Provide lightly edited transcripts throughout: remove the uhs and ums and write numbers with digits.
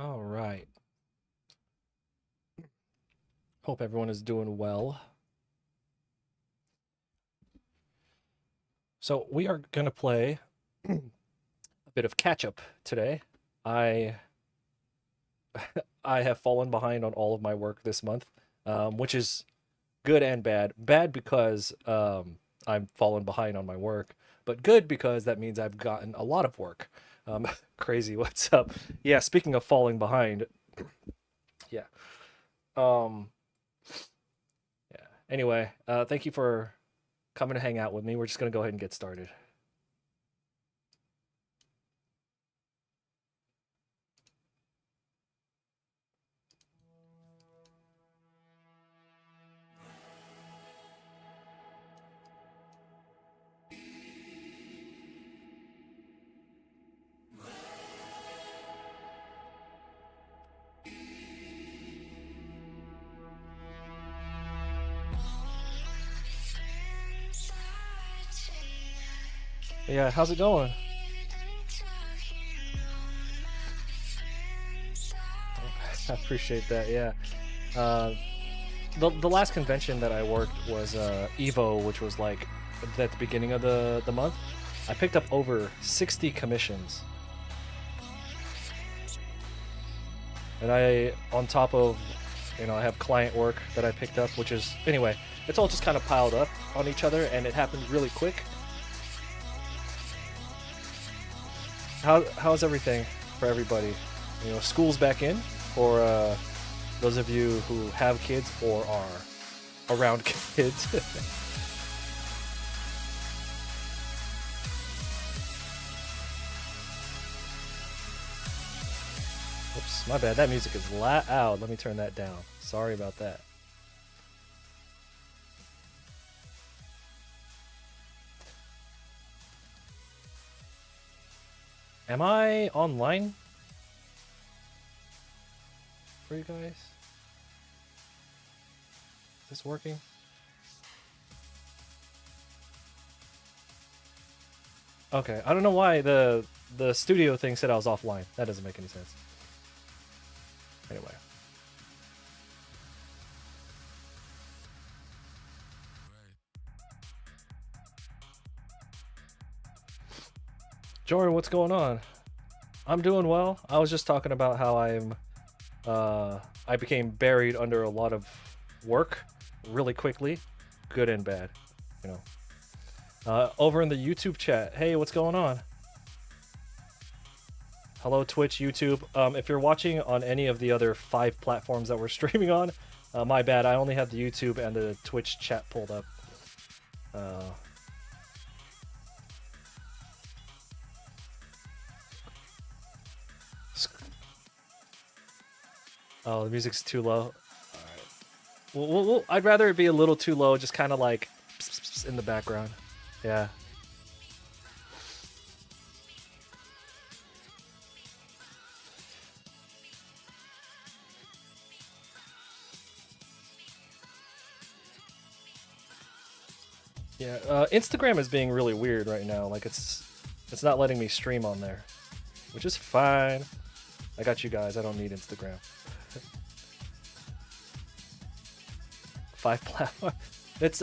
All right. Hope everyone is doing well. So we are gonna play a bit of catch up today. I I have fallen behind on all of my work this month, which is good and bad. Bad because I'm fallen behind on my work, but good because that means I've gotten a lot of work. Crazy, what's up? Yeah, speaking of falling behind, yeah. Um, yeah. Anyway, thank you for coming to hang out with me. We're just gonna go ahead and get started. Yeah, how's it going? I appreciate that. Yeah. Uh, the last convention that I worked was Evo, which was like at the beginning of the month. I picked up over 60 commissions, and I on top of I have client work that I picked up, which is anyway. It's all just kind of piled up on each other, and it happened really quick. How's everything for everybody? School's back in for those of you who have kids or are around kids. Oops, my bad. That music is loud. Let me turn that down. Sorry about that. Am I online for you guys? Is this working? Okay, I don't know why the studio thing said I was offline. That doesn't make any sense. Anyway. Jordan, what's going on? I'm doing well. I was just talking about how I became buried under a lot of work really quickly, good and bad, you know. Over in the YouTube chat, hey, what's going on? Hello, Twitch, YouTube. If you're watching on any of the other 5 platforms that we're streaming on, my bad. I only have the YouTube and the Twitch chat pulled up. Uh, oh, the music's too low. All right. I'd rather it be a little too low, just kind of like in the background. Yeah. Yeah, Instagram is being really weird right now. Like it's not letting me stream on there, which is fine. I got you guys. I don't need Instagram. 5 platform. It's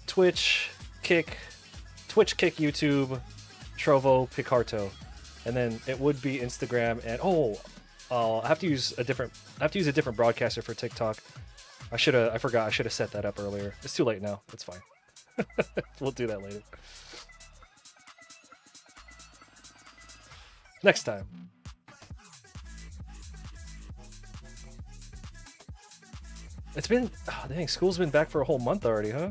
Twitch, Kick, YouTube, Trovo, Picarto, and then it would be Instagram. And I have to use a different. I have to use a different broadcaster for TikTok. I forgot. I should have set that up earlier. It's too late now. It's fine. We'll do that later. Next time. It's been, dang, school's been back for a whole month already, huh?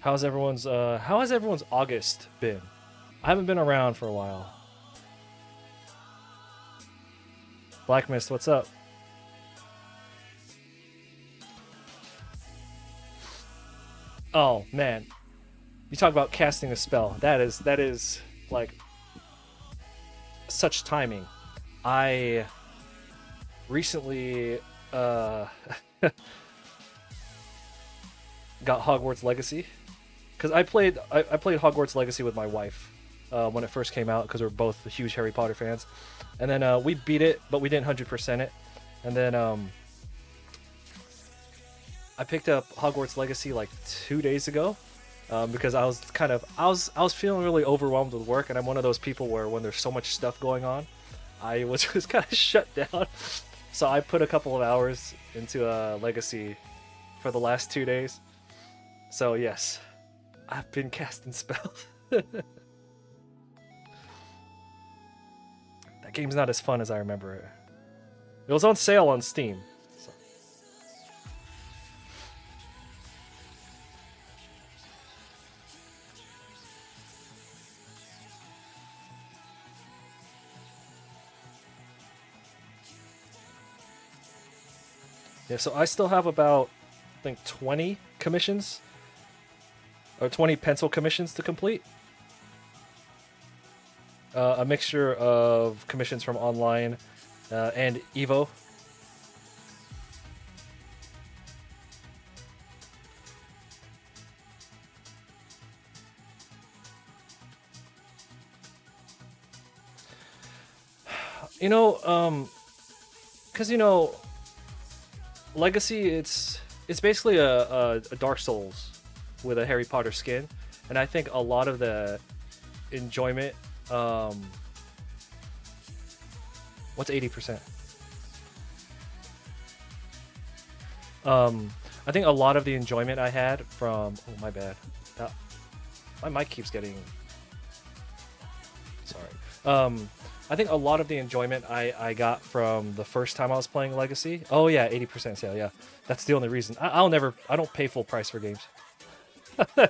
How has everyone's August been? I haven't been around for a while. Black Mist, what's up? Oh man, you talk about casting a spell. That is like such timing. I recently uh got Hogwarts Legacy because I played Hogwarts Legacy with my wife when it first came out because we're both huge Harry Potter fans, and then we beat it, but we didn't 100% it, and then I picked up Hogwarts Legacy like 2 days ago because I was feeling really overwhelmed with work, and I'm one of those people where when there's so much stuff going on, I was just kind of shut down. So I put a couple of hours into Legacy for the last 2 days. So yes, I've been casting spells. That game's not as fun as I remember it. It was on sale on Steam. So. Yeah, so I still have about, I think, 20 commissions or 20 pencil commissions to complete. A mixture of commissions from online and Evo. You know, because Legacy, it's basically a Dark Souls with a Harry Potter skin, and I think a lot of the enjoyment. What's 80%? I think a lot of the enjoyment I had from. Oh my bad. My mic keeps getting. Sorry. I think a lot of the enjoyment I got from the first time I was playing Legacy. Oh yeah, 80% sale. Yeah, that's the only reason. I don't pay full price for games. I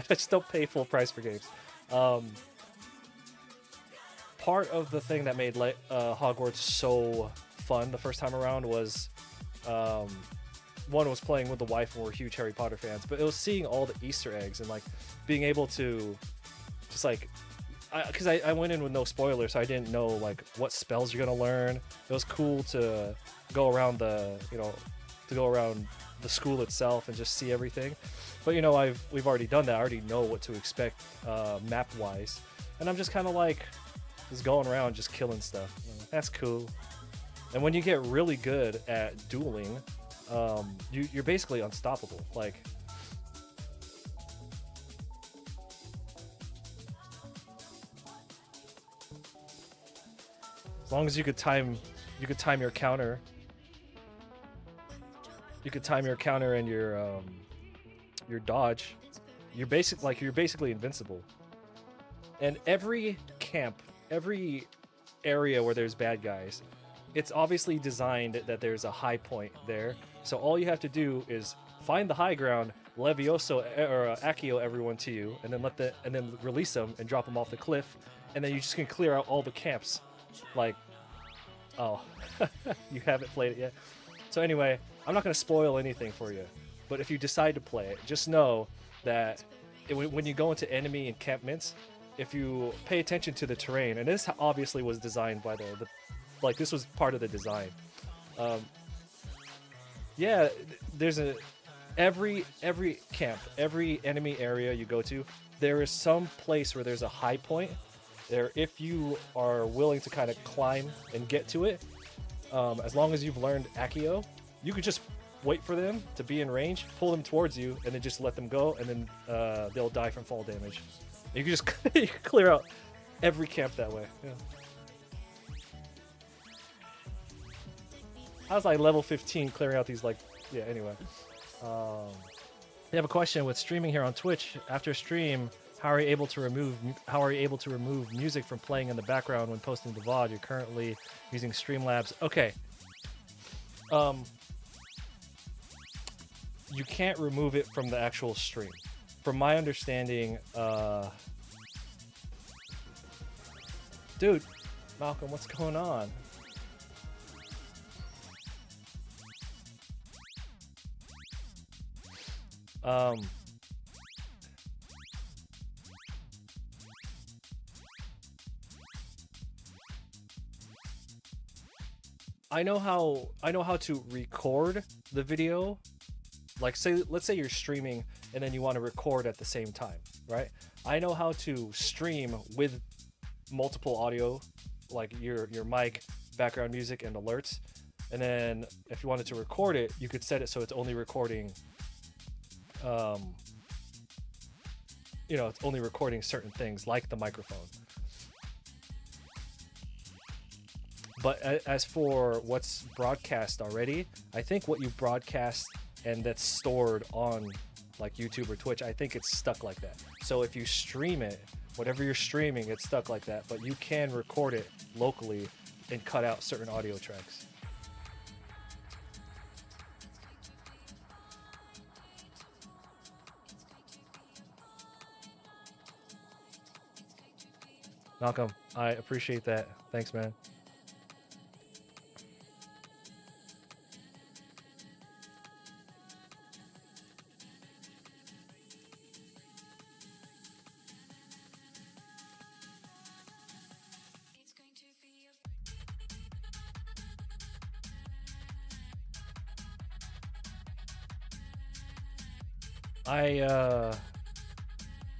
just don't pay full price for games. Part of the thing that made Hogwarts so fun the first time around was, one was playing with the wife, and we're huge Harry Potter fans, but it was seeing all the Easter eggs and like being able to just like, because I went in with no spoilers, so I didn't know like what spells you're gonna learn. It was cool to go around the school itself and just see everything. But we've already done that. I already know what to expect map wise, and I'm just kind of like just going around just killing stuff. That's cool. And when you get really good at dueling, you're basically unstoppable. Like, as long as you could time your counter. You could time your counter and your dodge. You're basically invincible. And every camp, every area where there's bad guys, it's obviously designed that there's a high point there. So all you have to do is find the high ground, Levioso or Accio everyone to you, and then release them and drop them off the cliff, and then you just can clear out all the camps. Like, oh, you haven't played it yet. So anyway, I'm not going to spoil anything for you, but if you decide to play it, just know that when you go into enemy encampments, if you pay attention to the terrain, and this obviously was designed by like this was part of the design. Yeah, there's every camp, every enemy area you go to, there is some place where there's a high point there. If you are willing to kind of climb and get to it, as long as you've learned Accio, you could just wait for them to be in range, pull them towards you, and then just let them go, and then they'll die from fall damage. You can just you can clear out every camp that way. Yeah. I was like level 15 clearing out these yeah. Anyway, we have a question with streaming here on Twitch. After stream, how are you able to remove music from playing in the background when posting the VOD? You're currently using Streamlabs. Okay. You can't remove it from the actual stream. From my understanding, dude, Malcolm, what's going on? I know how to record the video. Like say let's say you're streaming and then you want to record at the same time, right? I know how to stream with multiple audio, like your mic, background music, and alerts. And then if you wanted to record it, you could set it so it's only recording, um, it's only recording certain things like the microphone. But as for what's broadcast already, I think what you broadcast and that's stored on like YouTube or Twitch, I think it's stuck like that. So if you stream it, whatever you're streaming, it's stuck like that. But you can record it locally and cut out certain audio tracks. Malcolm, I appreciate that. Thanks, man.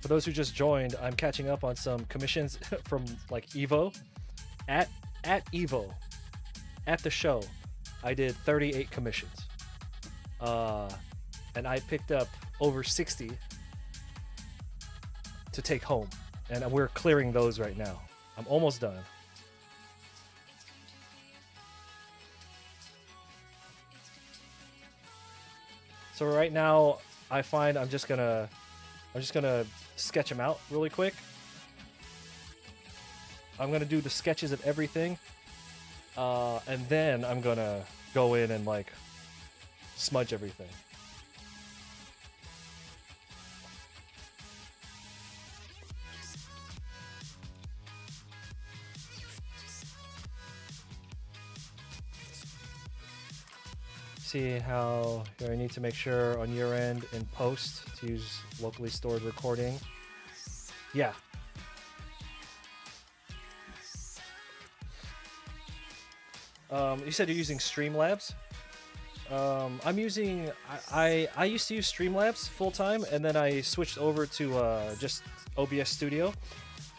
For those who just joined, I'm catching up on some commissions from like Evo. At Evo, at the show, I did 38 commissions. And I picked up over 60 to take home. And we're clearing those right now. I'm almost done. So right now, I find I'm just gonna sketch them out really quick. I'm gonna do the sketches of everything, and then I'm gonna go in and like smudge everything. See how here I need to make sure on your end in post to use locally stored recording. Yeah. You said you're using Streamlabs. I'm using I used to use Streamlabs full time, and then I switched over to just OBS Studio.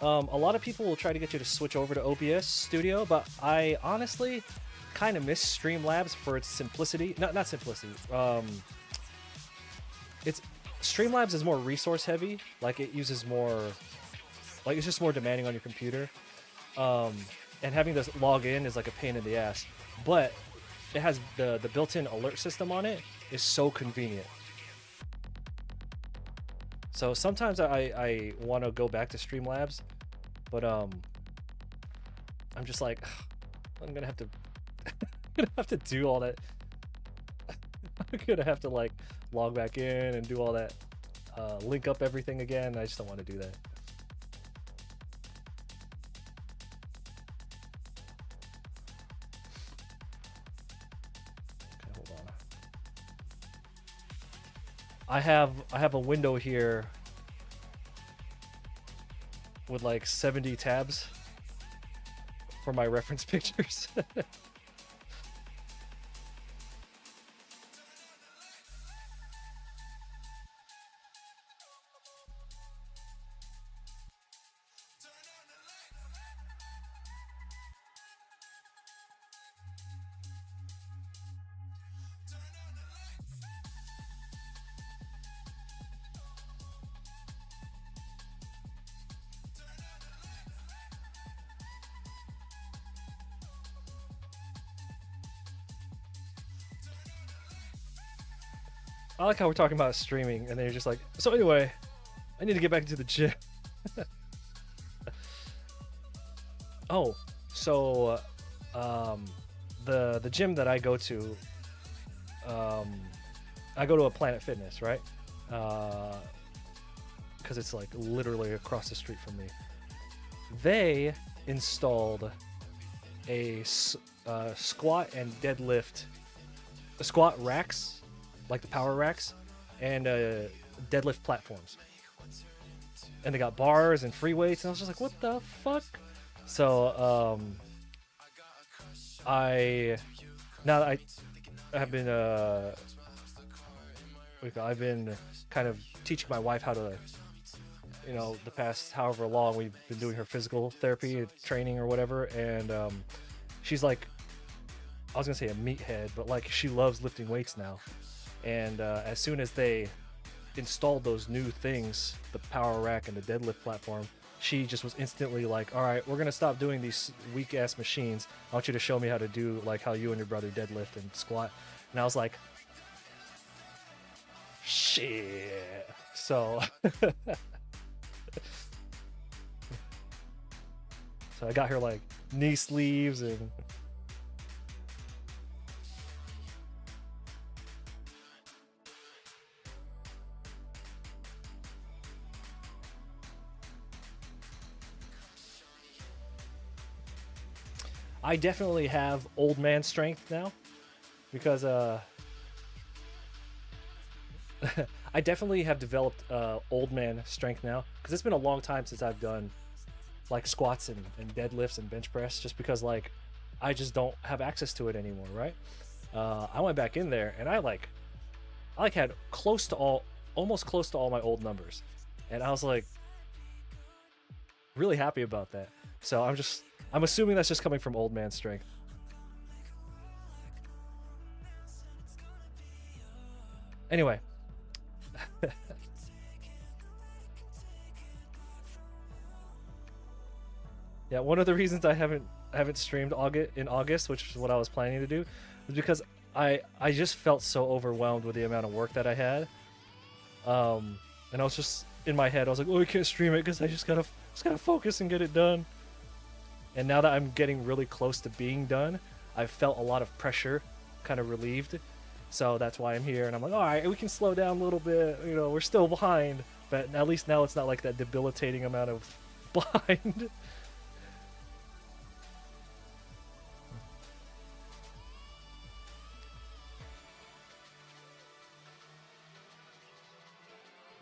A lot of people will try to get you to switch over to OBS Studio, but I honestly kind of miss Streamlabs for its simplicity. Not simplicity. It's Streamlabs is more resource heavy. Like it uses more, like it's just more demanding on your computer. And having to log in is like a pain in the ass. But it has the built-in alert system on it is so convenient. So sometimes I want to go back to Streamlabs, but I'm just like I'm gonna have to do all that. I'm gonna have to like log back in and do all that, link up everything again. I just don't want to do that. Okay, hold on. I have a window here with like 70 tabs for my reference pictures. I like how we're talking about streaming, and then you're just like, so anyway, I need to get back into the gym. Oh, so the gym that I go to, I go to a Planet Fitness, right? Because it's like literally across the street from me. They installed a squat and deadlift, squat racks, like the power racks, and deadlift platforms. And they got bars and free weights, and I was just like, what the fuck? So I now that I have been I've been kind of teaching my wife how to, the past however long we've been doing her physical therapy training or whatever, and she's like, I was gonna say a meathead, but like she loves lifting weights now. And as soon as they installed those new things, the power rack and the deadlift platform, she just was instantly like, all right, we're gonna stop doing these weak ass machines. I want you to show me how to do like how you and your brother deadlift and squat. And I was like, shit. So so I got her like knee sleeves and I definitely have old man strength now because I definitely have developed old man strength now because it's been a long time since I've done like squats and deadlifts and bench press, just because like I just don't have access to it anymore, right? I went back in there and I had almost close to all my old numbers, and I was like really happy about that. So I'm assuming that's just coming from old man strength. Anyway. Yeah, one of the reasons I haven't streamed in August, which is what I was planning to do, was because I just felt so overwhelmed with the amount of work that I had. And I was just in my head, I was like, oh, I can't stream it because I just gotta focus and get it done. And now that I'm getting really close to being done, I've felt a lot of pressure kind of relieved. So that's why I'm here, and I'm like, all right, we can slow down a little bit. We're still behind, but at least now it's not like that debilitating amount of behind.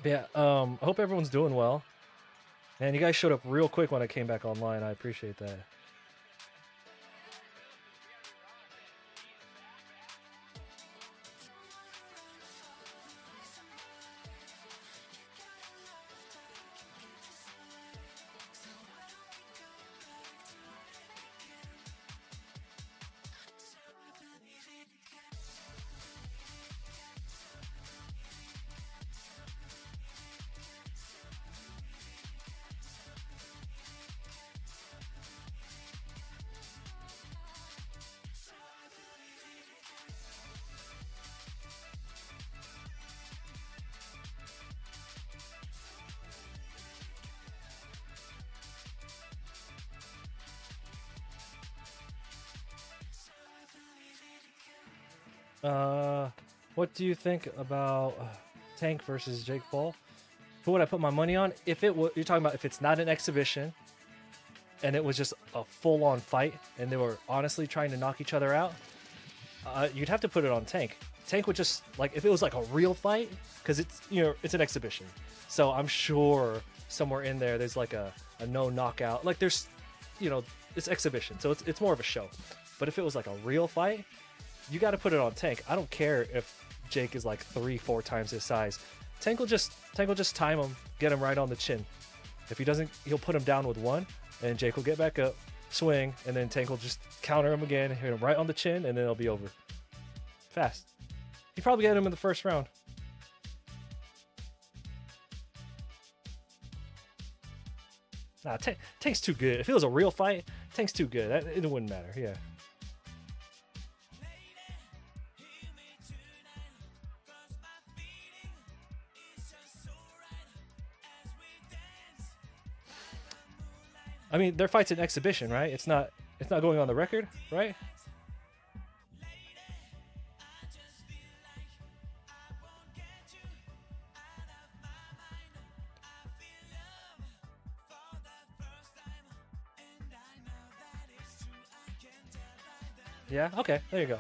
But yeah, I hope everyone's doing well. And you guys showed up real quick when I came back online. I appreciate that. What do you think about Tank versus Jake Paul? Who would I put my money on? If it was, you're talking about if it's not an exhibition, and it was just a full-on fight, and they were honestly trying to knock each other out, you'd have to put it on Tank. Tank would just like if it was like a real fight, because it's an exhibition, so I'm sure somewhere in there's like a no knockout. Like there's, it's exhibition, so it's more of a show. But if it was like a real fight, you got to put it on Tank. I don't care if Jake is like 3-4 times his size. Tank will just time him, get him right on the chin. If he doesn't, he'll put him down with one, and Jake will get back up, swing, and then Tank will just counter him again, hit him right on the chin, and then it'll be over. Fast. He probably get him in the first round. Nah, Tank's too good. If it was a real fight, Tank's too good. It wouldn't matter. Yeah. I mean, their fight's an exhibition, right? It's not going on the record, right? Yeah, okay, there you go.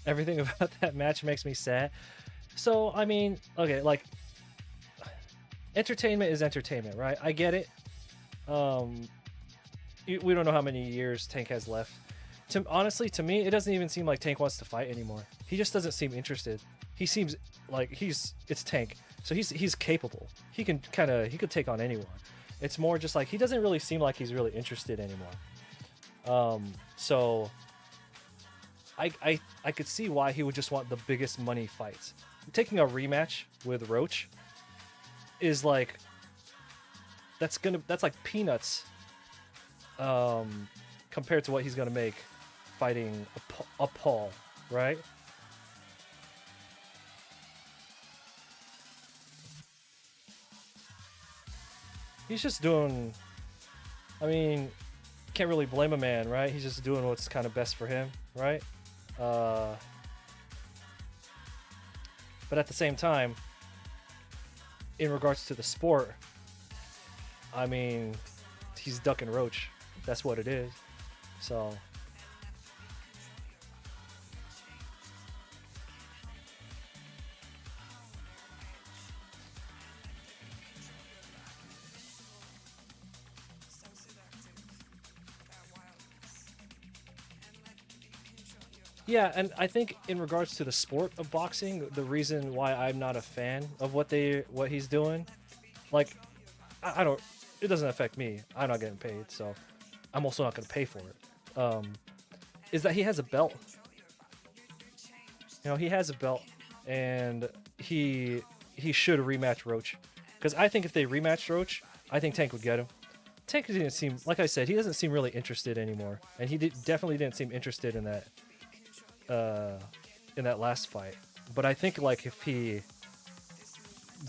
Everything about that match makes me sad. So I mean, okay, like entertainment is entertainment, right? I get it. Um, we don't know how many years Tank has left. Honestly, to me, it doesn't even seem like Tank wants to fight anymore. He just doesn't seem interested. He seems like it's Tank, so he's capable. He could take on anyone. It's more just like he doesn't really seem like he's really interested anymore. So I could see why he would just want the biggest money fights. Taking a rematch with Roach is like that's like peanuts compared to what he's gonna make fighting a Paul, right? He's just doing. I mean, can't really blame a man, right? He's just doing what's kind of best for him, right? Uh, but at the same time, in regards to the sport, I mean, he's ducking Roach. That's what it is. So yeah, and I think in regards to the sport of boxing, the reason why I'm not a fan of what he's doing, like I don't, it doesn't affect me. I'm not getting paid, so I'm also not going to pay for it. Is that he has a belt? You know, he has a belt, and he should rematch Roach, because I think if they rematch Roach, I think Tank would get him. Tank didn't seem, like I said, he doesn't seem really interested anymore, and definitely didn't seem interested in that last fight. But I think like if he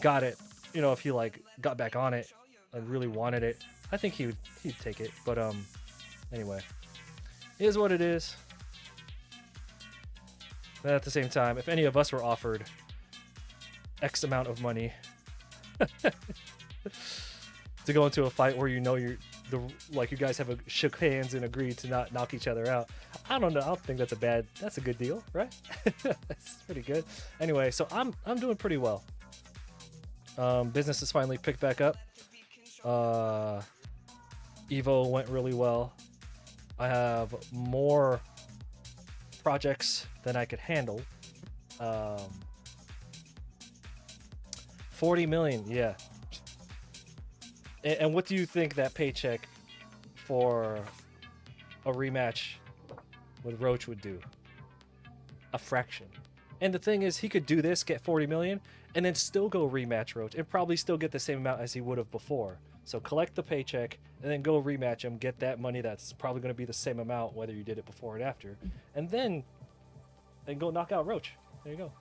got it, you know, if he like got back on it and really wanted it, I think he'd take it. But anyway, it is what it is. But at the same time, if any of us were offered X amount of money to go into a fight where you know like you guys have shook hands and agreed to not knock each other out, I don't know. I don't think that's a good deal, right? That's pretty good. Anyway, so I'm doing pretty well. Business has finally picked back up. Evo went really well. I have more projects than I could handle. 40 million, yeah. And what do you think that paycheck for a rematch with Roach would do? A fraction. And the thing is, he could do this, get 40 million, and then still go rematch Roach, and probably still get the same amount as he would have before. So collect the paycheck, and then go rematch him, get that money that's probably going to be the same amount whether you did it before and after, and then go knock out Roach. There you go.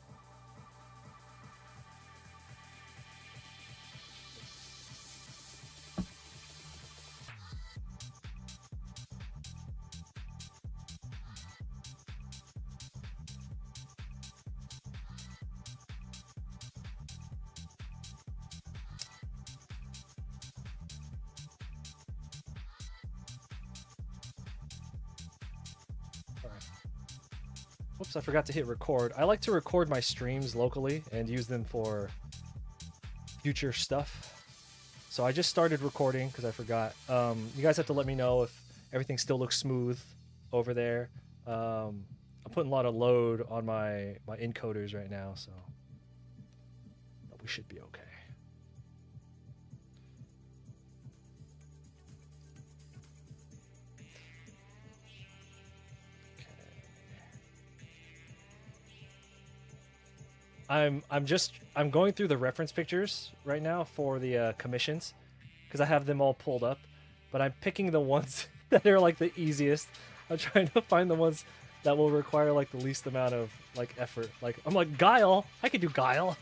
Whoops, I forgot to hit record. I like to record my streams locally and use them for future stuff. So I just started recording because I forgot. You guys have to let me know if everything still looks smooth over there. I'm putting a lot of load on my encoders right now, so we should be okay. I'm going through the reference pictures right now for the commissions because I have them all pulled up, but I'm picking the ones that are like the easiest. I'm trying to find the ones that will require like the least amount of like effort. Like I'm like Guile, I could do Guile.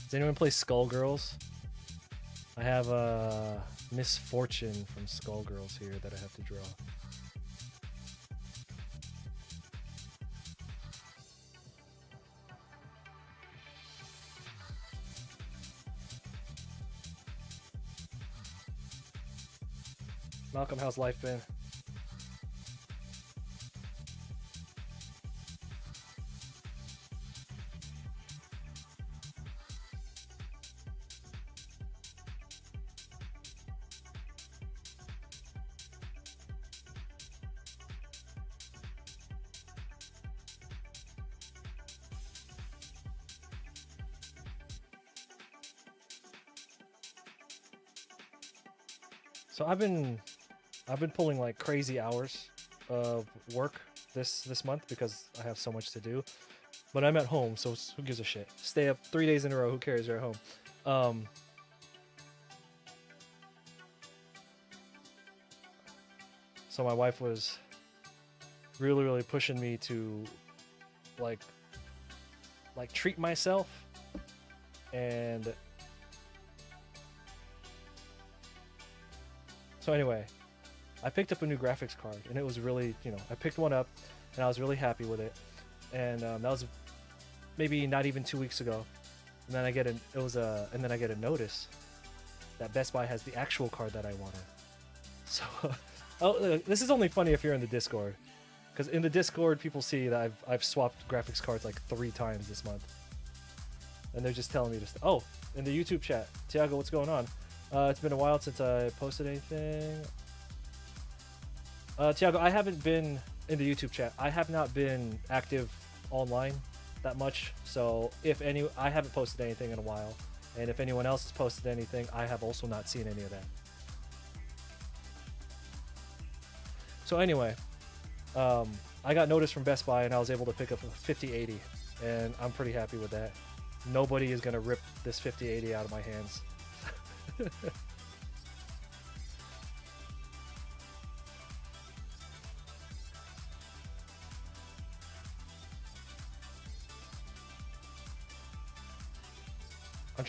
Does anyone play Skullgirls? I have Misfortune from Skullgirls here that I have to draw. Malcolm, how's life been? So I've been pulling like crazy hours of work this month because I have so much to do. But I'm at home, so who gives a shit? Stay up 3 days in a row. Who cares? You're at home. Um, so my wife was really pushing me to like treat myself, and so anyway, I picked up a new graphics card, and it was really, I picked one up, and I was really happy with it, and that was maybe not even 2 weeks ago, and then I get a notice that Best Buy has the actual card that I wanted. So, this is only funny if you're in the Discord, because in the Discord people see that I've swapped graphics cards like 3 times this month, and they're just telling me to. Oh, in the YouTube chat, Tiago, what's going on? It's been a while since I posted anything. Tiago, I haven't been in the YouTube chat. I have not been active online that much, so I haven't posted anything in a while, and if anyone else has posted anything, I have also not seen any of that. So anyway, I got notice from Best Buy, and I was able to pick up a 5080, and I'm pretty happy with that. Nobody is gonna rip this 5080 out of my hands.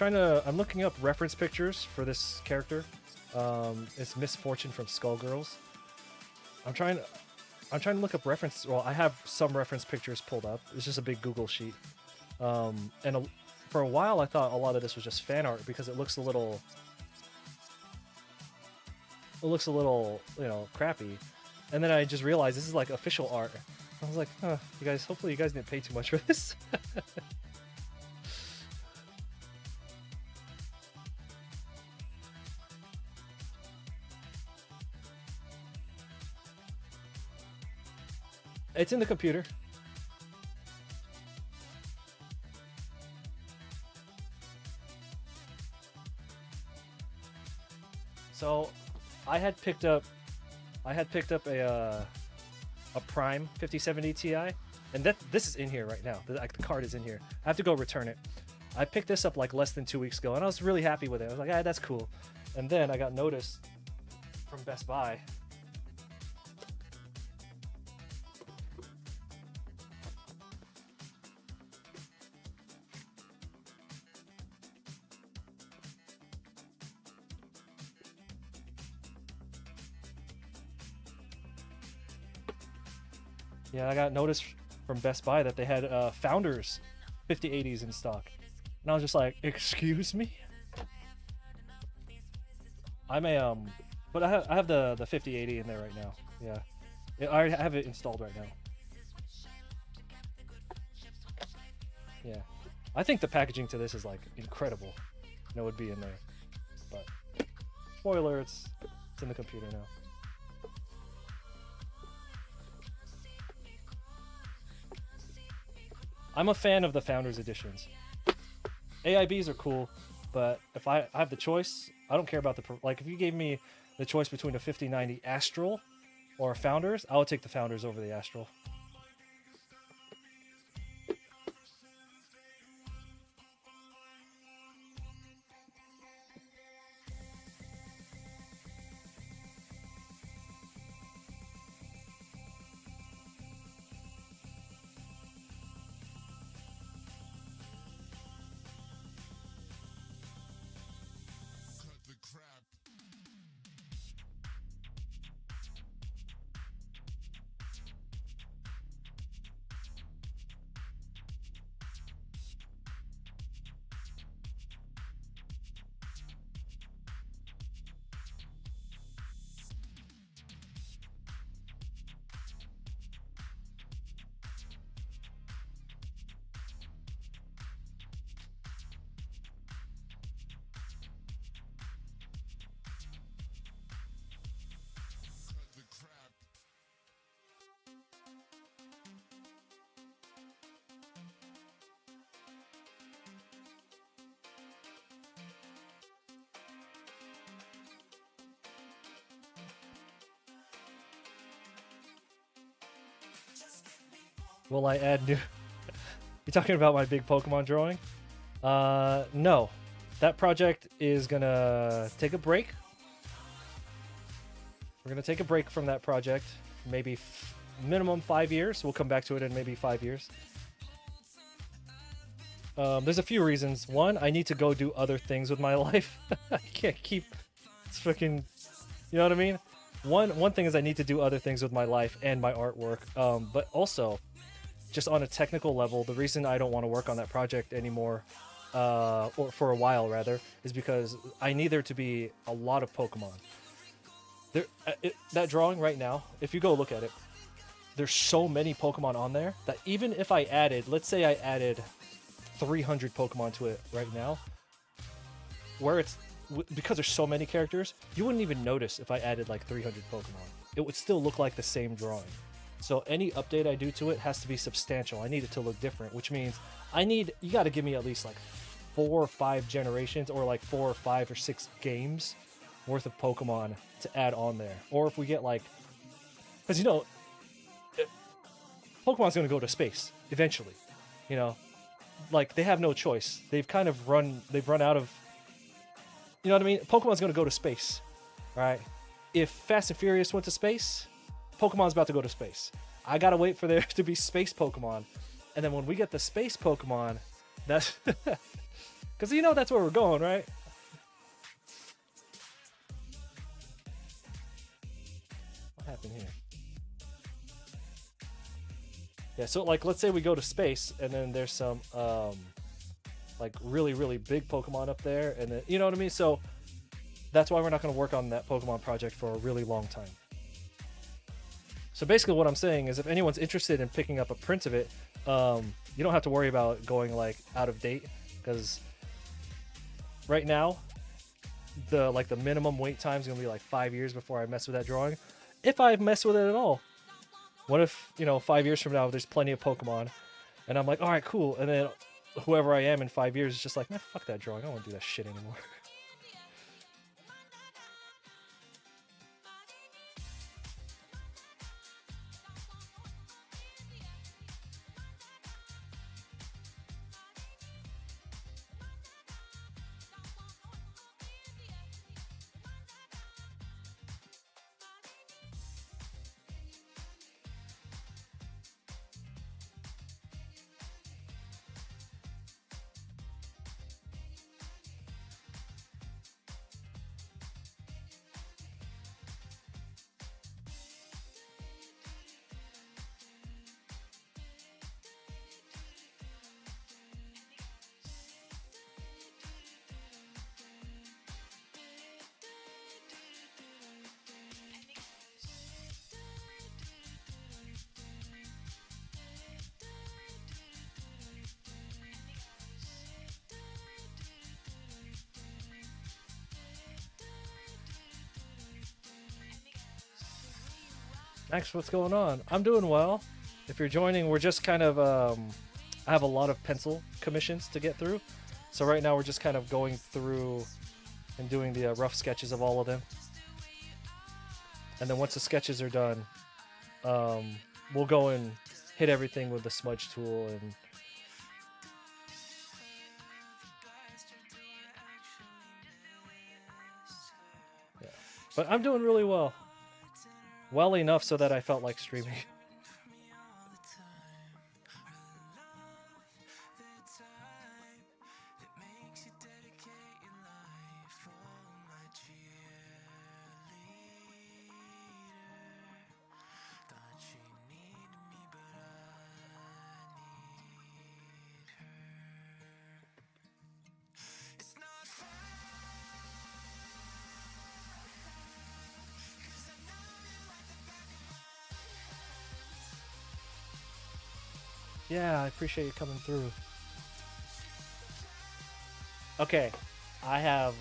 I'm looking up reference pictures for this character. It's Misfortune from Skullgirls. I'm trying to look up reference. Well, I have some reference pictures pulled up. It's just a big Google sheet. For a while, I thought a lot of this was just fan art because it looks a little, crappy. And then I just realized this is like official art. I was like, huh, hopefully you guys didn't pay too much for this. It's in the computer. So, I had picked up a Prime 5070 Ti, and this is in here right now. The card is in here. I have to go return it. I picked this up like less than 2 weeks ago, and I was really happy with it. I was like, ah, that's cool. And then I got notice from Best Buy. Yeah, I got notice from Best Buy that they had Founders 5080s in stock. And I was just like, excuse me? I may, but I have the 5080 in there right now. Yeah. I have it installed right now. Yeah. I think the packaging to this is like incredible. And it would be in there. But, spoiler, it's in the computer now. I'm a fan of the Founders editions. AIBs are cool, but if I have the choice, I don't care about if you gave me the choice between a 5090 Astral or a Founders, I would take the Founders over the Astral. Cut the crap. Will I add new? You talking about my big Pokemon drawing? No. That project is gonna take a break. We're gonna take a break from that project. Maybe minimum 5 years. We'll come back to it in maybe 5 years. There's a few reasons. One, I need to go do other things with my life. I can't keep freaking, you know what I mean? One thing is I need to do other things with my life and my artwork. But also, just on a technical level, the reason I don't want to work on that project anymore, or for a while rather, is because I need there to be a lot of Pokemon. That drawing right now, if you go look at it, there's so many Pokemon on there that even if I added, let's say I added 300 Pokemon to it right now, where it's because there's so many characters, you wouldn't even notice if I added like 300 Pokemon. It would still look like the same drawing. So any update I do to it has to be substantial. I need it to look different, which means you got to give me at least like 4 or 5 generations, or like 4 or 5 or 6 games worth of Pokemon to add on there. Or if we get like, because Pokemon's going to go to space eventually, like they have no choice. They've run out of, you know what I mean? Pokemon's going to go to space, right? If Fast and Furious went to space, Pokemon's about to go to space. I got to wait for there to be space Pokemon. And then when we get the space Pokemon, that's because that's where we're going, right? What happened here? Yeah, so like let's say we go to space and then there's some like really, really big Pokemon up there, and then you know what I mean? So that's why we're not going to work on that Pokemon project for a really long time. So basically what I'm saying is if anyone's interested in picking up a print of it, you don't have to worry about going like out of date, because right now the minimum wait time is going to be like 5 years before I mess with that drawing, if I mess with it at all. What if 5 years from now there's plenty of Pokemon and I'm like, all right, cool, and then whoever I am in 5 years is just like, man, fuck that drawing, I don't want to do that shit anymore. Max, what's going on? I'm doing well. If you're joining, we're just kind of, I have a lot of pencil commissions to get through. So right now we're just kind of going through and doing the rough sketches of all of them. And then once the sketches are done, we'll go and hit everything with the smudge tool and yeah. But I'm doing really well. Well enough so that I felt like streaming. Yeah, I appreciate you coming through. Okay, I have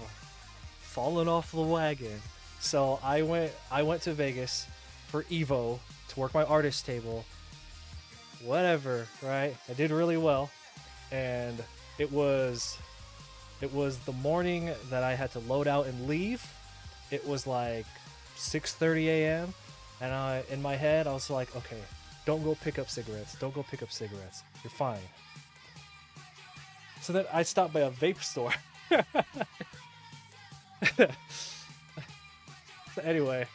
fallen off the wagon. So I went to Vegas for Evo to work my artist table. Whatever, right? I did really well. And it was the morning that I had to load out and leave. It was like 6:30 a.m. and in my head I was like, okay, Don't go pick up cigarettes. Don't go pick up cigarettes. You're fine. So then I stopped by a vape store. So anyway.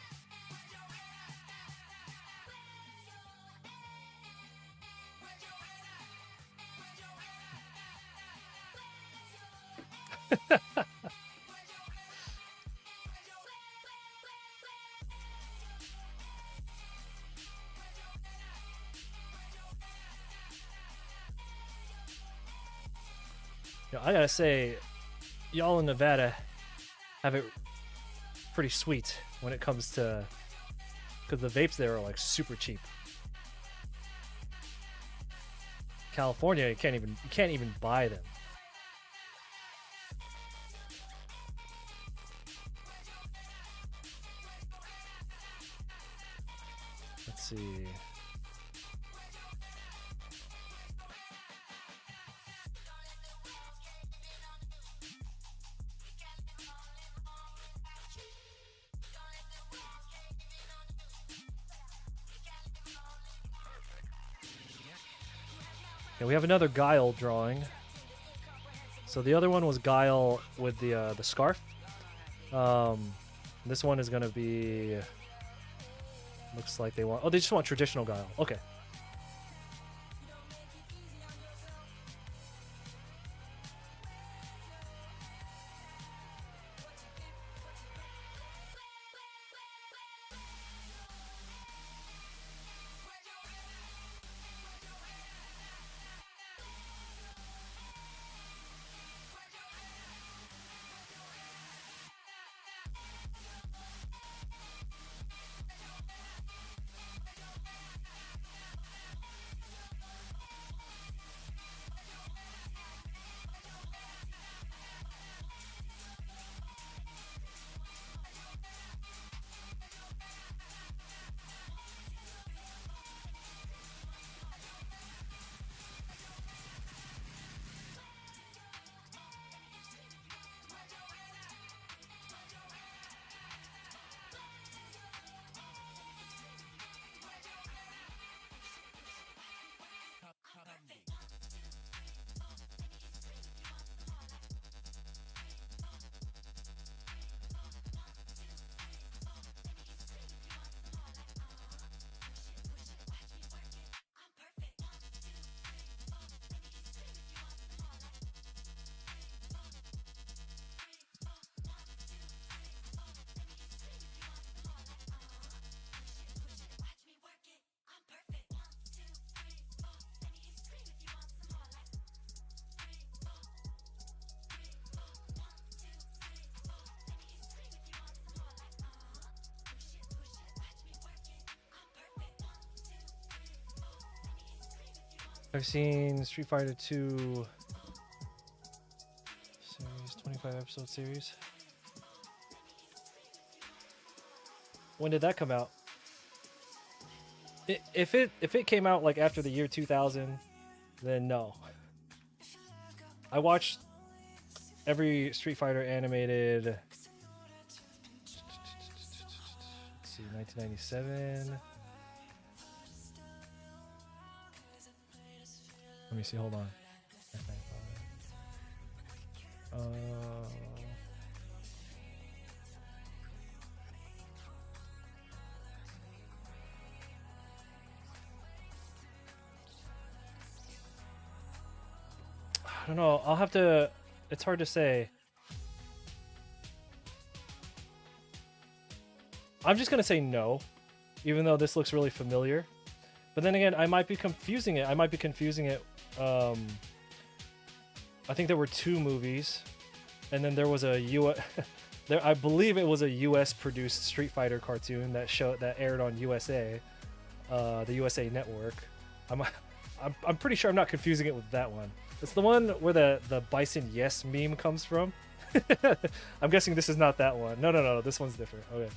I gotta say, y'all in Nevada have it pretty sweet when it comes to, because the vapes there are like super cheap. California, you can't even buy them. Let's see. Okay, we have another Guile drawing. So the other one was Guile with the scarf. This one is gonna be. Looks like they want. Oh, they just want traditional Guile. Okay. I've seen Street Fighter 2 series, 25 episode series. When did that come out? If it came out like after the year 2000, then no. I watched every Street Fighter animated. Let's see, 1997. Let me see. Hold on. I don't know. I'll have to. It's hard to say. I'm just gonna say no, even though this looks really familiar. But then again, I might be confusing it. I think there were two movies, and then there was a I believe it was a U.S. produced Street Fighter cartoon that aired on USA, the USA Network. I'm pretty sure I'm not confusing it with that one. It's the one where the Bison Yes meme comes from. I'm guessing this is not that one. No. This one's different. Okay.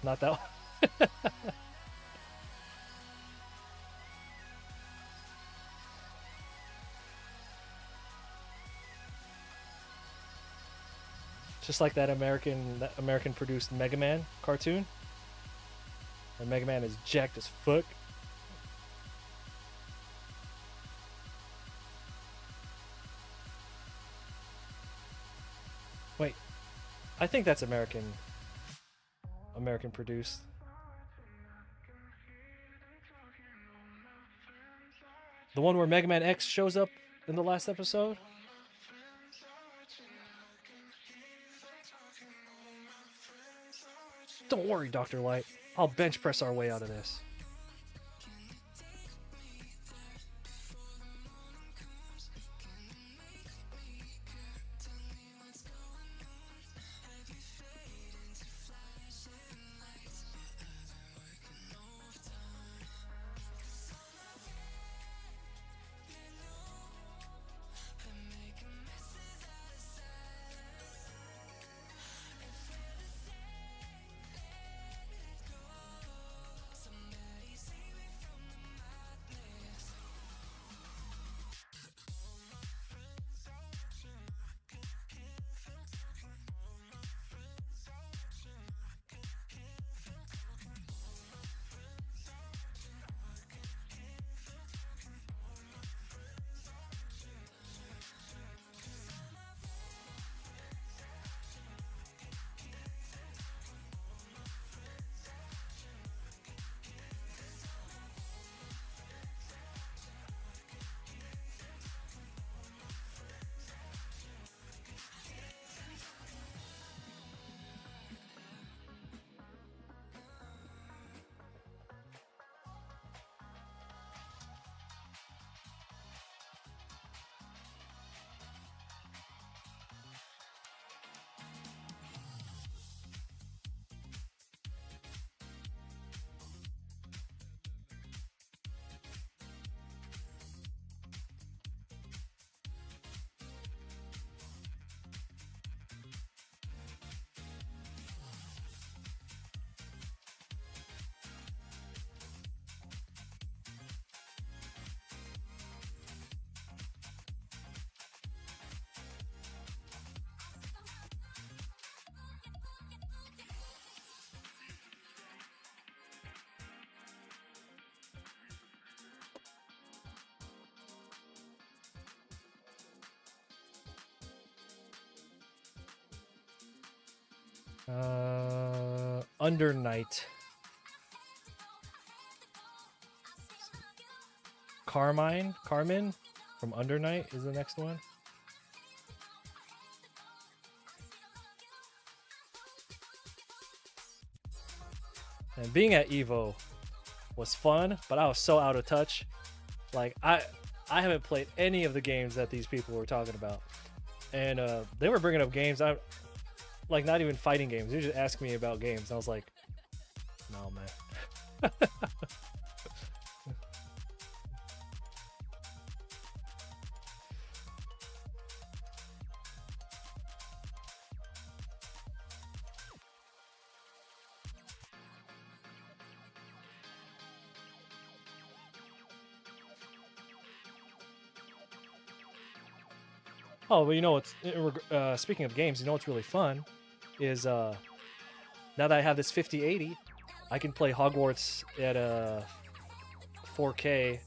Not that one. Just like that American produced Mega Man cartoon. And Mega Man is jacked as fuck. Wait, I think that's American produced. The one where Mega Man X shows up in the last episode? Don't worry, Dr. Light. I'll bench press our way out of this. Under Night. Carmen from Under Night is the next one. And being at Evo was fun, but I was so out of touch. Like I haven't played any of the games that these people were talking about, and they were bringing up games I like, not even fighting games. They were just asking me about games. And I was like, no, man. Oh, well, you know what's speaking of games, you know what's really fun is now that I have this 5080, I can play Hogwarts at 4K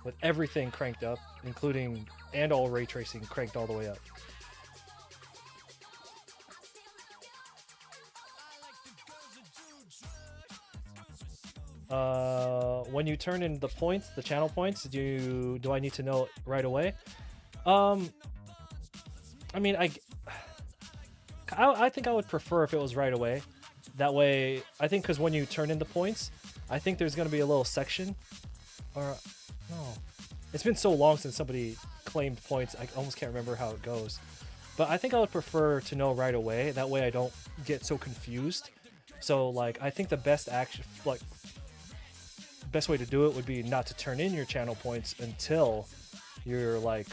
with everything cranked up, including and all ray tracing cranked all the way up. When you turn in the points, the channel points, do I need to know right away? I mean, I think I would prefer if it was right away. That way, I think because when you turn in the points, I think there's going to be a little section. Or, no. It's been so long since somebody claimed points, I almost can't remember how it goes. But I think I would prefer to know right away. That way I don't get so confused. So, like, I think the best best way to do it would be not to turn in your channel points until you're, like,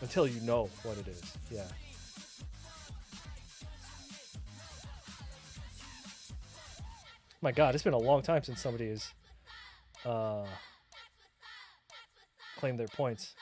until you know what it is. Yeah. My God, it's been a long time since somebody has claimed their points.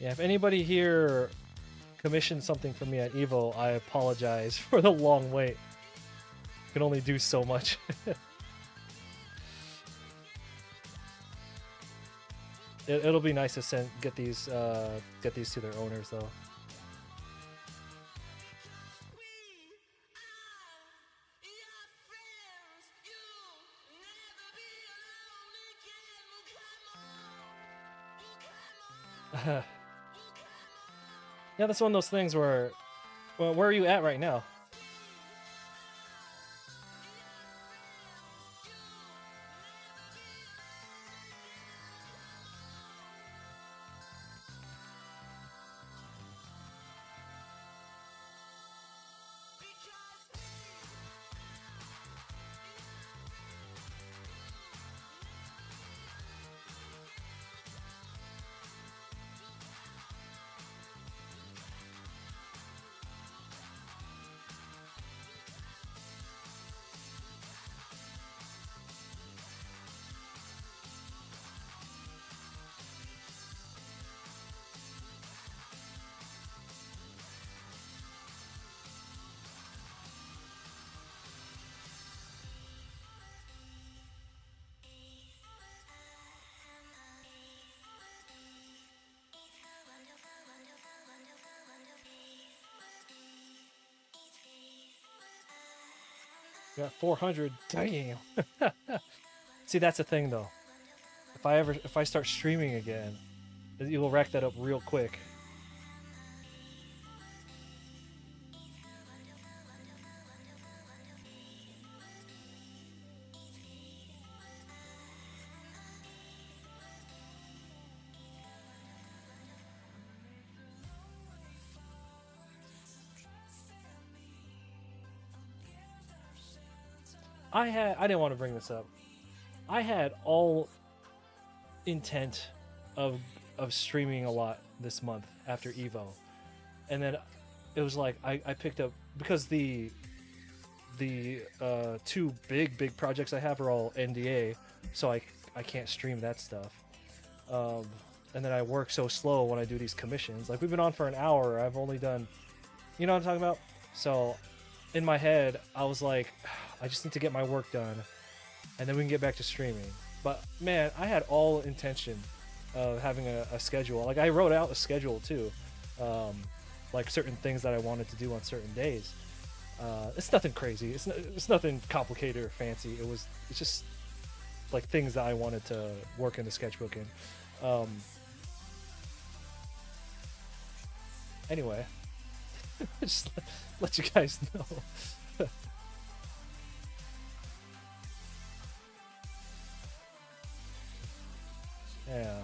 Yeah, if anybody here commissioned something for me at Evo, I apologize for the long wait. Can only do so much. It'll be nice to get these to their owners though. Yeah, that's one of those things where, well, where are you at right now? Got 400. Damn. See, that's the thing though. If I start streaming again, you will rack that up real quick. I didn't want to bring this up. I had all intent of streaming a lot this month after Evo, and then it was like I picked up because the two big projects I have are all NDA, so I can't stream that stuff. Um, and then I work so slow when I do these commissions. Like we've been on for an hour. I've only done, you know what I'm talking about. So in my head, I was like, I just need to get my work done, and then we can get back to streaming. But man, I had all intention of having a schedule. Like I wrote out a schedule too, like certain things that I wanted to do on certain days. It's nothing crazy. It's nothing complicated or fancy. It's just like things that I wanted to work in the sketchbook in. Anyway, just let you guys know. Yeah.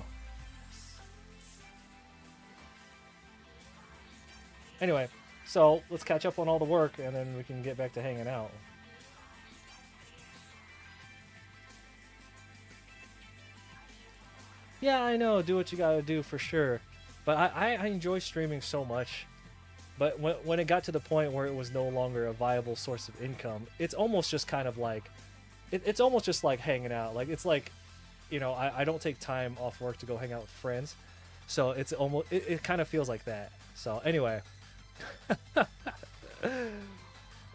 Anyway, so let's catch up on all the work and then we can get back to hanging out. Yeah, I know. Do what you gotta do for sure. But I enjoy streaming so much. But when it got to the point where it was no longer a viable source of income, it's almost just kind of like, it's almost just like hanging out. Like it's like, you know, I don't take time off work to go hang out with friends, so it's almost it kind of feels like that. So anyway,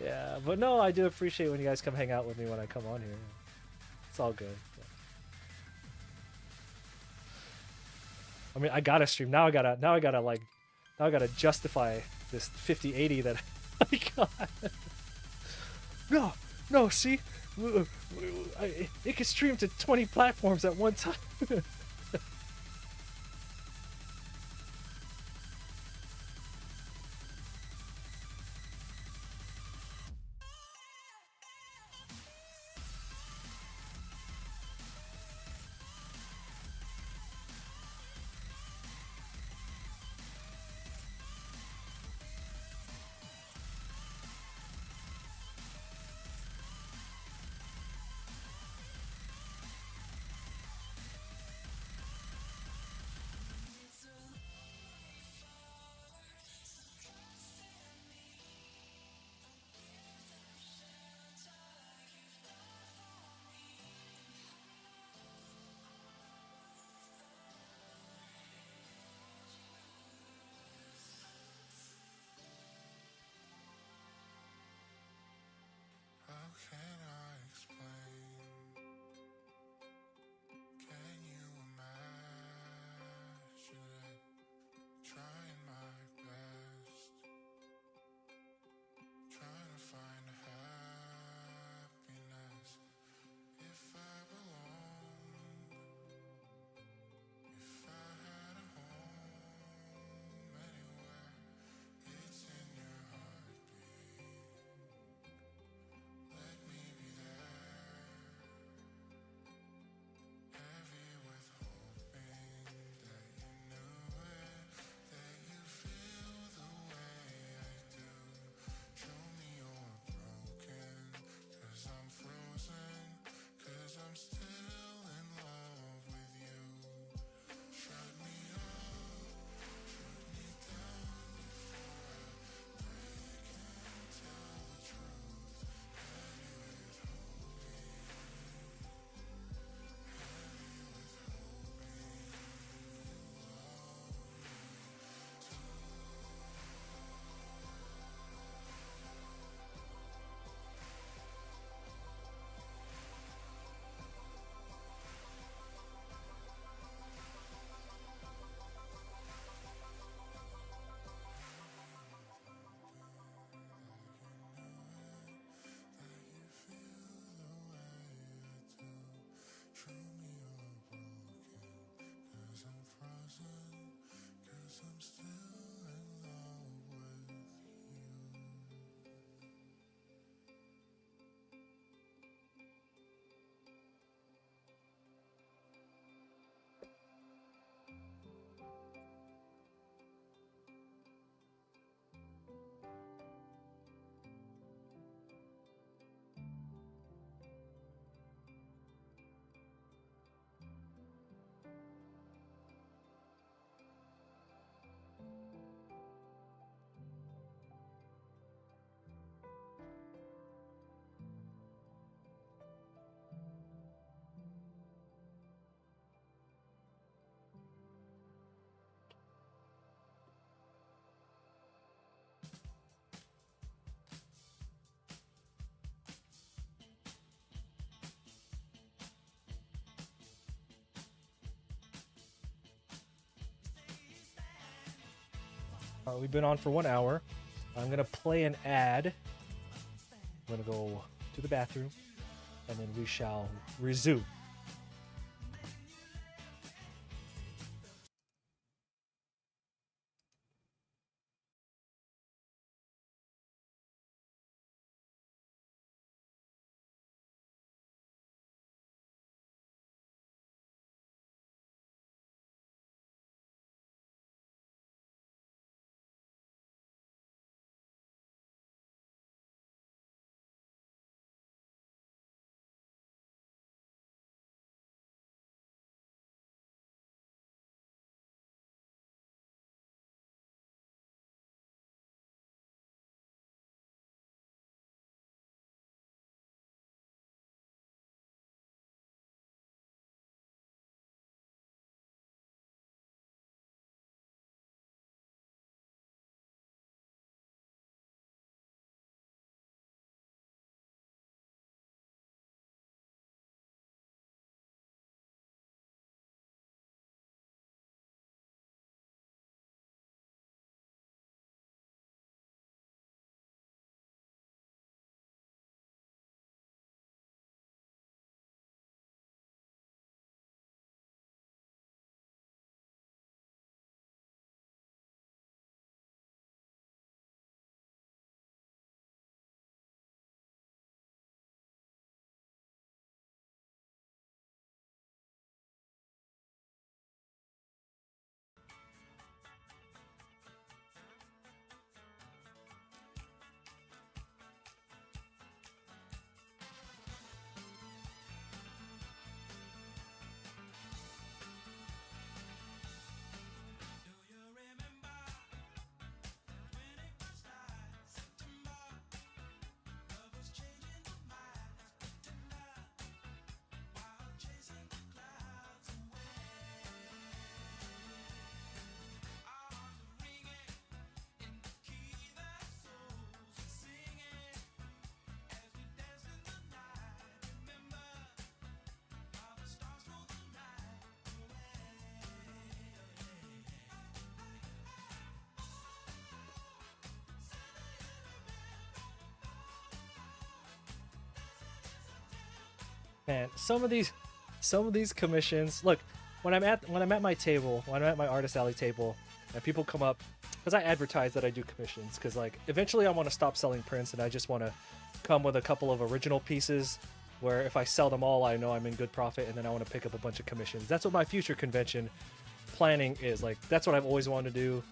yeah. But no, I do appreciate when you guys come hang out with me when I come on here. It's all good. I mean, I gotta stream now. I gotta justify this 5080 that I got. No, no, see, it can stream to 20 platforms at one time. We've been on for 1 hour. I'm gonna play an ad. I'm gonna go to the bathroom, and then we shall resume. Man, some of these commissions. Look, when I'm at my table, when I'm at my artist alley table, and people come up, because I advertise that I do commissions, because like eventually I want to stop selling prints and I just want to come with a couple of original pieces where if I sell them all, I know I'm in good profit, and then I want to pick up a bunch of commissions. That's what my future convention planning is. Like, that's what I've always wanted to do.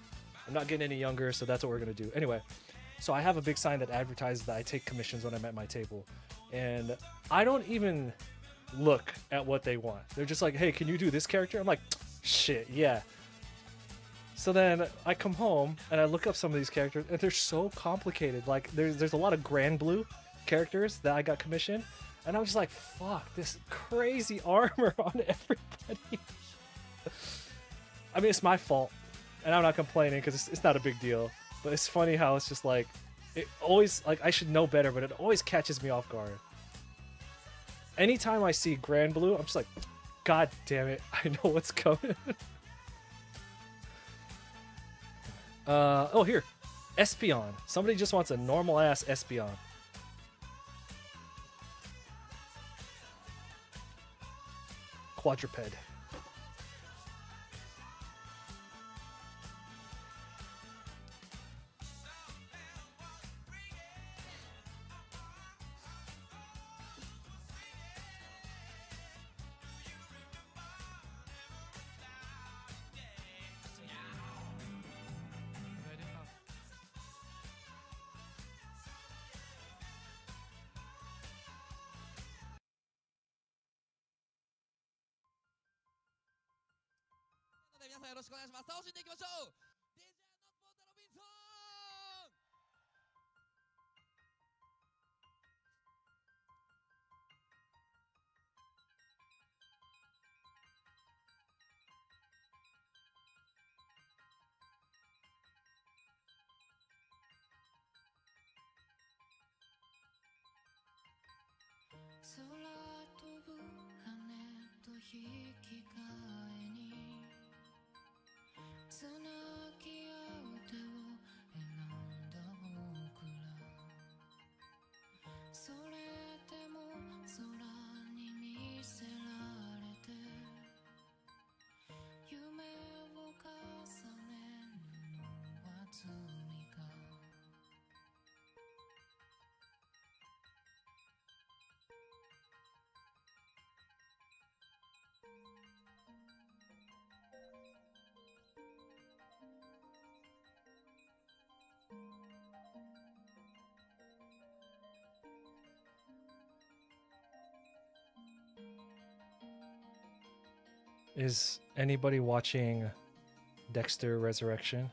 I'm not getting any younger, so that's what we're gonna do. Anyway, so I have a big sign that advertises that I take commissions when I'm at my table, and I don't even look at what they want. They're just like, "Hey, can you do this character?" I'm like, "Shit, yeah." So then I come home and I look up some of these characters, and they're so complicated. Like, there's a lot of Grand Blue characters that I got commissioned, and I was just like, "Fuck, this crazy armor on everybody." I mean, it's my fault, and I'm not complaining because it's not a big deal. But it's funny how it's just like, it always, like, I should know better, but it always catches me off guard. Anytime I see Grand Blue, I'm just like, God damn it, I know what's coming. Oh, here. Espeon. Somebody just wants a normal ass Espeon. Quadruped. Is anybody watching Dexter Resurrection?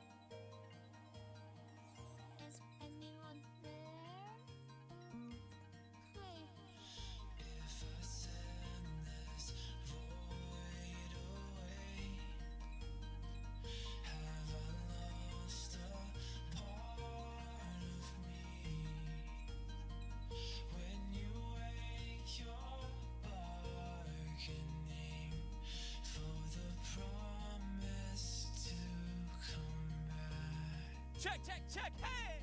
Check, check, check, hey!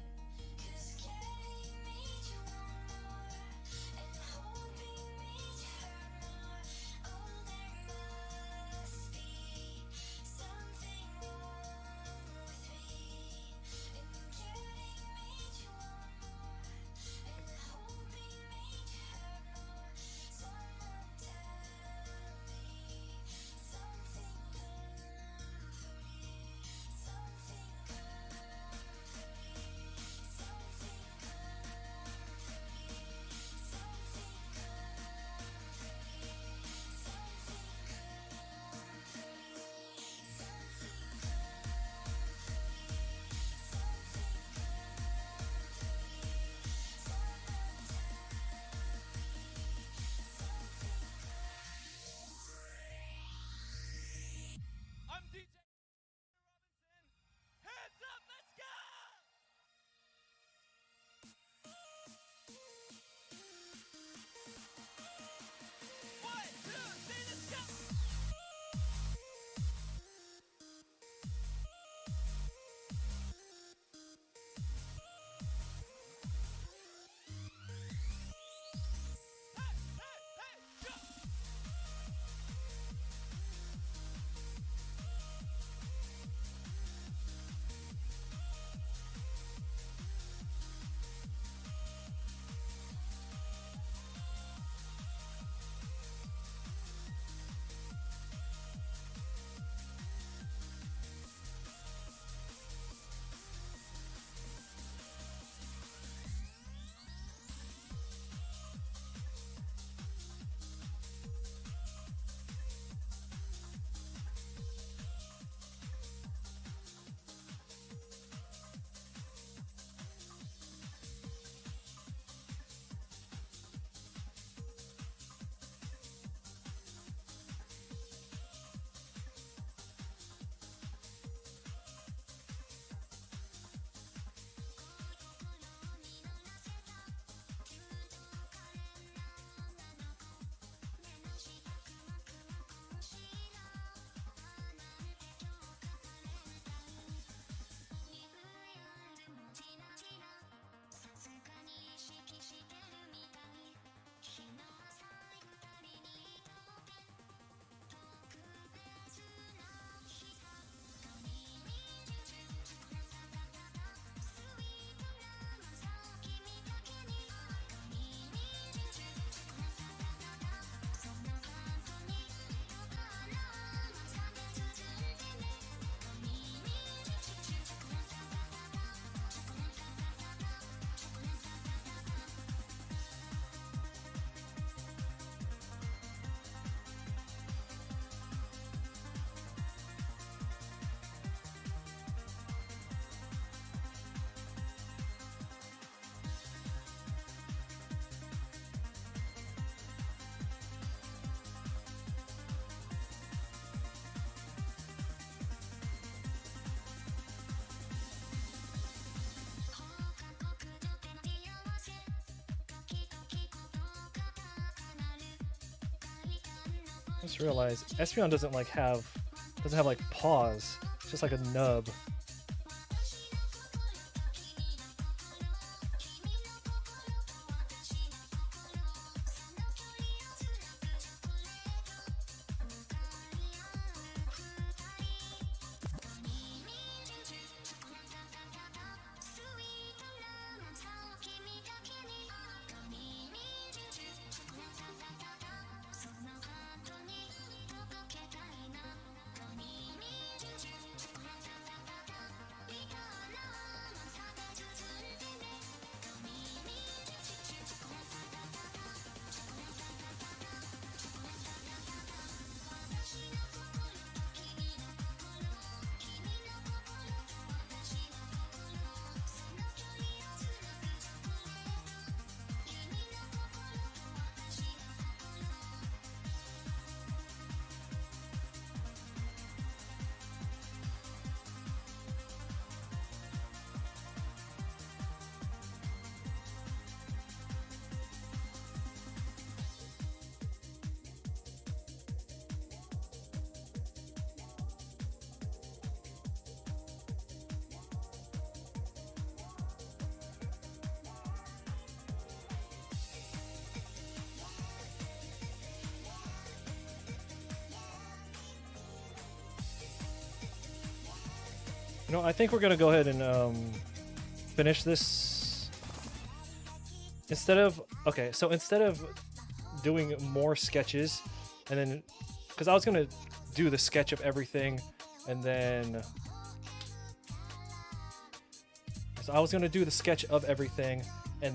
I'm DJ Robinson. Hands up, let's go! 1, 2, 3, let's go! Hey, hey, hey, go! I just realized Espeon doesn't have like paws. It's just like a nub. I think we're gonna go ahead and finish this instead of doing more sketches, and then because I was gonna do the sketch of everything, and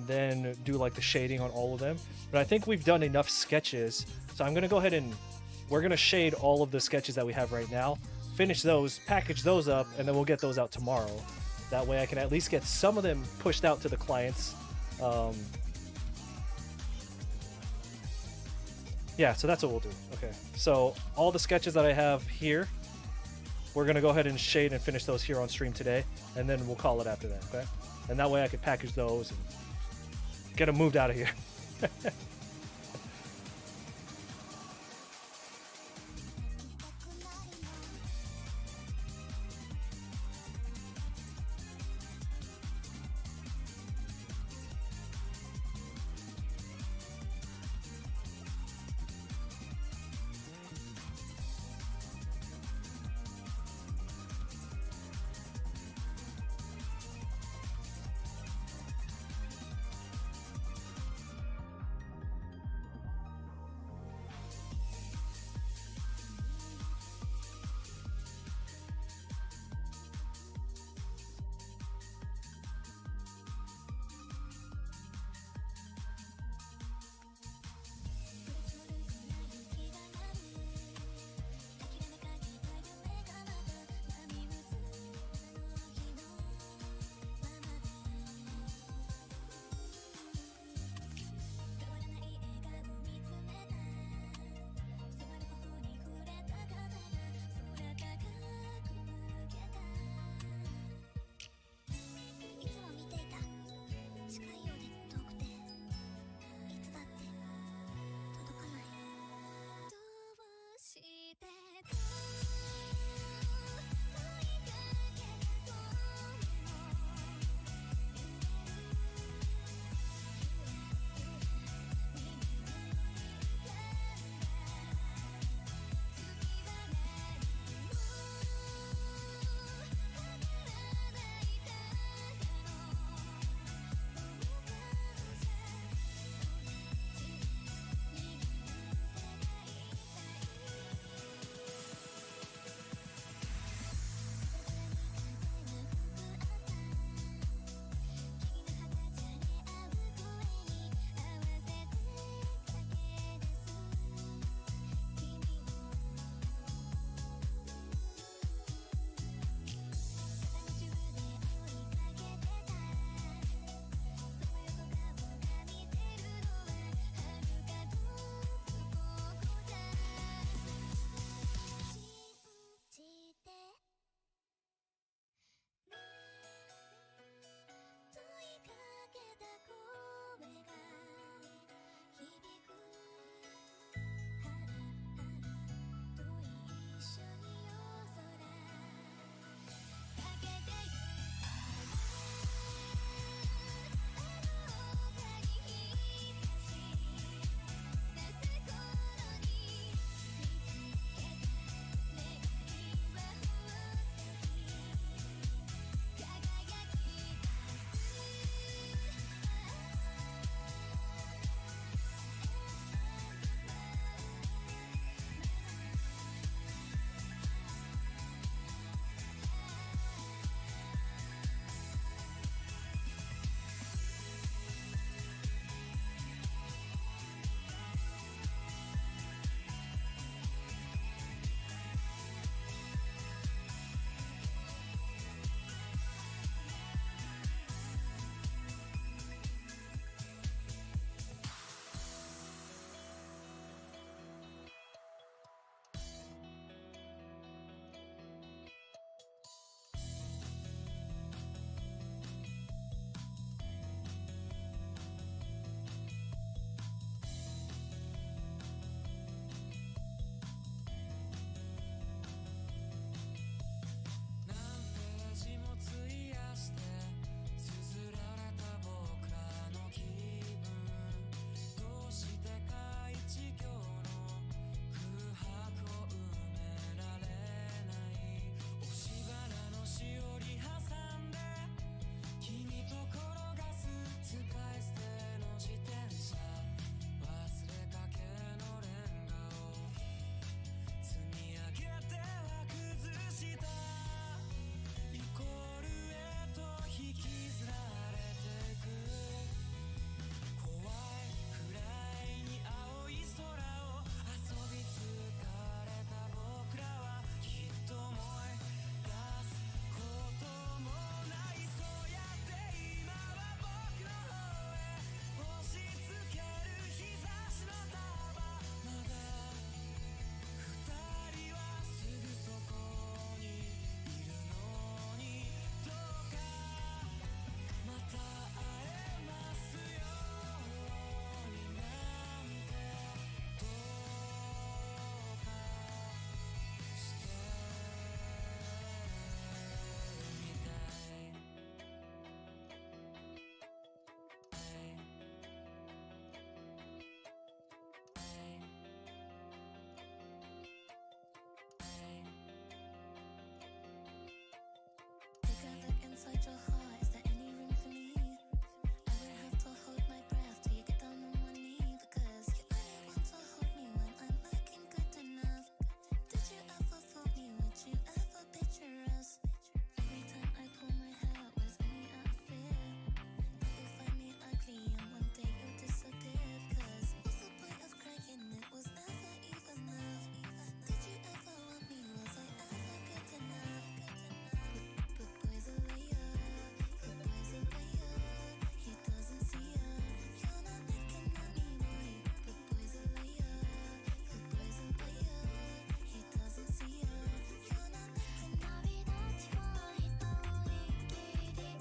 then do like the shading on all of them. But I think we've done enough sketches, so I'm gonna go ahead and we're gonna shade all of the sketches that we have right now, finish those, package those up, and then we'll get those out tomorrow. That way I can at least get some of them pushed out to the clients. Yeah, so that's what we'll do. Okay, so all the sketches that I have here, we're gonna go ahead and shade and finish those here on stream today, and then we'll call it after that, okay? And that way I could package those and get them moved out of here.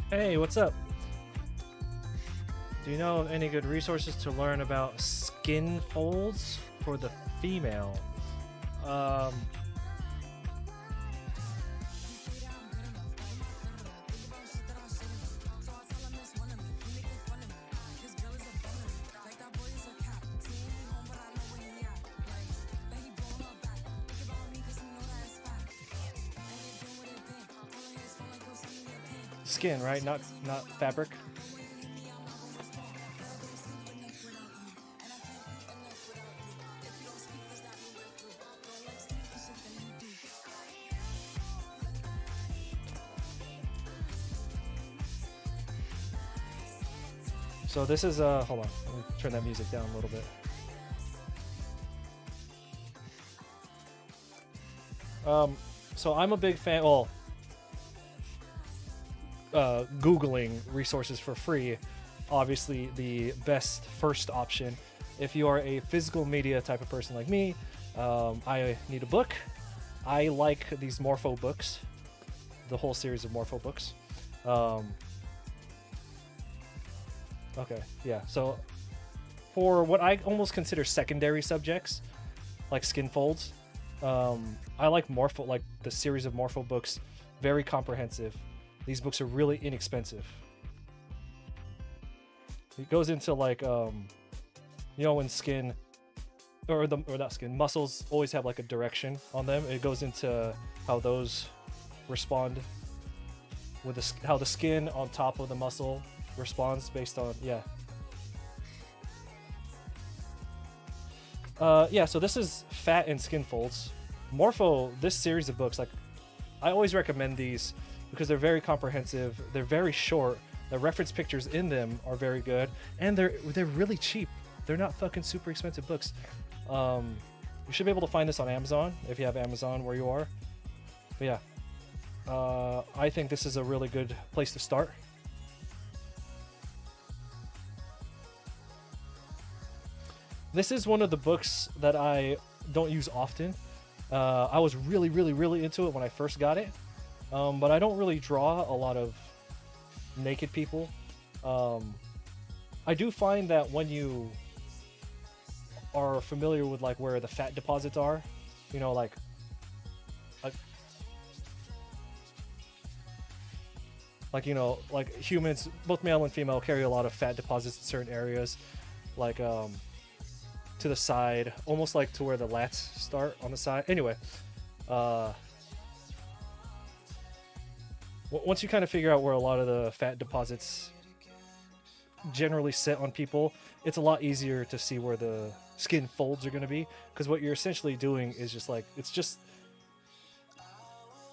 Hey, what's up? Do you know of any good resources to learn about skin folds for the female? Um, Skin, right? Not fabric. So this is hold on. Let me turn that music down a little bit. So I'm a big fan. Well, Googling resources for free, obviously the best first option. If you are a physical media type of person like me, I need a book. I like these Morpho books, the whole series of Morpho books. Okay, yeah. So for what I almost consider secondary subjects, like skin folds, I like Morpho, like the series of Morpho books, very comprehensive. These books are really inexpensive. It goes into like, when skin, or not skin, muscles always have like a direction on them. It goes into how those respond with how the skin on top of the muscle responds based on so this is fat and skin folds. Morpho, this series of books, like I always recommend these because they're very comprehensive, they're very short, the reference pictures in them are very good, and they're really cheap. They're not fucking super expensive books. You should be able to find this on Amazon if you have Amazon where you are. But yeah, I think this is a really good place to start. This is one of the books that I don't use often. I was really, really, really into it when I first got it, but I don't really draw a lot of naked people. I do find that when you are familiar with like where the fat deposits are, like humans, both male and female, carry a lot of fat deposits in certain areas, like to the side, almost like to where the lats start on the side. Anyway, once you kind of figure out where a lot of the fat deposits generally sit on people, it's a lot easier to see where the skin folds are going to be, because what you're essentially doing is just like,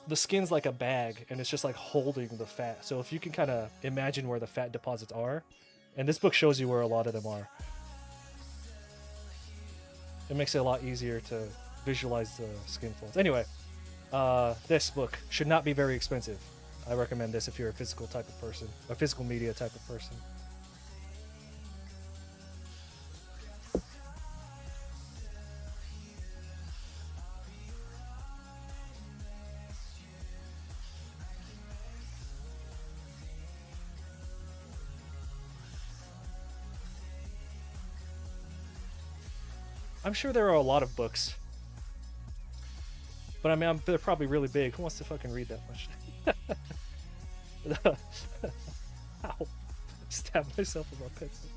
the skin's like a bag and it's just like holding the fat. So if you can kind of imagine where the fat deposits are, and this book shows you where a lot of them are, it makes it a lot easier to visualize the skin folds. Anyway, this book should not be very expensive. I recommend this if you're a physical type of person, a physical media type of person. I'm sure there are a lot of books, but I mean, they're probably really big. Who wants to fucking read that much? Ow. Stab myself with my pencil.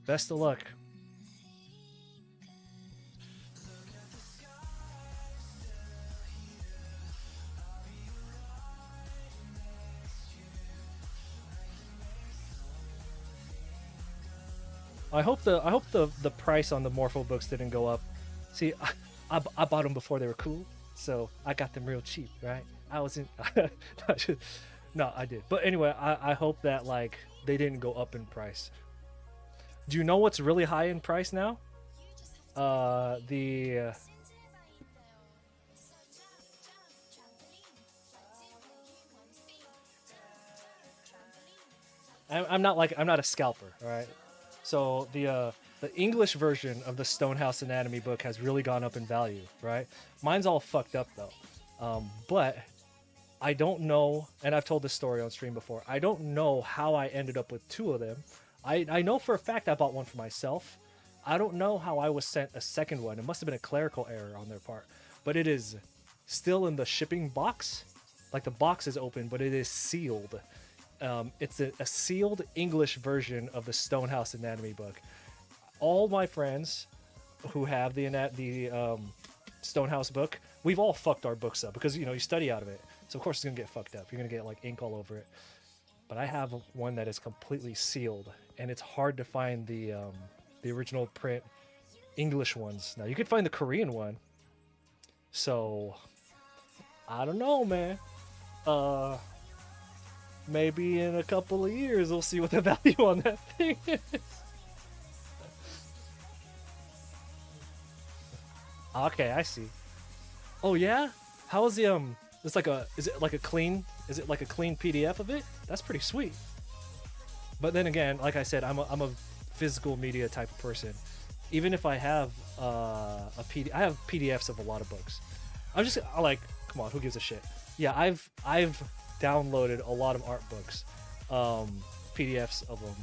Best of luck. I hope the price on the Morpho books didn't go up. See, I bought them before they were cool, so I got them real cheap, right? I wasn't. No, I did. But anyway, I hope that like they didn't go up in price. Do you know what's really high in price now? The I'm not a scalper, all right. So the English version of the Stonehouse Anatomy book has really gone up in value, right? Mine's all fucked up though, but I don't know, and I've told this story on stream before. I don't know how I ended up with two of them. I know for a fact I bought one for myself. I don't know how I was sent a second one. It must have been a clerical error on their part, but it is still in the shipping box. Like the box is open, but it is sealed. It's a sealed English version of the Stonehouse Anatomy book. All my friends who have the Stonehouse book, we've all fucked our books up because you study out of it, so of course it's gonna get fucked up. You're gonna get like ink all over it. But I have one that is completely sealed, and it's hard to find the original print English ones. Now you could find the Korean one, so I don't know, man. Maybe in a couple of years we'll see what the value on that thing is. Okay, I see. Oh yeah? How is the it's like a is it like a clean PDF of it? That's pretty sweet. But then again, like I said, I'm a physical media type of person. Even if I have I have PDFs of a lot of books. I like, come on, who gives a shit? Yeah, I've downloaded a lot of art books, PDFs of them.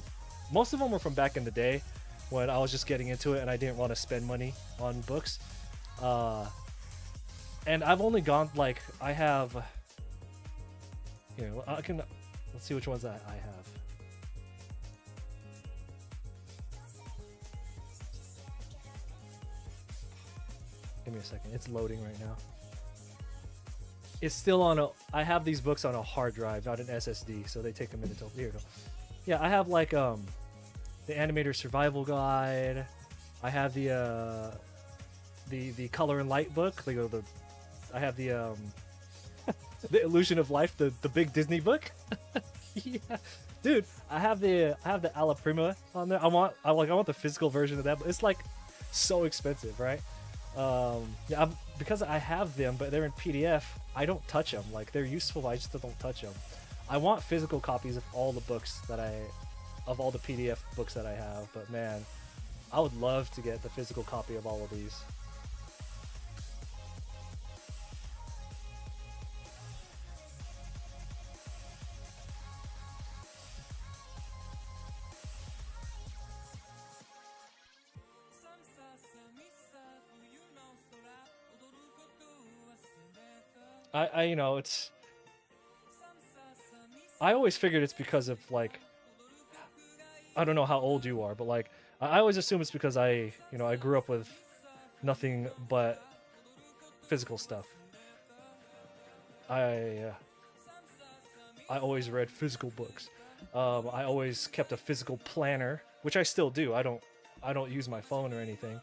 Most of them were from back in the day when I was just getting into it and I didn't want to spend money on books. And I've only gone like I have. Here, let's see which ones I have. Give me a second. It's loading right now. It's still on I have these books on a hard drive, not an SSD, so they take a minute to. Here we go. Yeah, I have like the Animator Survival Guide. I have the Color and Light book. I have the the Illusion of Life, the big Disney book. Yeah, dude, I have the Alla Prima on there. I want the physical version of that, but it's like so expensive, right? Yeah, because I have them, but they're in PDF. I don't touch them. Like they're useful, but I just don't touch them. I want physical copies of all the books of all the PDF books that I have. But man, I would love to get the physical copy of all of these. It's. I always figured it's because of like. I don't know how old you are, but like, I always assume it's because I grew up with nothing but physical stuff. I always read physical books. I always kept a physical planner, which I still do. I don't use my phone or anything.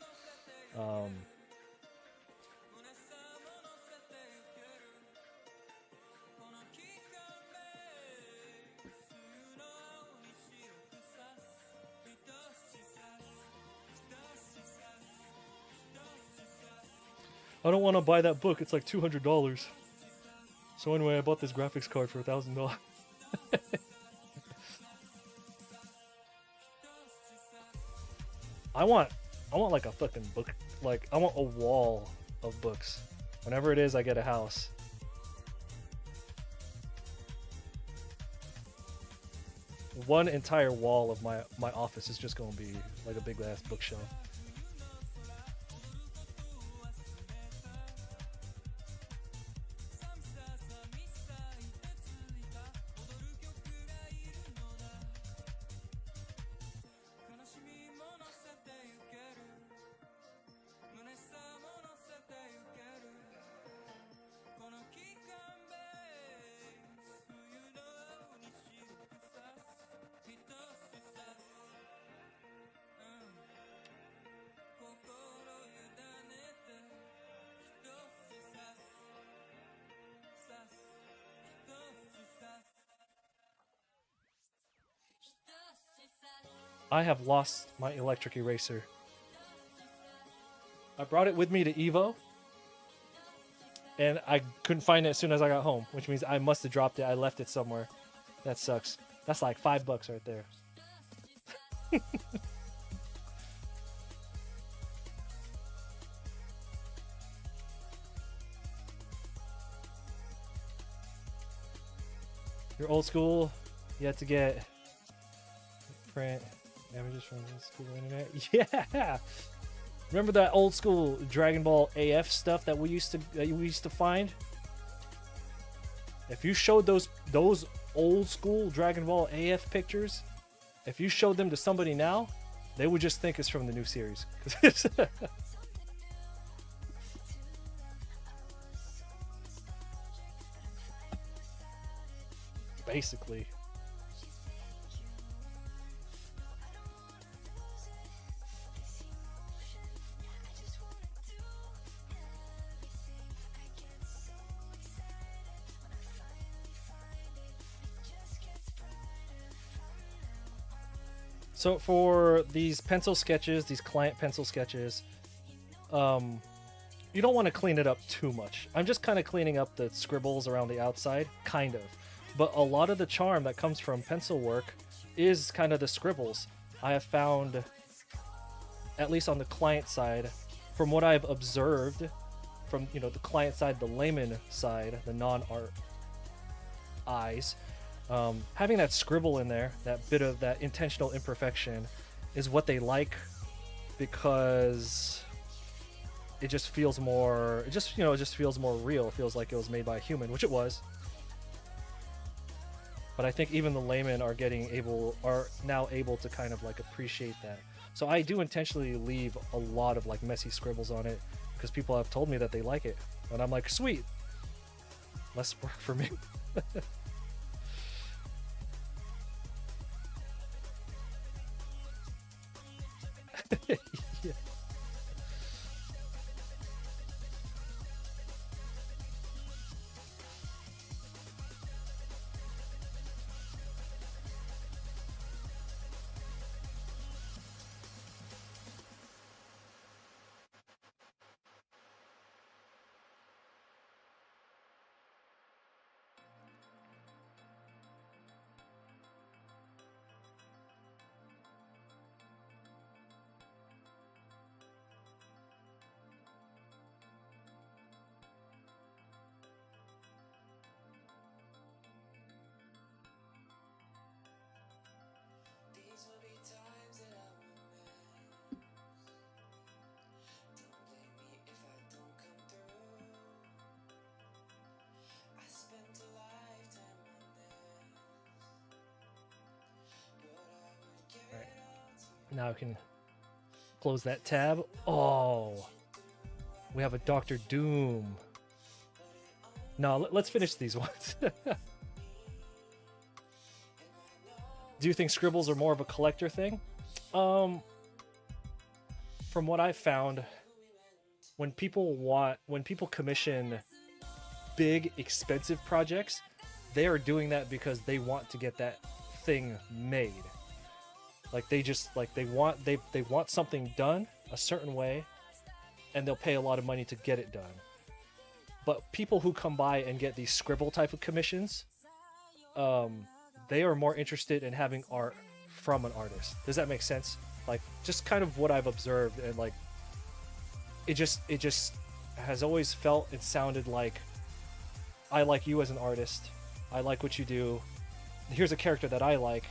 I don't want to buy that book. It's like $200. So anyway, I bought this graphics card for $1,000. I want like a fucking book. Like I want a wall of books. Whenever it is, I get a house. One entire wall of my office is just gonna be like a big ass bookshelf. I have lost my electric eraser. I brought it with me to Evo, and I couldn't find it as soon as I got home, which means I must have dropped it. I left it somewhere. That sucks. That's like $5 right there. You're old school. You have to get print images from the school internet. Yeah. Remember that old school Dragon Ball AF stuff that we used to find? If you showed those old school Dragon Ball AF pictures, if you showed them to somebody now, they would just think it's from the new series. Basically. So for these pencil sketches, these client pencil sketches, you don't want to clean it up too much. I'm just kind of cleaning up the scribbles around the outside, kind of. But a lot of the charm that comes from pencil work is kind of the scribbles. I have found, at least on the client side, from what I've observed, from the client side, the layman side, the non-art eyes, having that scribble in there, that bit of that intentional imperfection, is what they like because it just feels more. It just feels more real. It feels like it was made by a human, which it was. But I think even the laymen are now able to kind of like appreciate that. So I do intentionally leave a lot of like messy scribbles on it because people have told me that they like it, and I'm like, sweet, less work for me. Yeah. All right. Now I can close that tab. Oh, we have a Doctor Doom. No, let's finish these ones. Do you think scribbles are more of a collector thing? From what I've found, when people commission big, expensive projects, they are doing that because they want to get that thing made. Like they want something done a certain way, and they'll pay a lot of money to get it done. But people who come by and get these scribble type of commissions, they are more interested in having art from an artist. Does that make sense? Like, just kind of what I've observed, and like it just has always felt and sounded like, I like you as an artist, I like what you do, here's a character that I like,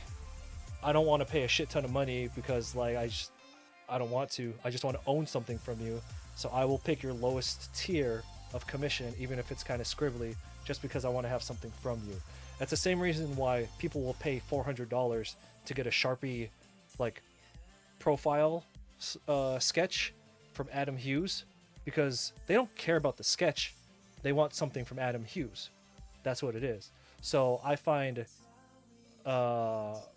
I don't want to pay a shit ton of money because like I don't want to, I just want to own something from you, so I will pick your lowest tier of commission, even if it's kind of scribbly, just because I want to have something from you. That's the same reason why people will pay $400 to get a Sharpie like profile sketch from Adam Hughes, because they don't care about the sketch, they want something from Adam Hughes. That's what it is. So I find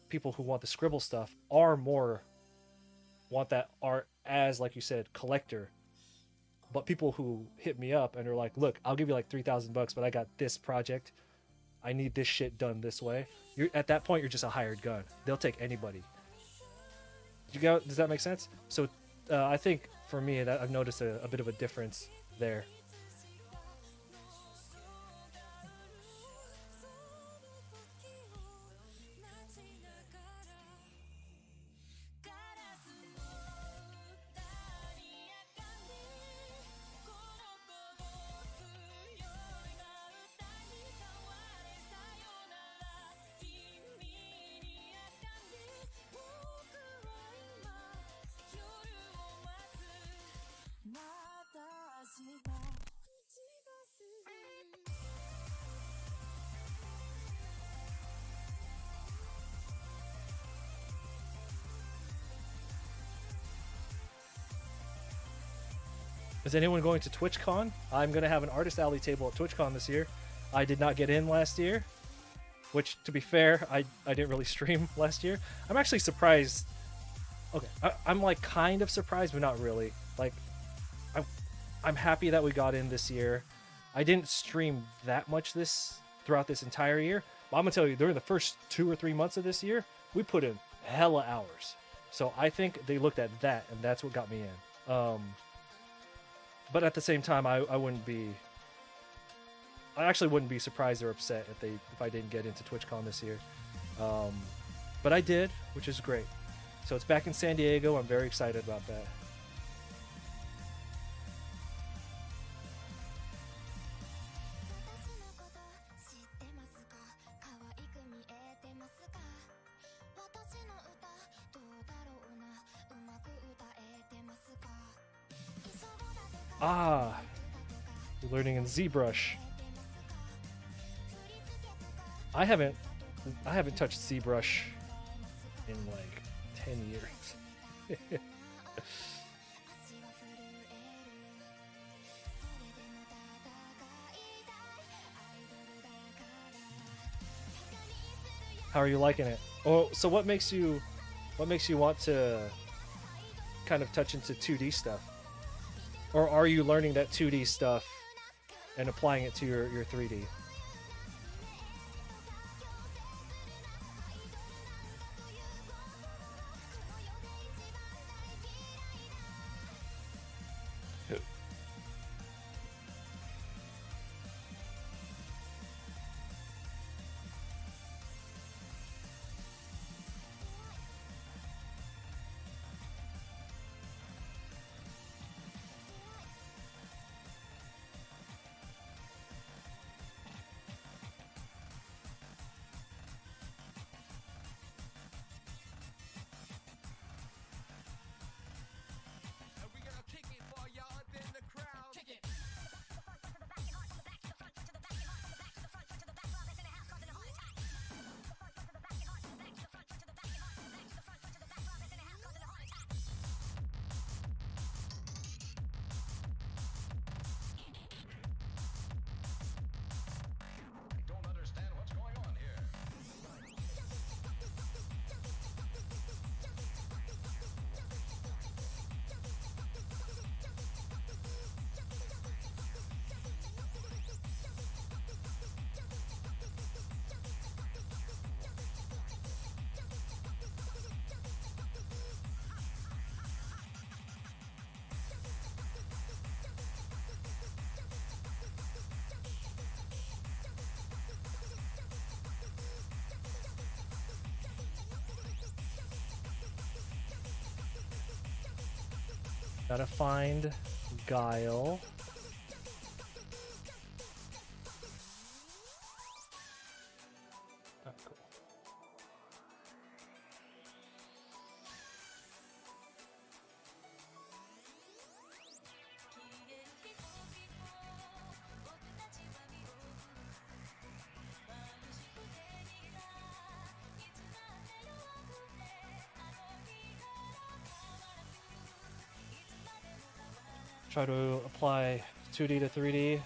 people who want the scribble stuff are more want that art as, like you said, collector. But people who hit me up and are like, look, I'll give you like $3,000, but I got this project, I need this shit done this way, you're at that point, you're just a hired gun. They'll take anybody. Does that make sense? So I think for me that I've noticed a bit of a difference there. Is anyone going to TwitchCon? I'm going to have an Artist Alley table at TwitchCon this year. I did not get in last year, which, to be fair, I didn't really stream last year. I'm actually surprised. Okay, I'm like kind of surprised, but not really. Like, I'm happy that we got in this year. I didn't stream that much throughout this entire year, but I'm gonna tell you, during the first 2 or 3 months of this year, we put in hella hours. So I think they looked at that, and that's what got me in. But at the same time, I actually wouldn't be surprised or upset if I didn't get into TwitchCon this year. But I did, which is great. So it's back in San Diego. I'm very excited about that. Ah, you're learning in ZBrush. I haven't touched ZBrush in like 10 years. How are you liking it? Oh, so what makes you want to kind of touch into 2D stuff? Or are you learning that 2D stuff and applying it to your 3D? And we gonna kick it for y'all up in the crowd. Kick it. Don't understand what's going on here. Gotta find Guile. Oh, cool. Try to apply 2D to 3D.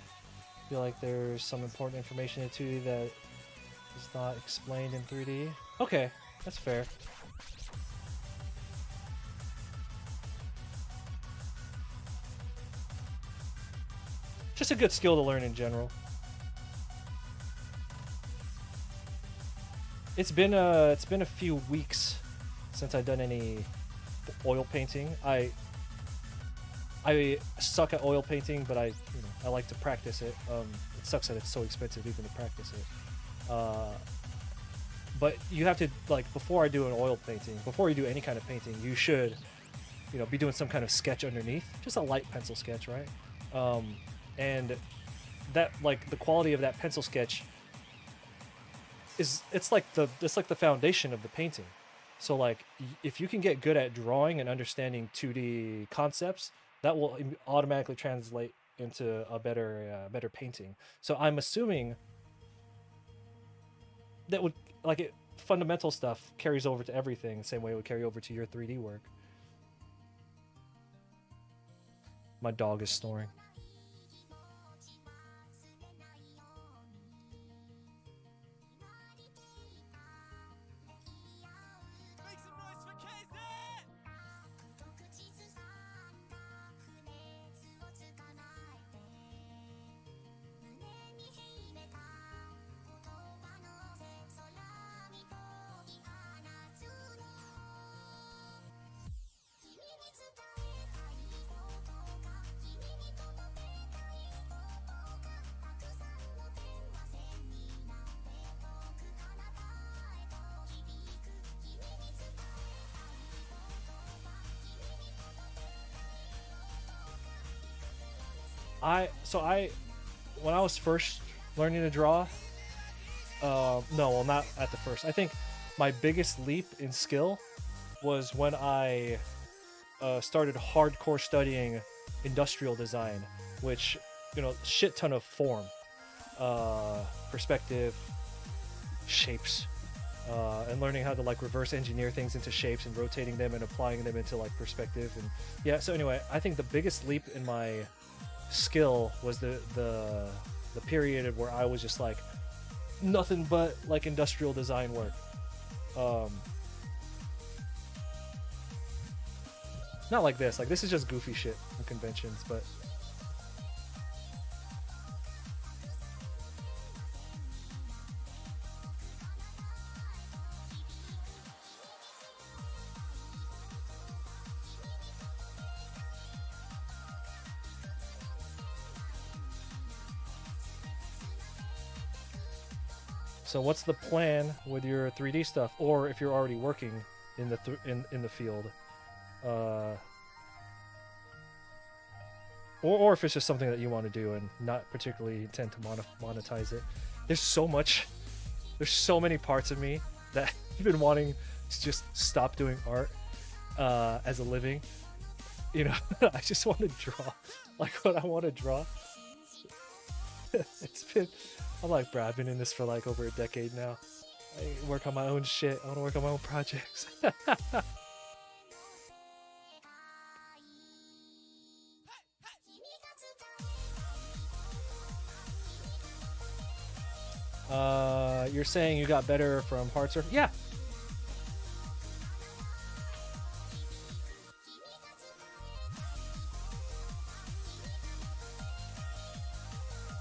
Feel like there's some important information in 2D that is not explained in 3D. Okay, that's fair. Just a good skill to learn in general. It's been a few weeks since I've done any oil painting. I suck at oil painting, but I like to practice it. It sucks that it's so expensive even to practice it. But you have to, like, before I do an oil painting, before you do any kind of painting, you should, be doing some kind of sketch underneath, just a light pencil sketch, right? And that, like, the quality of that pencil sketch it's like the foundation of the painting. So like if you can get good at drawing and understanding 2D concepts, that will automatically translate into a better painting. So I'm assuming that would like it fundamental stuff carries over to everything the same way it would carry over to your 3D work. My dog is snoring. Make some noise for Casey! I when I was first learning to draw, no, well, not at the first. I think my biggest leap in skill was when I started hardcore studying industrial design, which, shit ton of form, perspective, shapes, and learning how to like reverse engineer things into shapes and rotating them and applying them into like perspective. And yeah, so anyway, I think the biggest leap in my skill was the period where I was just like nothing but like industrial design work. Not like this. Like this is just goofy shit in conventions, but so what's the plan with your 3D stuff, or if you're already working in the in the field, or if it's just something that you want to do and not particularly intend to monetize it? There's so many parts of me that I've been wanting to just stop doing art as a living. I just want to draw like what I want to draw. I'm like, bro, I've been in this for like over a decade now. I work on my own shit. I want to work on my own projects. You're saying you got better from hard surf? Yeah.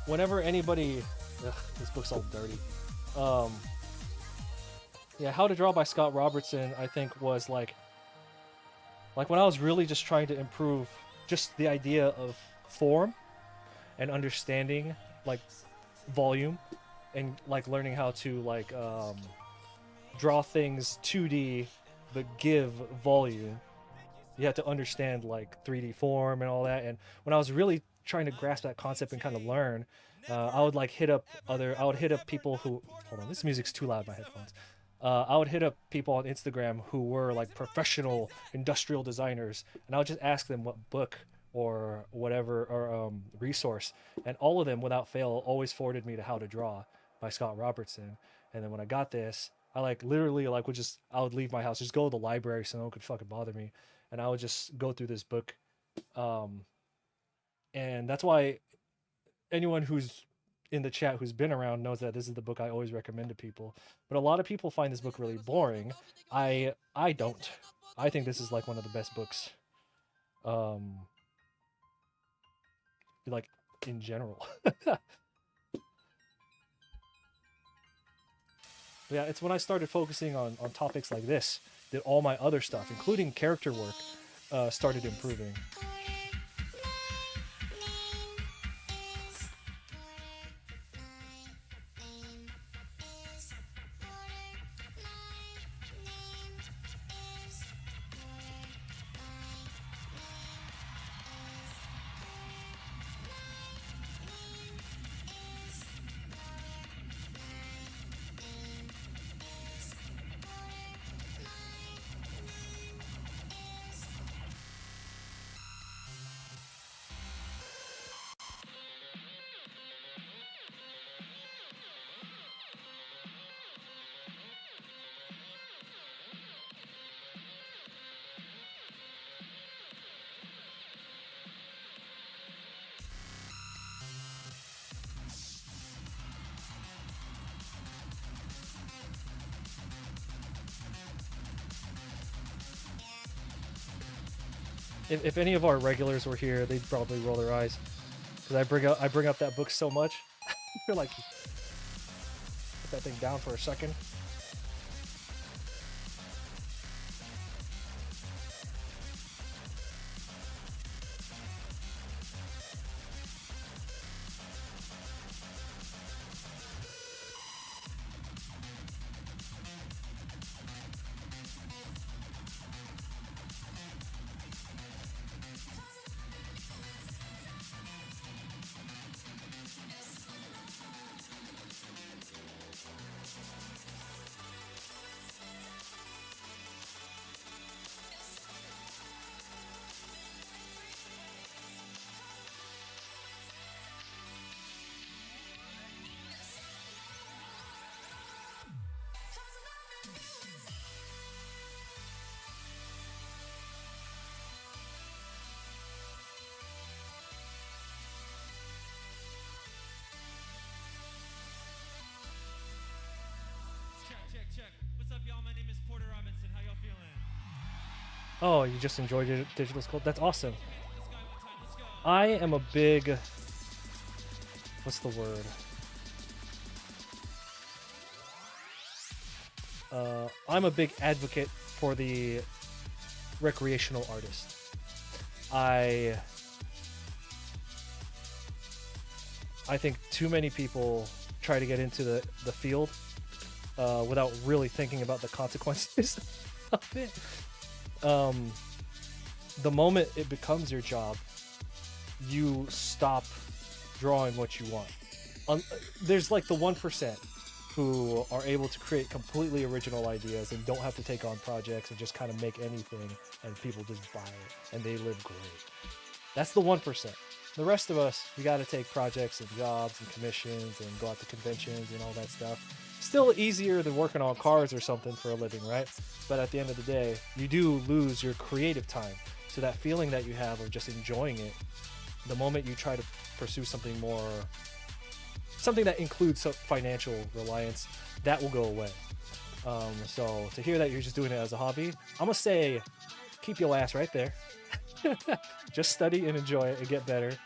Whenever anybody, this book's all dirty. Yeah, How to Draw by Scott Robertson, I think was like when I was really just trying to improve just the idea of form and understanding like volume and like learning how to like draw things 2D but give volume. You have to understand like 3D form and all that. And when I was really trying to grasp that concept and kind of learn, I would hit up people who, hold on, this music's too loud in my headphones. I would hit up people on Instagram who were like professional industrial designers, and I would just ask them what book or whatever or resource, and all of them without fail always forwarded me to How to Draw by Scott Robertson. And then when I got this, I literally I would leave my house, just go to the library so no one could fucking bother me, and I would just go through this book. And that's why anyone who's in the chat who's been around knows that this is the book I always recommend to people. But a lot of people find this book really boring. I don't. I think this is like one of the best books, like in general. Yeah, it's when I started focusing on topics like this that all my other stuff, including character work, started improving. If any of our regulars were here, they'd probably roll their eyes because I bring up that book so much. You're like, put that thing down for a second. Check. What's up, y'all? My name is Porter Robinson. How y'all feeling? Oh, you just enjoyed your digital skull? That's awesome. Let's go one time. Let's go. I am a big. What's the word? I'm a big advocate for the recreational artist. I think too many people try to get into the field without really thinking about the consequences of it. The moment it becomes your job, you stop drawing what you want. There's like the 1% who are able to create completely original ideas and don't have to take on projects and just kind of make anything, and people just buy it and they live great. That's the 1%. The rest of us, we got to take projects and jobs and commissions and go out to conventions and all that stuff. Still easier than working on cars or something for a living, right? But at the end of the day, you do lose your creative time. So that feeling that you have of just enjoying it, the moment you try to pursue something more, something that includes some financial reliance, that will go away. So to hear that you're just doing it as a hobby, I'm gonna say, keep your ass right there. Just study and enjoy it and get better.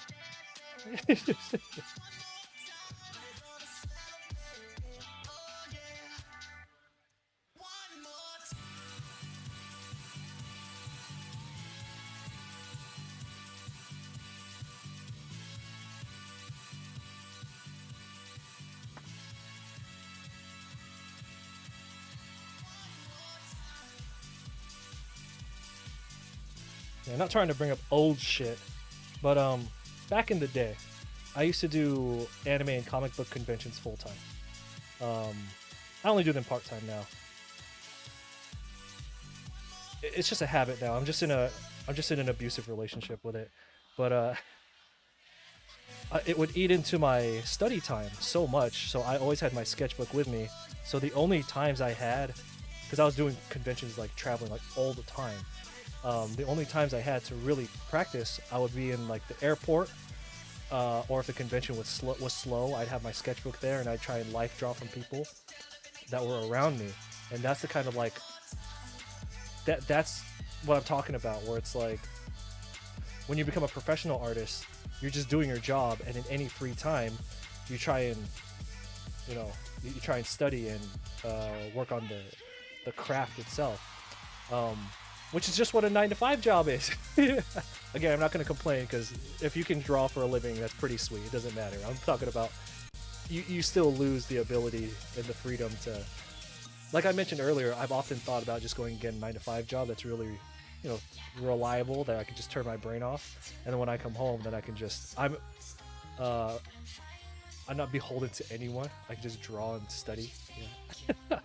Yeah, not trying to bring up old shit, but back in the day, I used to do anime and comic book conventions full time. I only do them part time now. It's just a habit now. I'm just in an abusive relationship with it, but it would eat into my study time so much. So I always had my sketchbook with me. So the only times I had, because I was doing conventions like traveling like all the time. The only times I had to really practice, I would be in like the airport, or if the convention was slow, I'd have my sketchbook there and I'd try and life draw from people that were around me. And that's the kind of like that's what I'm talking about, where it's like when you become a professional artist, you're just doing your job, and in any free time, you try and you try and study and work on the craft itself. um, which is just what a 9 to 5 job is. Again, I'm not going to complain because if you can draw for a living, that's pretty sweet. It doesn't matter. I'm talking about you still lose the ability and the freedom to, like I mentioned earlier, I've often thought about just going and getting a 9 to 5 job that's really, you know, reliable, that I can just turn my brain off, and then when I come home, then I can just uh, I'm not beholden to anyone. I can just draw and study. Yeah.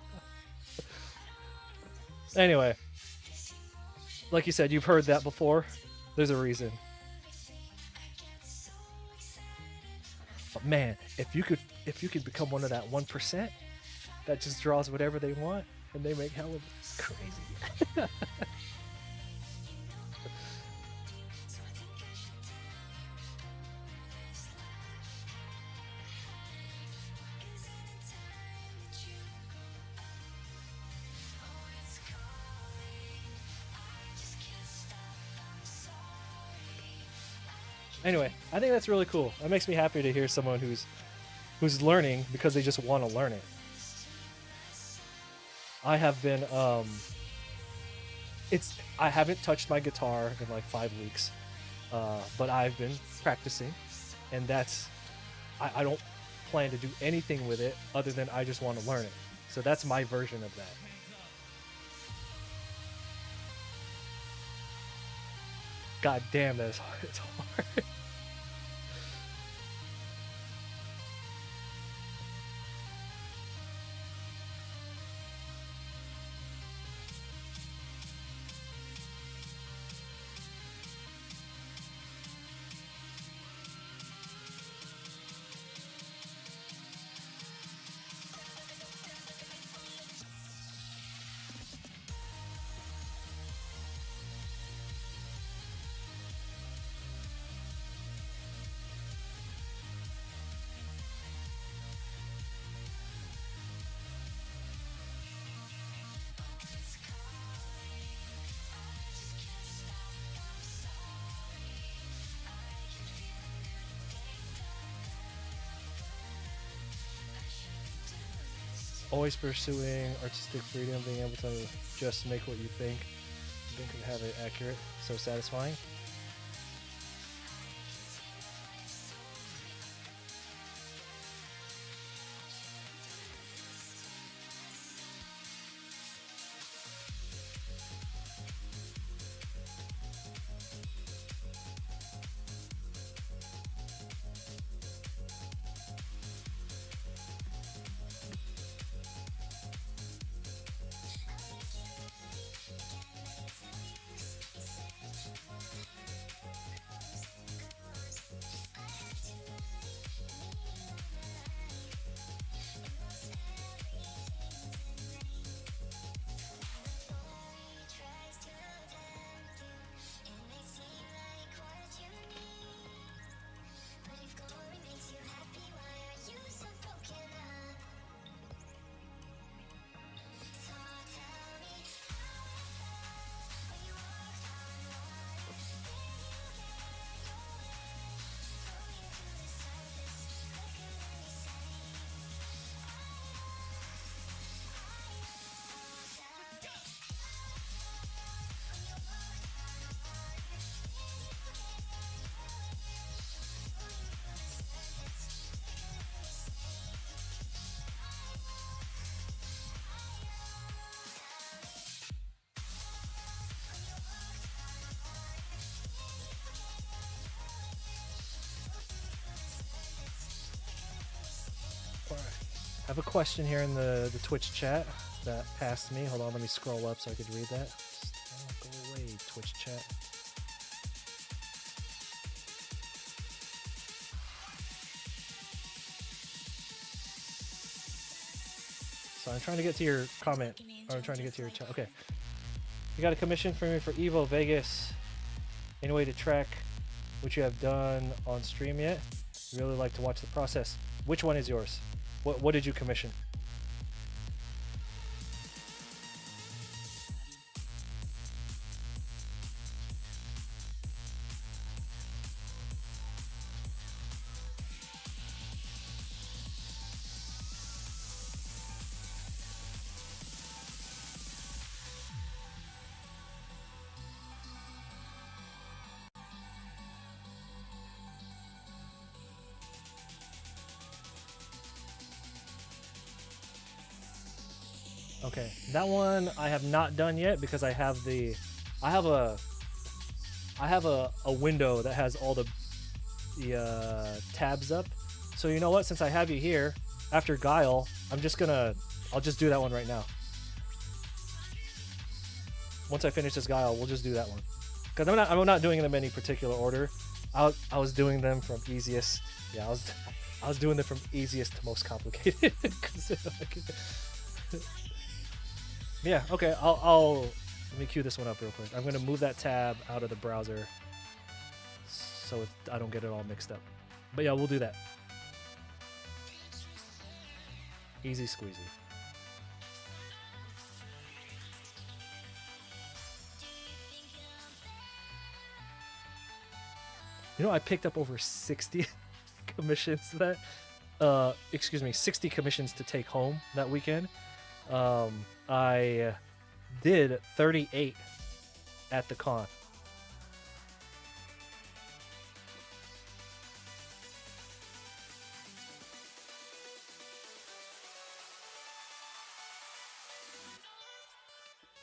Anyway, like you said, you've heard that before. There's a reason. But man, if you could become one of that 1% that just draws whatever they want and they make hell of crazy. Anyway, I think that's really cool. That makes me happy to hear someone who's learning because they just want to learn it. I have been I haven't touched my guitar in like 5 weeks, but I've been practicing, and I don't plan to do anything with it other than I just want to learn it. So that's my version of that. God damn, that is hard. It's hard. Always pursuing artistic freedom, being able to just make what you think and have it accurate, so satisfying. I have a question here in the Twitch chat that passed me. Hold on, let me scroll up so I could read that. Just go away, Twitch chat. So I'm trying to get to your comment. Or I'm trying to get to your chat. Okay. You got a commission for me for Evo Vegas. Any way to track what you have done on stream yet? Really like to watch the process. Which one is yours? What did you commission? Okay, that one I have not done yet because I have the, I have a, I have a window that has all the tabs up. So you know what? Since I have you here, after Guile, I'll just do that one right now. Once I finish this Guile, we'll just do that one. Because I'm not doing them in any particular order. I was doing them from easiest. Yeah, I was doing them from easiest to most complicated. Yeah. Okay. I'll let me cue this one up real quick. I'm gonna move that tab out of the browser so I don't get it all mixed up. But yeah, we'll do that. Easy squeezy. You know, I picked up over 60 commissions that, excuse me, 60 commissions to take home that weekend. I did 38 at the con.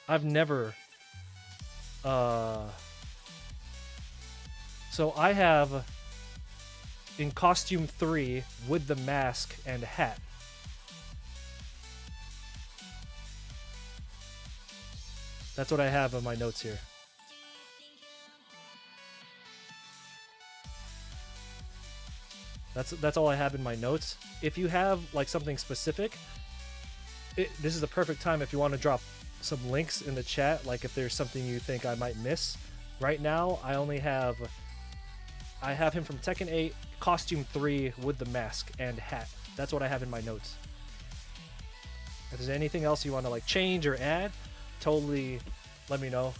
I've never, so I have in costume 3 with the mask and hat. That's what I have in my notes here. That's all I have in my notes. If you have like something specific, this is the perfect time if you want to drop some links in the chat, like if there's something you think I might miss. Right now, I have him from Tekken 8, costume 3 with the mask and hat. That's what I have in my notes. If there's anything else you want to like change or add, totally let me know.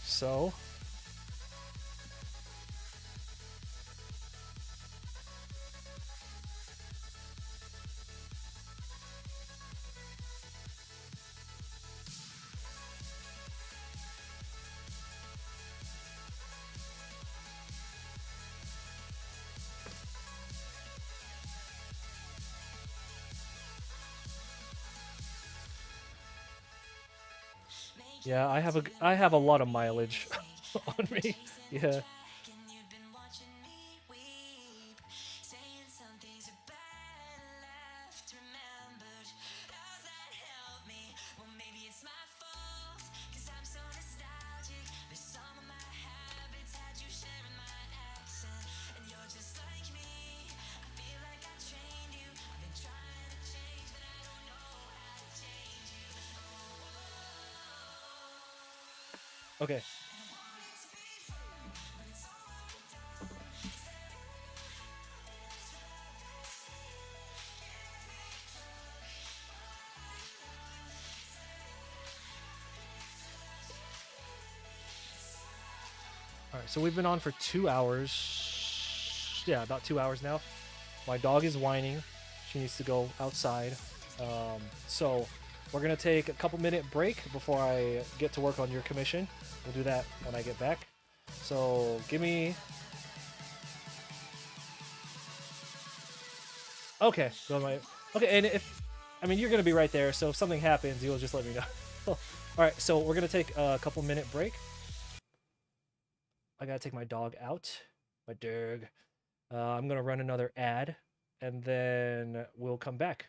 So, yeah, I have a lot of mileage on me. Yeah. Okay. All right, so we've been on for 2 hours. Yeah, about 2 hours now. My dog is whining. She needs to go outside. So we're gonna take a couple minute break before I get to work on your commission. We'll do that when I get back. So give me. Okay, so Okay, and if I mean you're gonna be right there, so if something happens, you'll just let me know. All right, so we're gonna take a couple minute break. I gotta take my dog out, my dog. I'm gonna run another ad, and then we'll come back.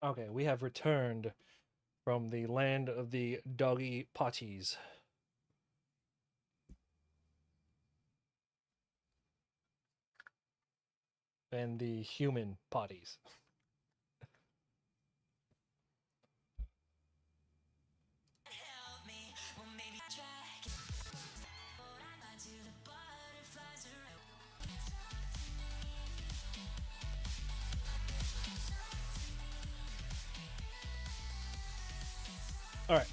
Okay, we have returned from the land of the doggy potties and the human potties. All right.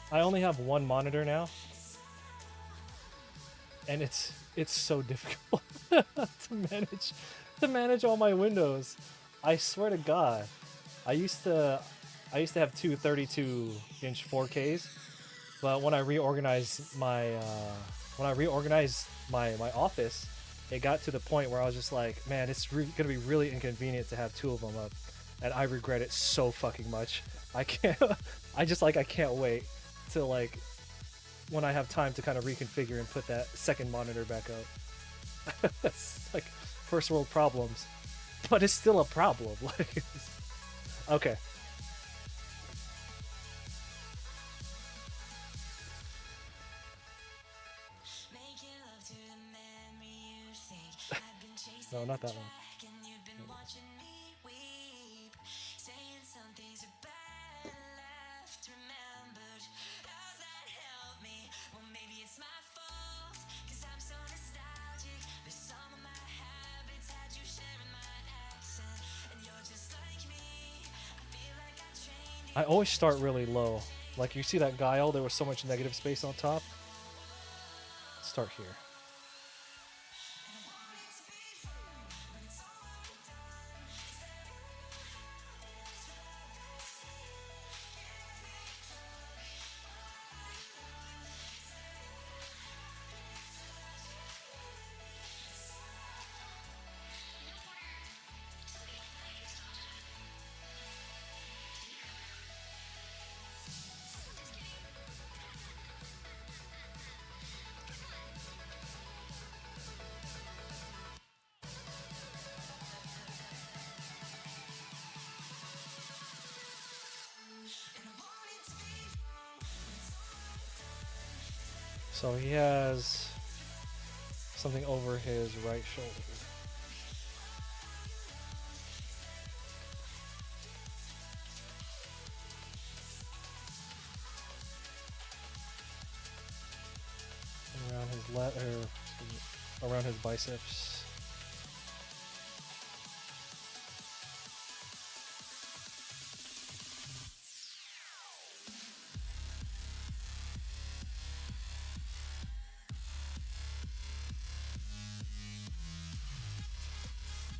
I only have one monitor now, and it's so difficult to manage all my windows. I swear to God, I used to I used to have two 32-inch 4Ks, but when I reorganized my office, it got to the point where I was just like, man, it's gonna be really inconvenient to have two of them up, and I regret it so fucking much. I can't. I can't wait till like when I have time to kind of reconfigure and put that second monitor back up. That's like first world problems, but it's still a problem. Like, okay, no, not that one. I always start really low. Like you see that guile, there was so much negative space on top. Start here. So he has something over his right shoulder. Around his around his biceps.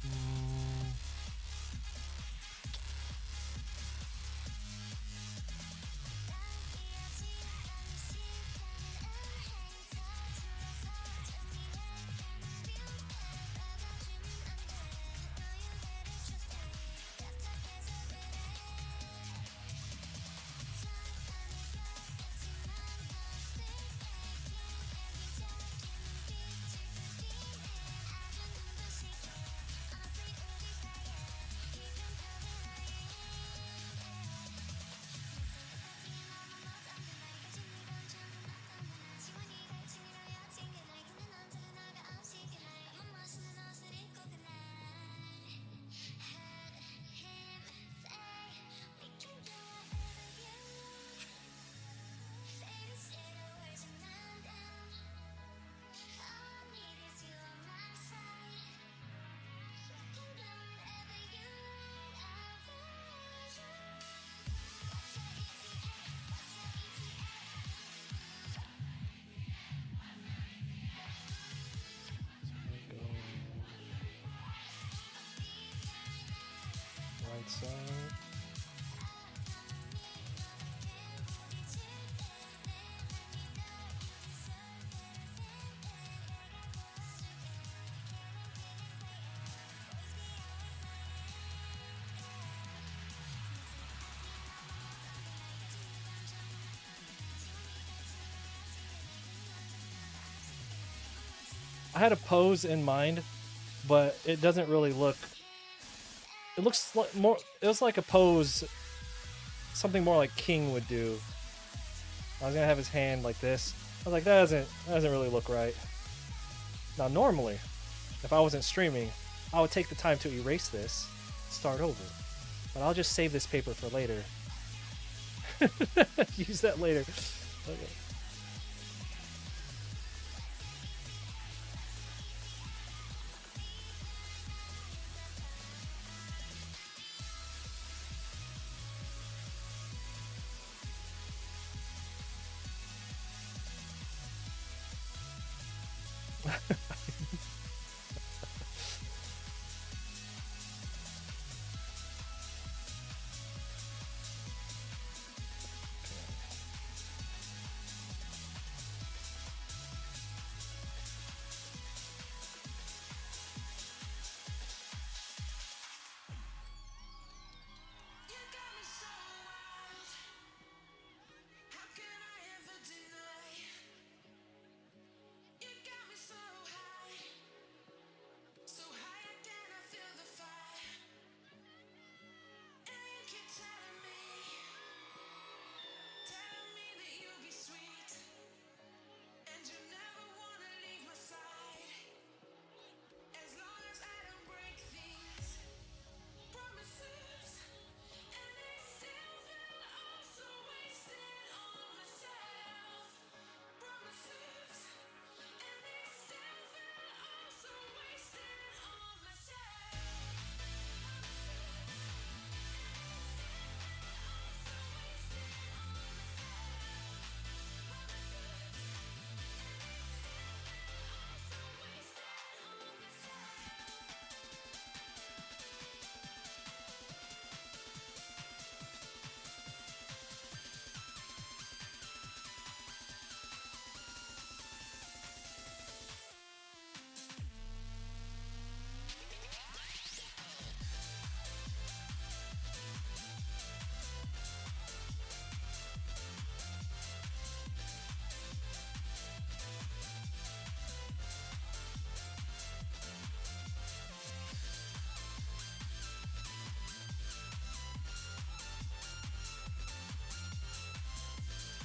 Mm, outside. I had a pose in mind, but it doesn't really look. It looks like more. It was like a pose, something more like King would do. I was gonna have his hand like this. I was like, that doesn't really look right. Now, normally, if I wasn't streaming, I would take the time to erase this, start over. But I'll just save this paper for later. Use that later. Okay. You got me so wild. How can I ever deny? You got me so high I cannot feel the fire. And you keep telling me that you'll be sweet, and you never wanna leave my side. As long as I don't break these promises, and they still feel all so wasted on myself. Promises, and they still feel all so wasted on myself.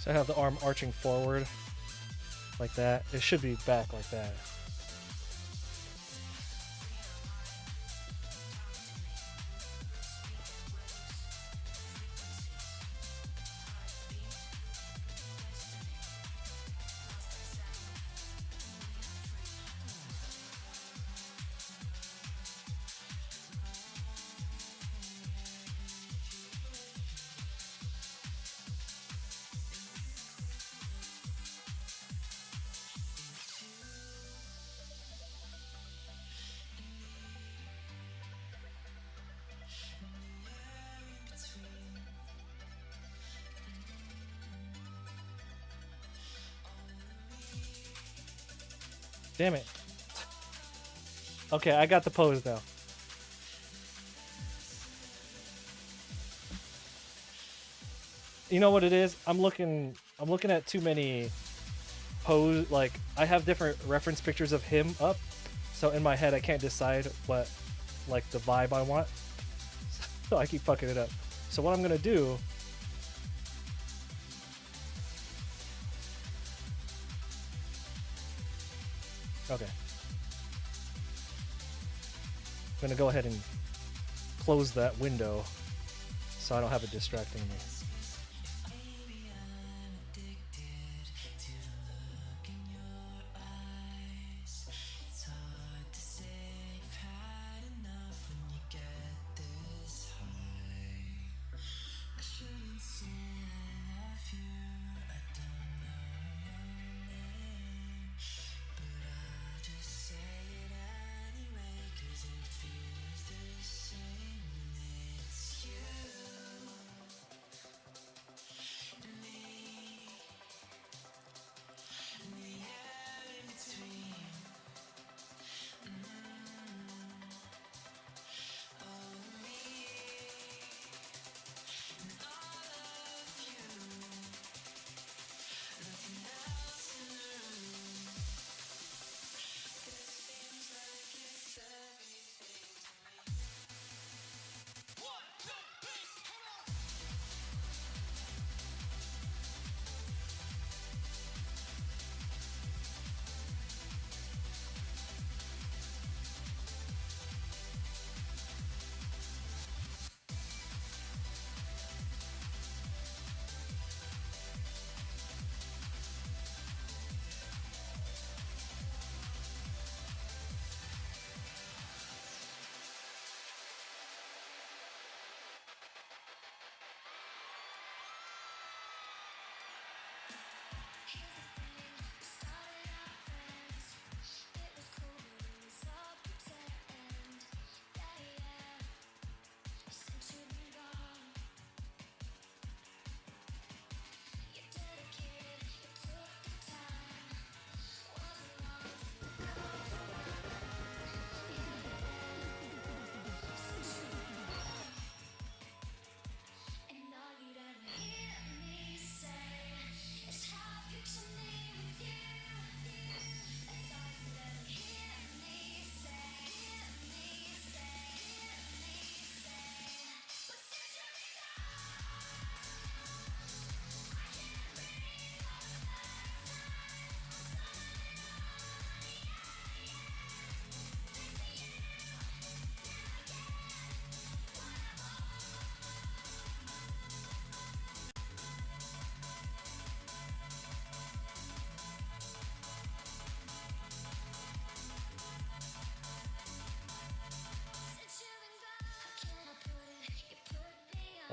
So I have the arm arching forward like that. It should be back like that. Damn it. Okay, I got the pose now. You know what it is? I'm looking at too many pose, like I have different reference pictures of him up. So in my head I can't decide what like the vibe I want. So I keep fucking it up. So what I'm going to do Okay. I'm going to go ahead and close that window so I don't have it distracting me.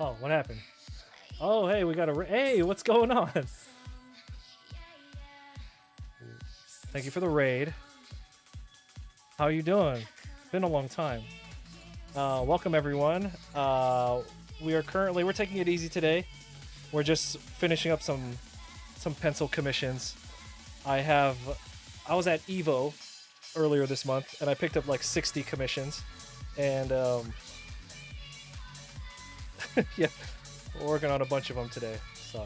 Oh, what happened? Oh, hey, we got a hey, what's going on? Thank you for the raid. How are you doing? Been a long time. Welcome everyone. We're taking it easy today. We're just finishing up some pencil commissions. I was at Evo earlier this month and I picked up like 60 commissions, and yeah, we're working on a bunch of them today. So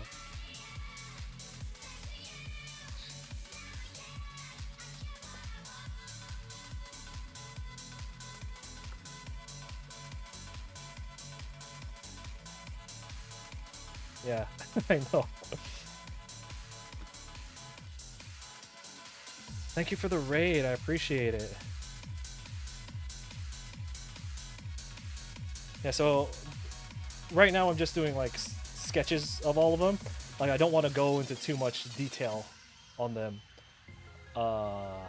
yeah, I know. Thank you for the raid. I appreciate it. Yeah, so right now I'm just doing like sketches of all of them. Like I don't want to go into too much detail on them. Uh,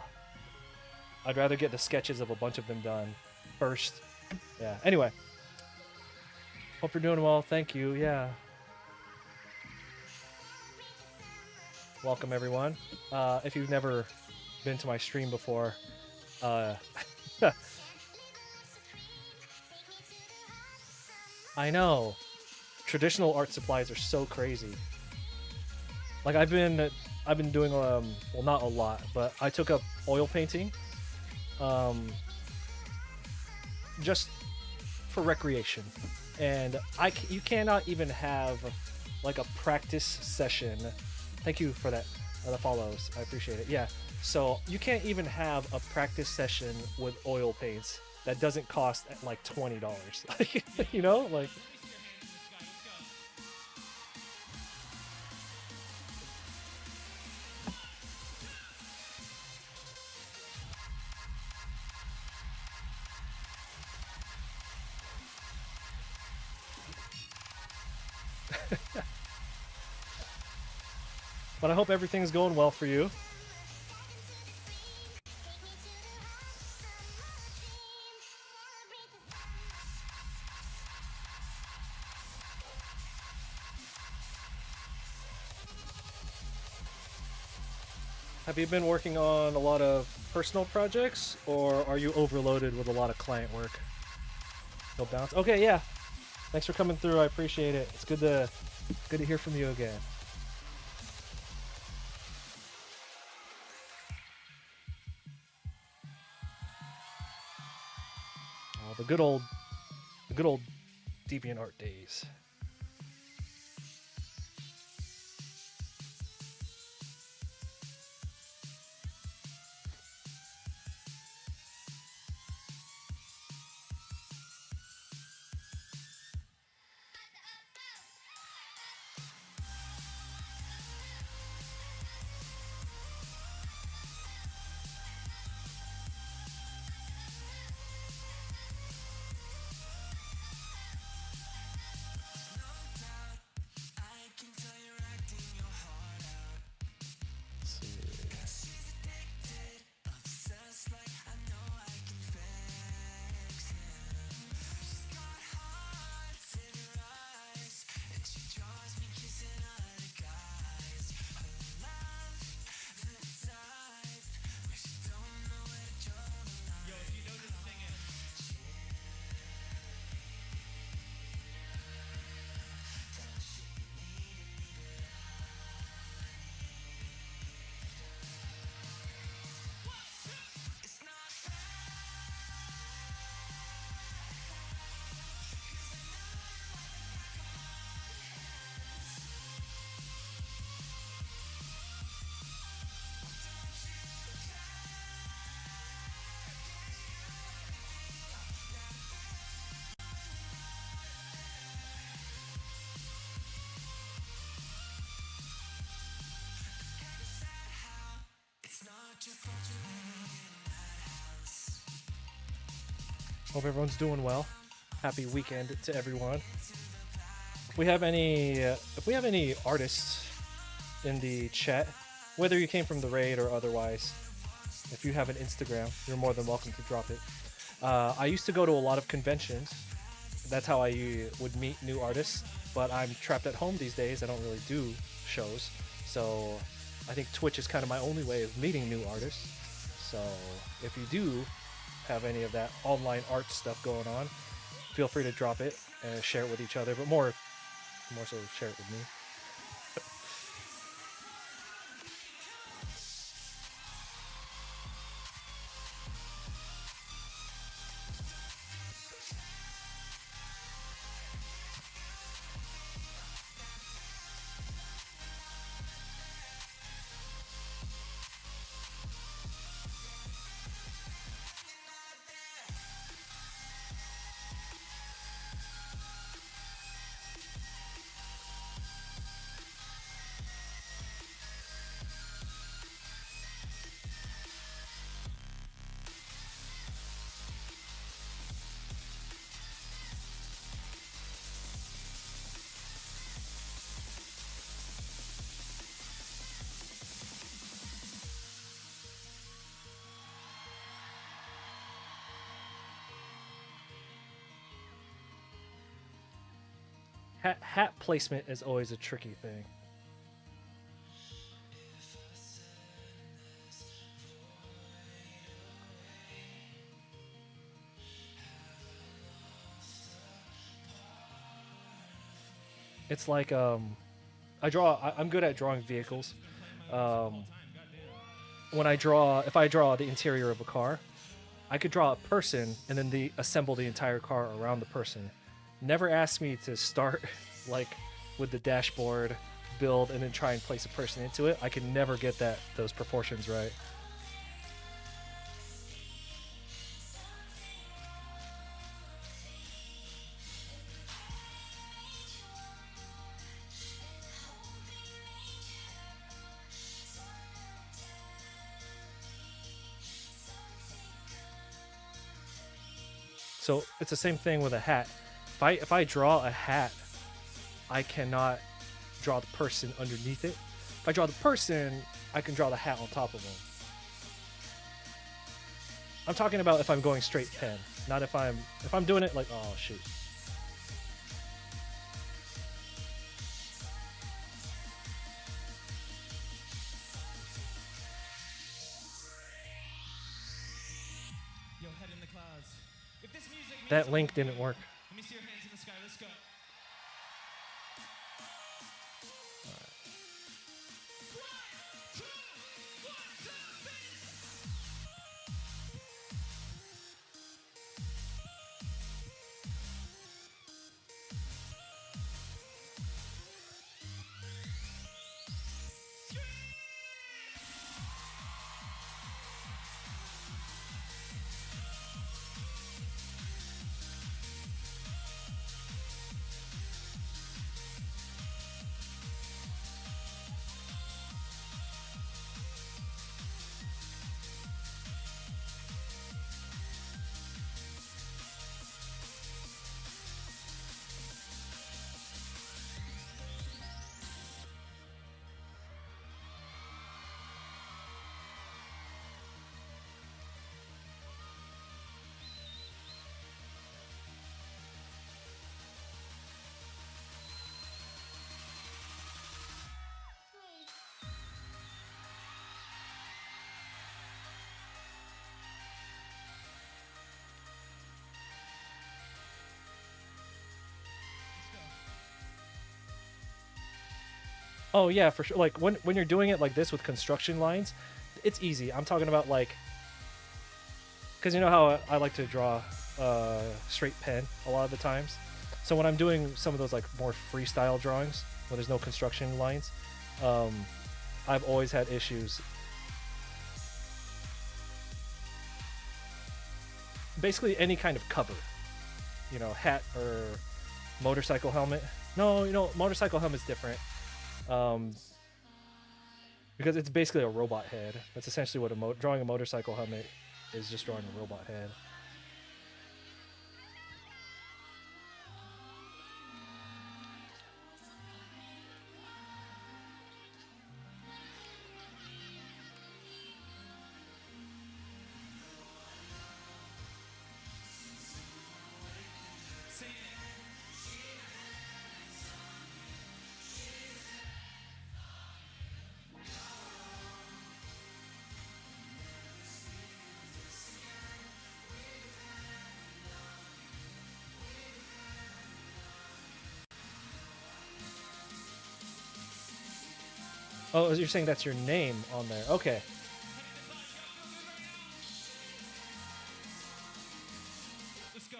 I'd rather get the sketches of a bunch of them done first. Yeah. Anyway, hope you're doing well. Thank you. Yeah. Welcome everyone. If you've never been to my stream before, uh, I know traditional art supplies are so crazy. Like I've been doing well, not a lot, but I took up oil painting um just for recreation. And you cannot even have like a practice session. Thank you for that, the follows. I appreciate it. Yeah. So you can't even have a practice session with oil paints that doesn't cost at like $20. Like, you know, like but I hope everything's going well for you. Have you been working on a lot of personal projects, or are you overloaded with a lot of client work? No bounce. Okay, yeah. Thanks for coming through. I appreciate it. It's good to hear from you again. Oh, the good old DeviantArt days. Let's see. Hope everyone's doing well. Happy weekend to everyone. If we have any artists in the chat, whether you came from the raid or otherwise, if you have an Instagram, you're more than welcome to drop it. I used to go to a lot of conventions, That's how I would meet new artists. But I'm trapped at home these days. I don't really do shows, so I think Twitch is kind of my only way of meeting new artists. So if you do have any of that online art stuff going on, feel free to drop it and share it with each other. But more so, share it with me. Hat placement is always a tricky thing. It's like I'm good at drawing vehicles. Um, when I draw, if I draw the interior of a car, I could draw a person and then assemble the entire car around the person. Never ask me to start like with the dashboard, build, and then try and place a person into it. I can never get those proportions right. So it's the same thing with a hat. If I draw a hat, I cannot draw the person underneath it. If I draw the person, I can draw the hat on top of them. I'm talking about if I'm going straight pen, not if I'm doing it like, oh shoot. Yo, head in the clouds. If this music means That link didn't work. let me see your hands in the sky. Let's go. Oh yeah, for sure. Like when you're doing it like this with construction lines, it's easy. I'm talking about like, because you know how I like to draw straight pen a lot of the times. So when I'm doing some of those like more freestyle drawings where there's no construction lines, um, I've always had issues. Basically, any kind of cover, hat or motorcycle helmet. No, motorcycle helmet's different. Um, because it's basically a robot head. That's essentially what drawing a motorcycle helmet is, just drawing a robot head. Say it. Oh, you're saying that's your name on there. Okay. Let's go.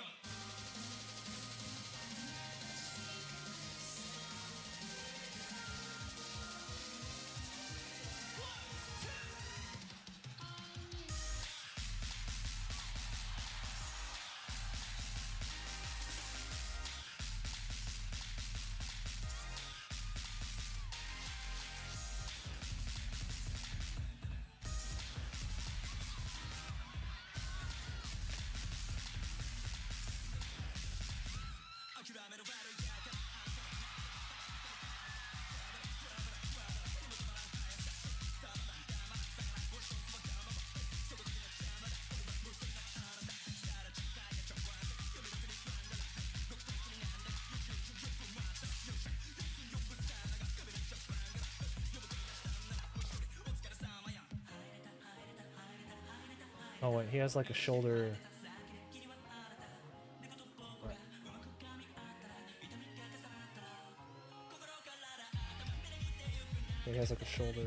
Oh wait, he has like a shoulder. Right. He has like a shoulder.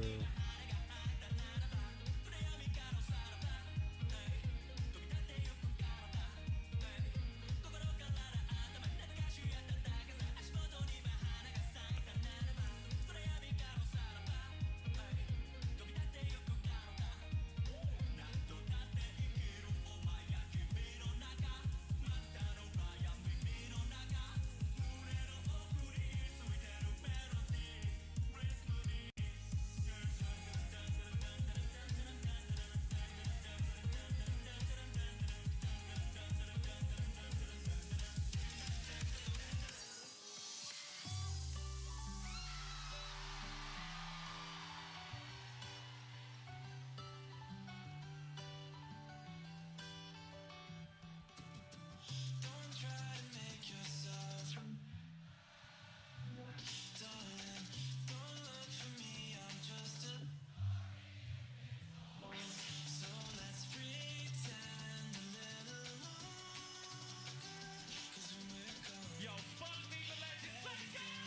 Yo, fuck me, but let you say it.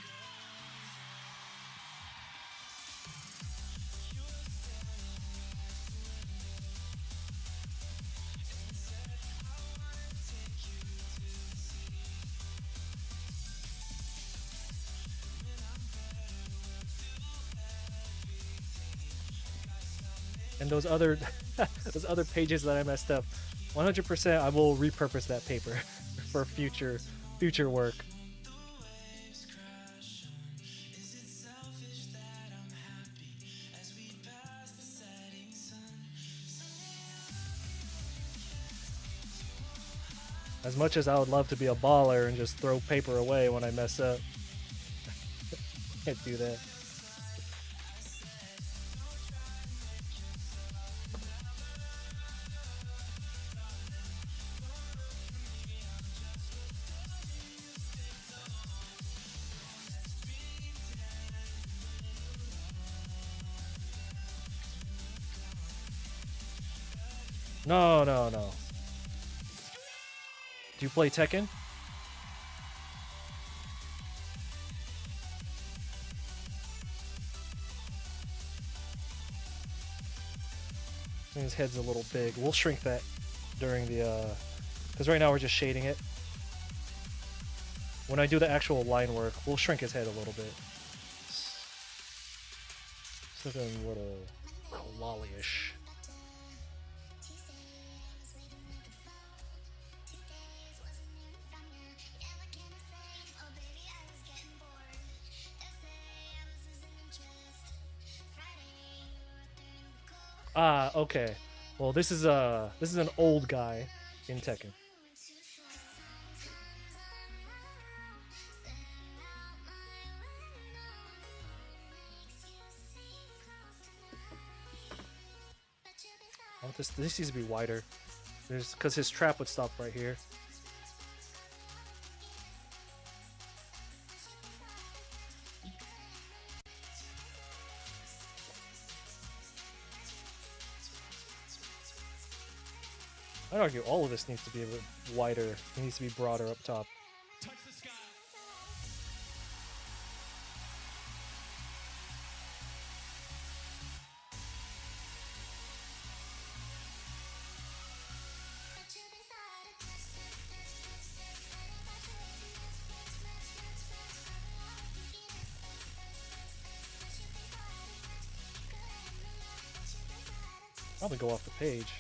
And those other those other pages that I messed up, 100% I will repurpose that paper for future work. As much as I would love to be a baller and just throw paper away when I mess up, can't do that. No, no, no. Do you play Tekken? His head's a little big. We'll shrink that during the because right now we're just shading it. When I do the actual line work, we'll shrink his head a little bit. Something a little lollyish. Ah, okay. Well, this is an old guy in Tekken. I want this needs to be wider. There's because his trap would stop right here. I'd argue all of this needs to be a bit wider. It needs to be broader up top. Touch the sky. Probably go off the page.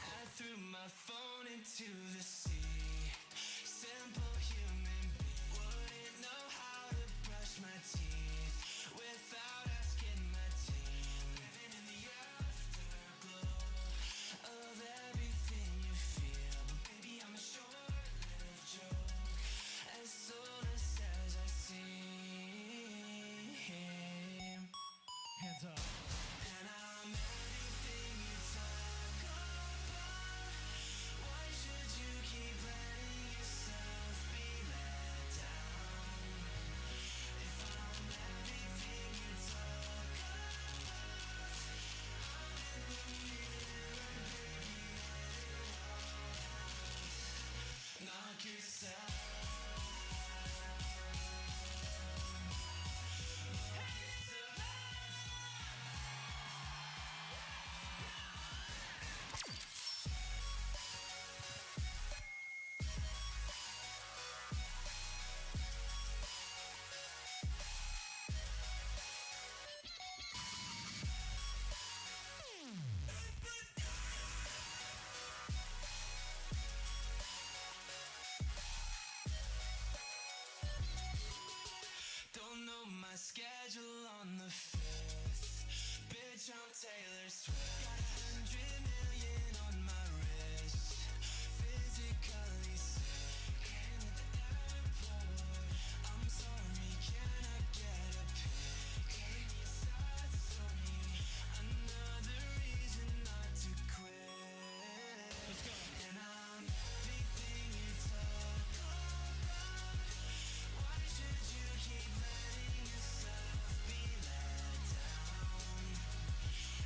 I threw my phone into the sea. Simple human being wouldn't know how to brush my teeth without asking my team. Living in the afterglow of everything you feel, but baby I'm a short-lived joke as soulless as I seem. Hands up. And I'm everything you talk about. Why should you keep letting yourself be let down? If I'm everything you talk about, I'm in the mirror, baby, knock yourself. Don't know my schedule on the 5th. Bitch, I'm Taylor Swift. Got 100 million on my wrist. Physically sick. And at the airport, I'm sorry, can I get a pic? Tell me a sad story. Another reason not to quit. Let's go. And I'm everything you talk about. Why should you keep letting yourself be let down?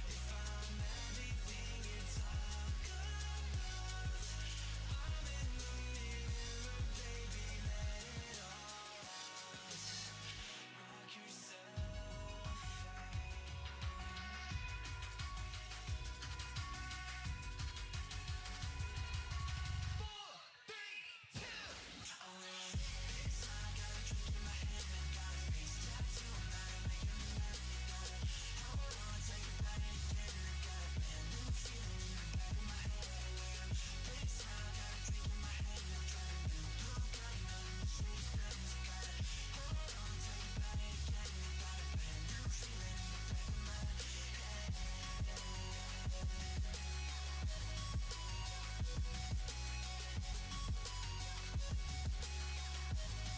If I'm everything you talk about, I'm in the mirror, baby, let it all out. Knock yourself out. 4, 3, 2. It's like I got a drink in my hand and got a face tattoo. I'm not making me mad. Hold on, take it back again. I got a brand new feeling in the back of my head. It's like I got a drink in my hand and driving new blue gun. Nothing to see, nothing to got it. Hold on, take it back again. I got a brand new feeling in the back of my head.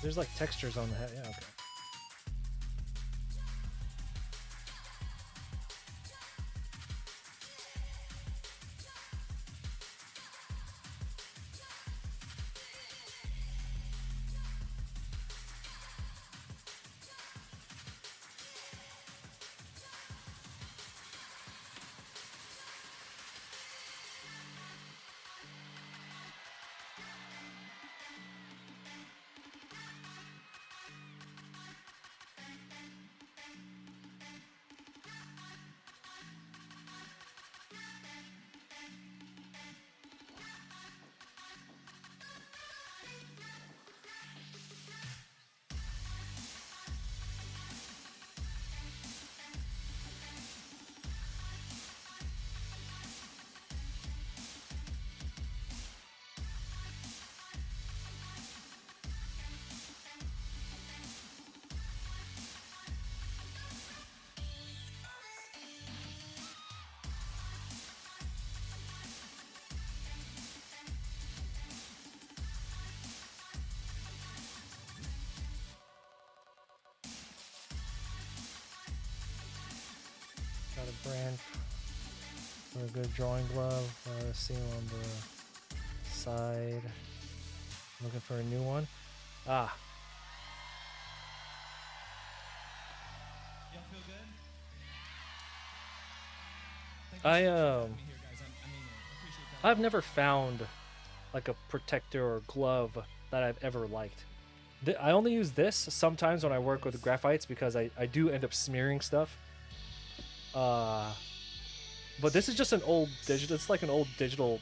There's like textures on the head. Yeah, okay. brand for a good drawing glove. See on the side. Looking for a new one. Ah, Y'all feel good? Thank you I so much for having me here, guys. I mean it. Appreciate that. I've never found like a protector or glove that I've ever liked. I only use this sometimes when I work with graphites because I do end up smearing stuff. Uh, but this is just an old digital. It's like an old digital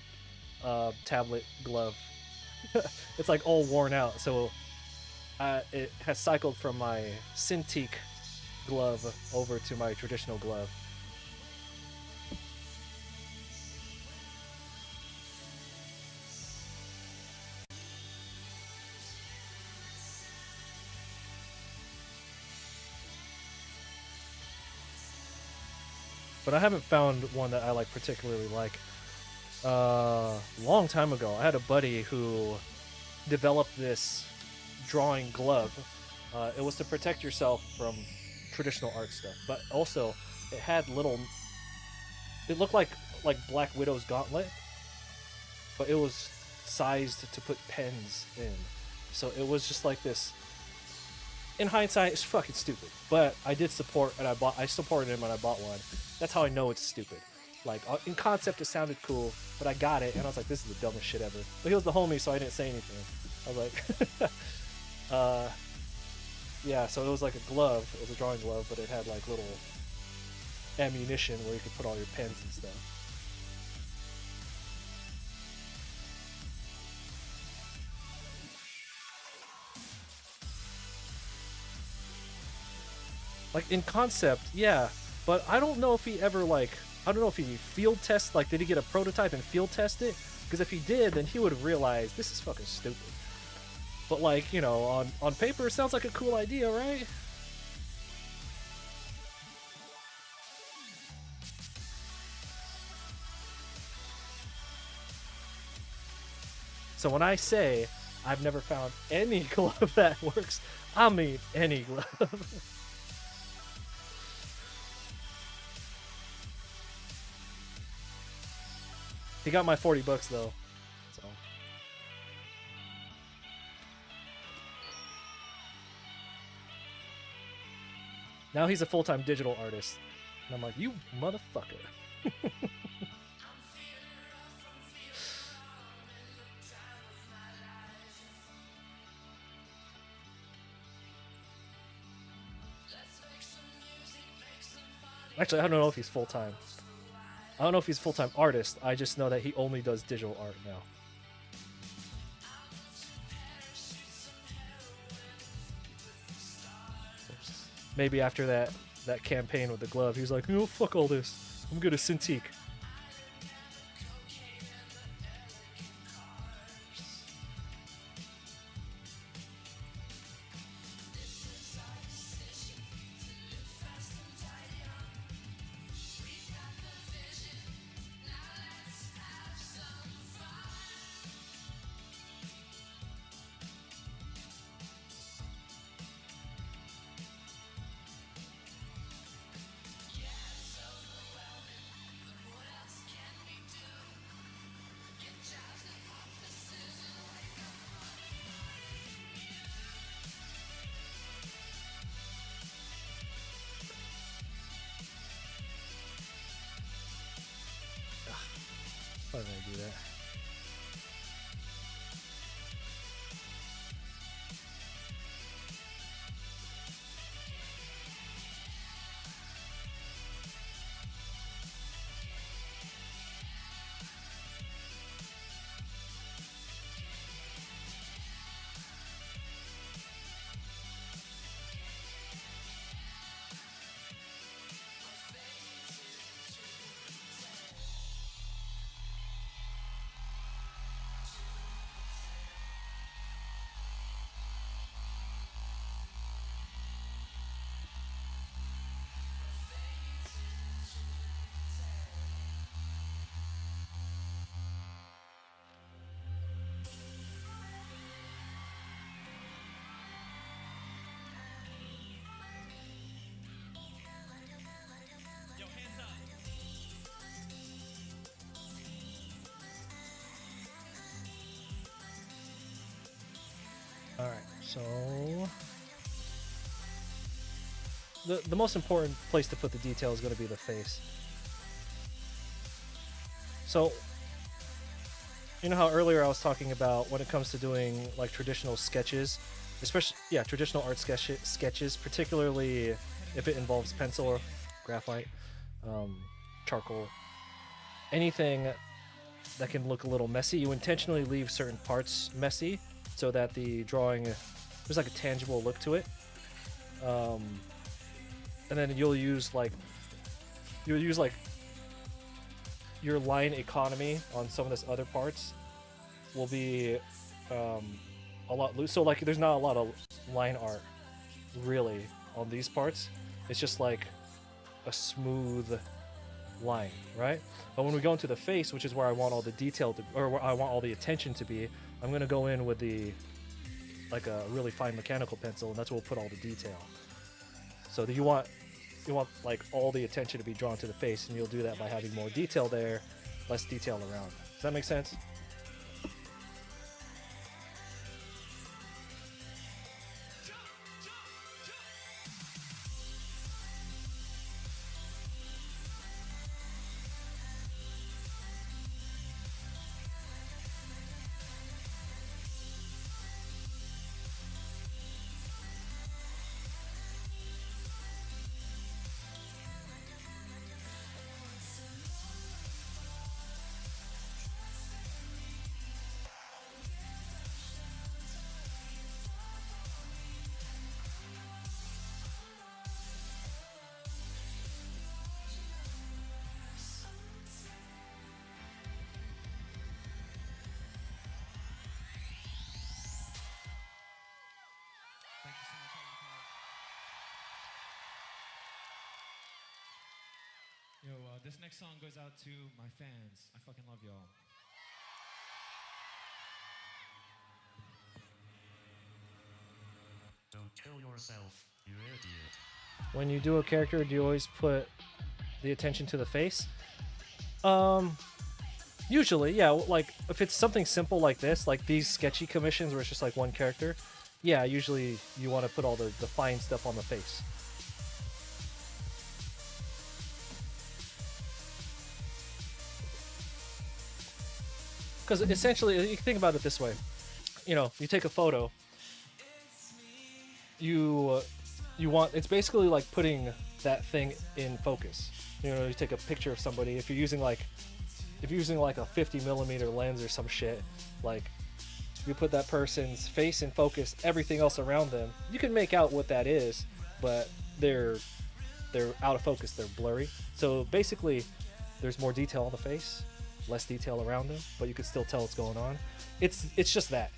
tablet glove. It's like all worn out, so it has cycled from my Cintiq glove over to my traditional glove. But I haven't found one that I like particularly like. Long time ago, I had a buddy who developed this drawing glove. It was to protect yourself from traditional art stuff, but also it had little. It looked like Black Widow's gauntlet, but it was sized to put pens in. So it was just like this. In hindsight, it's fucking stupid. But I did support, and I supported him, and I bought one. That's how I know it's stupid. Like in concept, it sounded cool, but I got it, and I was like, "This is the dumbest shit ever." But he was the homie, so I didn't say anything. I was like, yeah. So it was like a glove. It was a drawing glove, but it had like little ammunition where you could put all your pens and stuff. Like in concept, yeah, but I don't know if he ever like I don't know if he field test like did he get a prototype and field test it? Because if he did, then he would have realized this is fucking stupid. But like on paper, it sounds like a cool idea, right? So when I say I've never found any glove that works, I mean any glove. He got my $40 though. So now he's a full-time digital artist. And I'm like, you motherfucker. Actually, I don't know if he's full-time. I don't know if he's a full-time artist. I just know that he only does digital art now. Maybe after that campaign with the glove, he was like, "Oh fuck all this. I'm gonna Cintiq." Why did I do that? All right, so the most important place to put the detail is going to be the face. So you know how earlier I was talking about when it comes to doing like traditional sketches, especially traditional art sketches, particularly if it involves pencil or graphite, um, charcoal, anything that can look a little messy. You intentionally leave certain parts messy so that the drawing there's like a tangible look to it. Um, and then you'll use like your line economy on some of this other parts will be um, a lot loose. So like there's not a lot of line art really on these parts. It's just like a smooth line, right? But when we go into the face, which is where I want all the detail to, or where I want all the attention to be, I'm gonna go in with the like a really fine mechanical pencil, and that's where we'll put all the detail. So that you want like all the attention to be drawn to the face, and you'll do that by having more detail there, less detail around. Does that make sense? Thank you so much, Yo, this next song goes out to my fans. I fucking love y'all. Don't kill yourself, you idiot. When you do a character, do you always put the attention to the face? Um, Usually, yeah. Like if it's something simple like this, like these sketchy commissions where it's just like one character, yeah. Usually you want to put all the fine stuff on the face. Because essentially, you think about it this way. You know, you take a photo, you you want it's basically like putting that thing in focus. You know, you take a picture of somebody. If you're using like a 50 millimeter lens or some shit, like you put that person's face in focus, everything else around them, you can make out what that is, but they're out of focus, they're blurry. So basically, there's more detail on the face, less detail around them, but you can still tell what's going on. It's just that.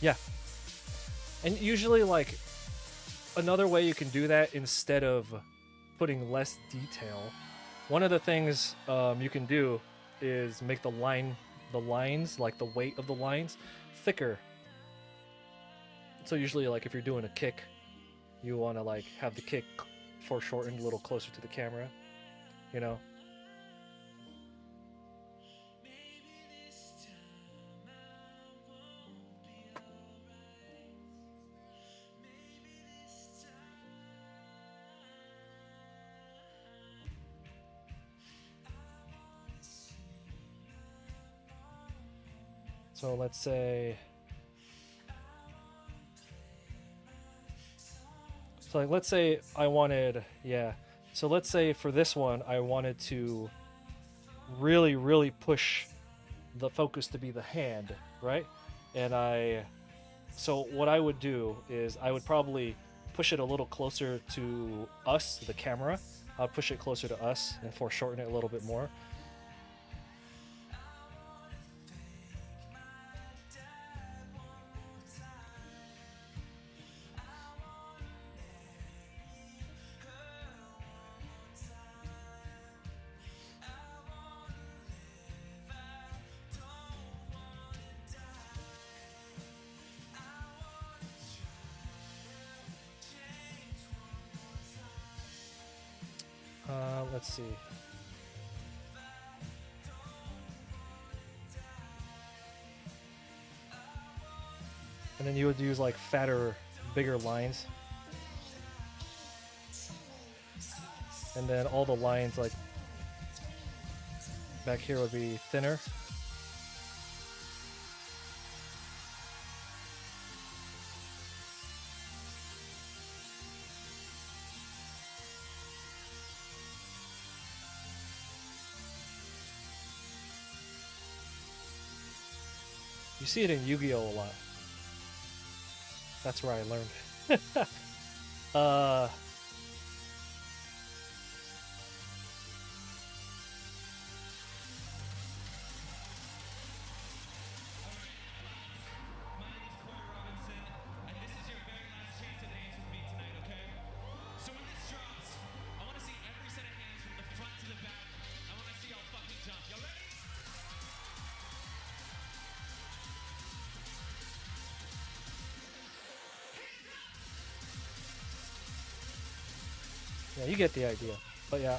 Yeah. And usually, like, another way you can do that instead of putting less detail, one of the things you can do is make the lines, like the weight of the lines, thicker. So usually, like, if you're doing a kick, you want to, like, have the kick foreshortened a little closer to the camera, you know? So let's say So like, let's say I wanted, yeah. So let's say for this one, I wanted to really, really push the focus to be the hand, right? And so what I would do is I would probably push it a little closer to us, the camera. I'd push it closer to us and foreshorten it a little bit more. Let's see. And then you would use like fatter, bigger lines. And then all the lines like back here would be thinner. You see it in Yu-Gi-Oh a lot. That's where I learned. uh, My name is Corey Robinson, and this is your very last chance to dance with me tonight, okay? So when this drops, I want to see every set of hands from the front to the back. I want to see y'all fucking jump. Y'all ready? yeah, you get the idea. But yeah,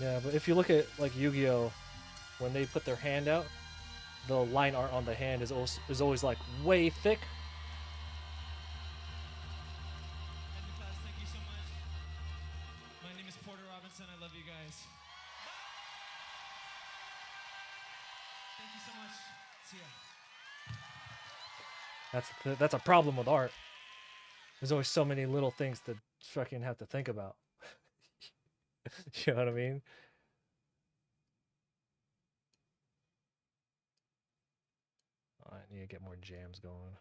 yeah, but if you look at like Yu-Gi-Oh, when they put their hand out, the line art on the hand is always like way thick. End the class. Thank you so much. My name is Porter Robinson. I love you guys. Thank you so much. See ya. That's a problem with art. There's always so many little things to fucking have to think about. You know what I mean? I need to get more jams going.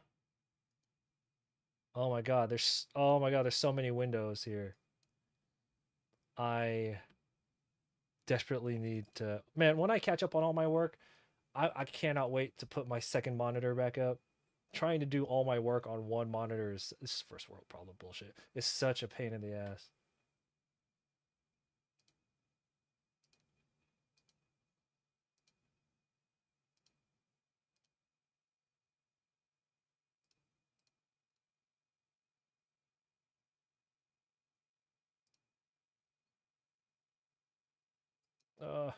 Oh my god, there's so many windows here. I desperately need to, man, when I catch up on all my work, I cannot wait to put my second monitor back up. Trying to do all my work on one monitor is first world problem bullshit. It's such a pain in the ass. Uh,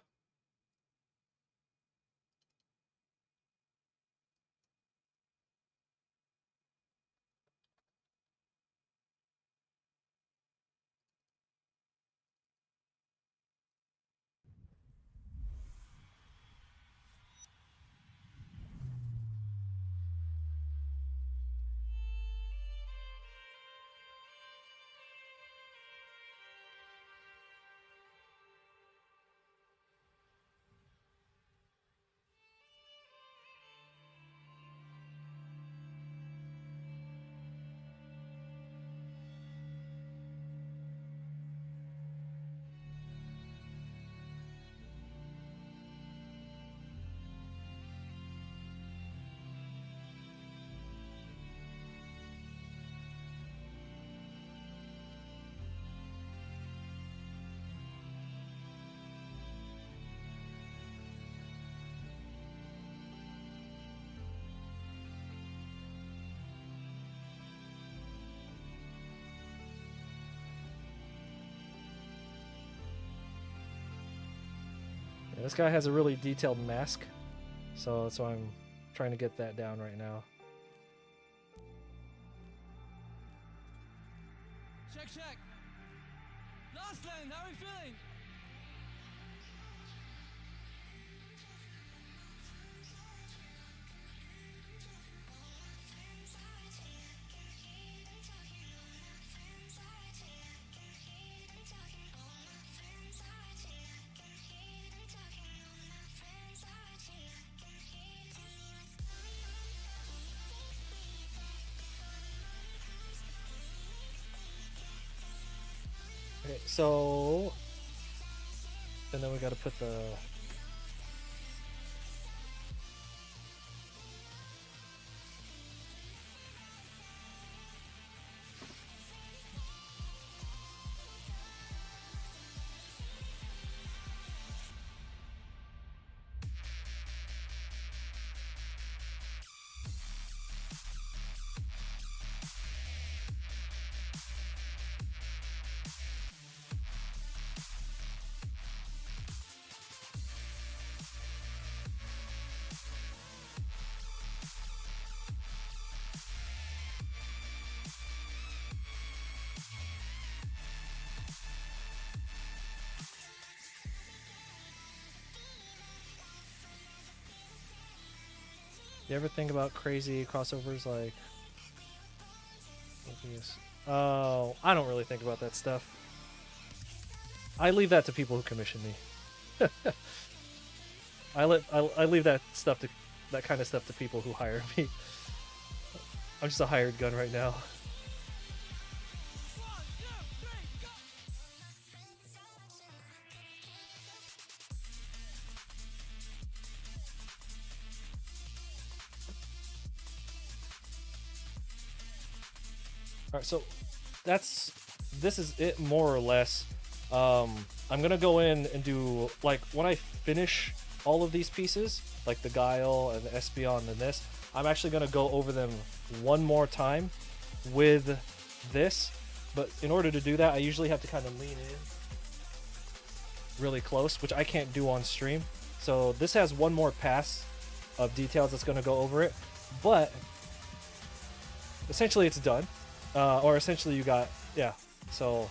And this guy has a really detailed mask, so that's why I'm trying to get that down right now. Check, check. Last lane, how are we feeling? Okay, so and then we got to put the You ever think about crazy crossovers like obvious? Oh, I don't really think about that stuff. I leave that to people who commission me. I leave that stuff to that kind of stuff to people who hire me. I'm just a hired gun right now. 1, 2, 3, go! All right, so this is it more or less. I'm gonna go in and do like when I finish all of these pieces, like the Guile and the Espeon and this, I'm actually gonna go over them one more time with this. But in order to do that, I usually have to kind of lean in really close, which I can't do on stream. So this has one more pass of details that's gonna go over it, but essentially it's done. Or essentially you got, yeah, so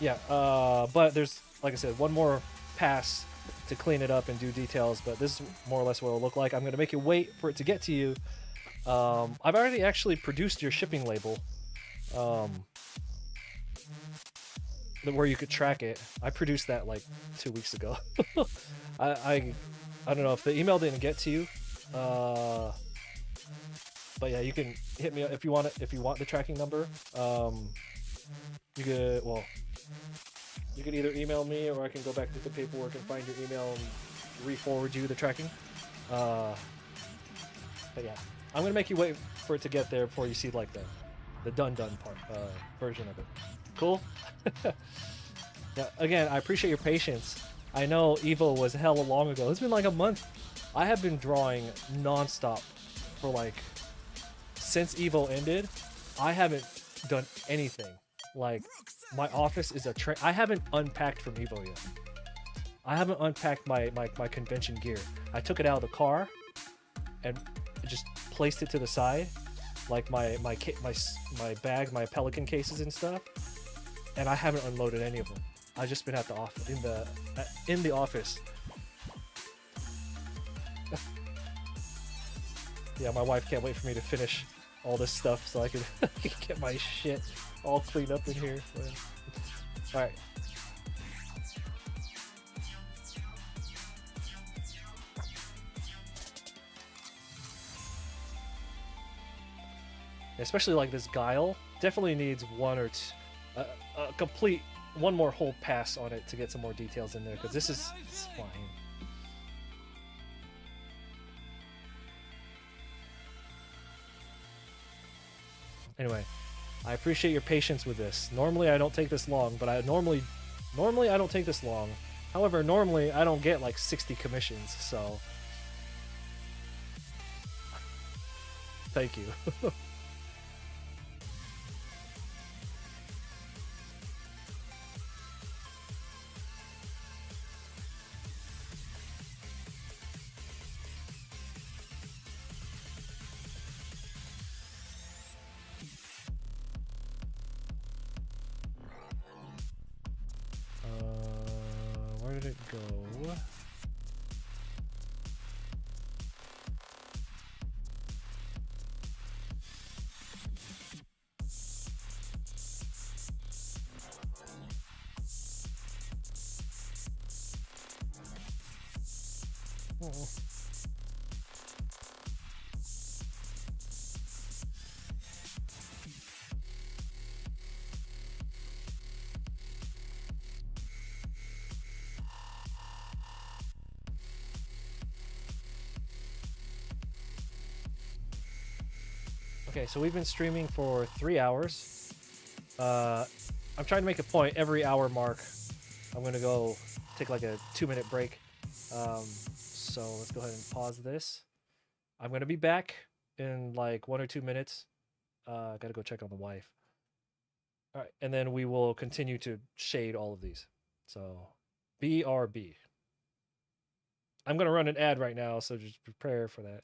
yeah, but there's, like I said, one more pass to clean it up and do details, but this is more or less what it'll look like. I'm going to make you wait for it to get to you. I've already actually produced your shipping label, where you could track it. I produced that like 2 weeks ago. I don't know if the email didn't get to you, but yeah, you can hit me if you want it. If you want the tracking number, you could you could either email me or I can go back to the paperwork and find your email and re-forward you the tracking. But yeah, I'm gonna make you wait for it to get there before you see like the done part version of it. Cool. Yeah. Again, I appreciate your patience. I know Evo was hella long ago. It's been like a month. I have been drawing nonstop for like since Evo ended. I haven't done anything. Like my office is I haven't unpacked from Evo yet. I haven't unpacked my convention gear. I took it out of the car and just placed it to the side, like my bag, my Pelican cases and stuff. And I haven't unloaded any of them. I've just been at the office in the office. Yeah, my wife can't wait for me to finish all this stuff so I can get my shit all cleaned up in here. All right. Especially like this Guile definitely needs one or two, a complete one more whole pass on it to get some more details in there, because this is it's fine. Anyway, I appreciate your patience with this. Normally I don't take this long, but normally I don't take this long. However, normally I don't get like 60 commissions, so thank you. it go? Oh. Okay, so we've been streaming for 3 hours. I'm trying to make a point every hour mark. I'm gonna go take like a 2 minute break. So let's go ahead and pause this. I'm gonna be back in like 1 or 2 minutes. Gotta go check on the wife. All right, and then we will continue to shade all of these. So, BRB. I'm gonna run an ad right now, so just prepare for that.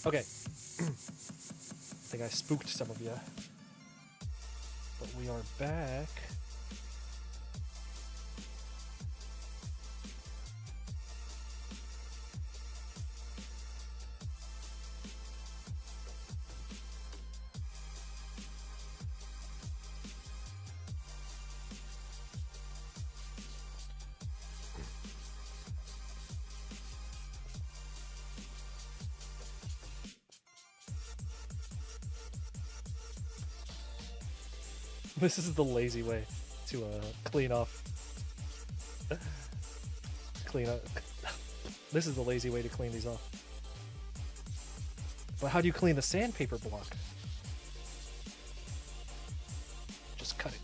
Okay. I think I spooked some of you. But we are back. This is the lazy way to clean off. Clean up. This is the lazy way to clean these off. But how do you clean the sandpaper block? Just cut it.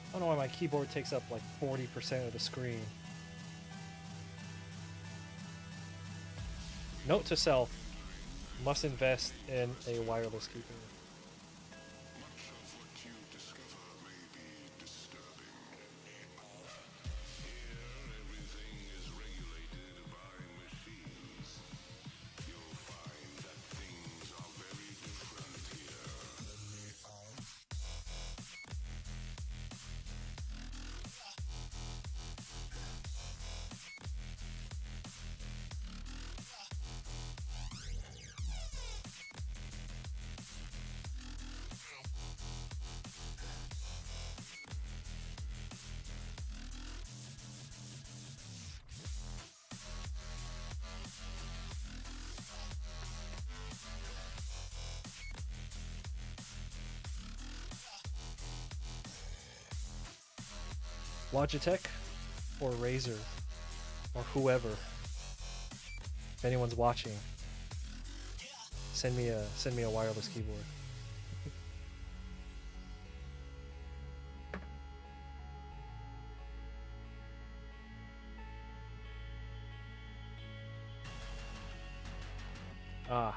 I don't know why my keyboard takes up like 40% of the screen. Note to self, must invest in a wireless keyboard. Much of what you discover may be disturbing. Here, everything is regulated by machines. You'll find that things are very different here. Logitech or Razer or whoever. If anyone's watching, send me a wireless keyboard. Ah.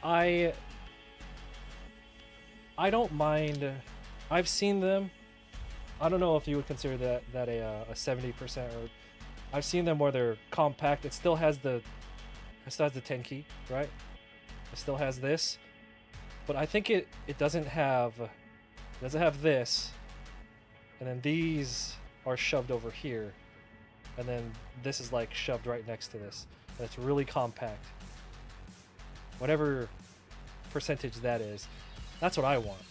I don't mind. I've seen them. I don't know if you would consider that a 70% or I've seen them where they're compact. It still has the 10 key, right? It still has this. But I think it doesn't have this. And then these are shoved over here. And then this is like shoved right next to this. And it's really compact. Whatever percentage that is. That's what I want.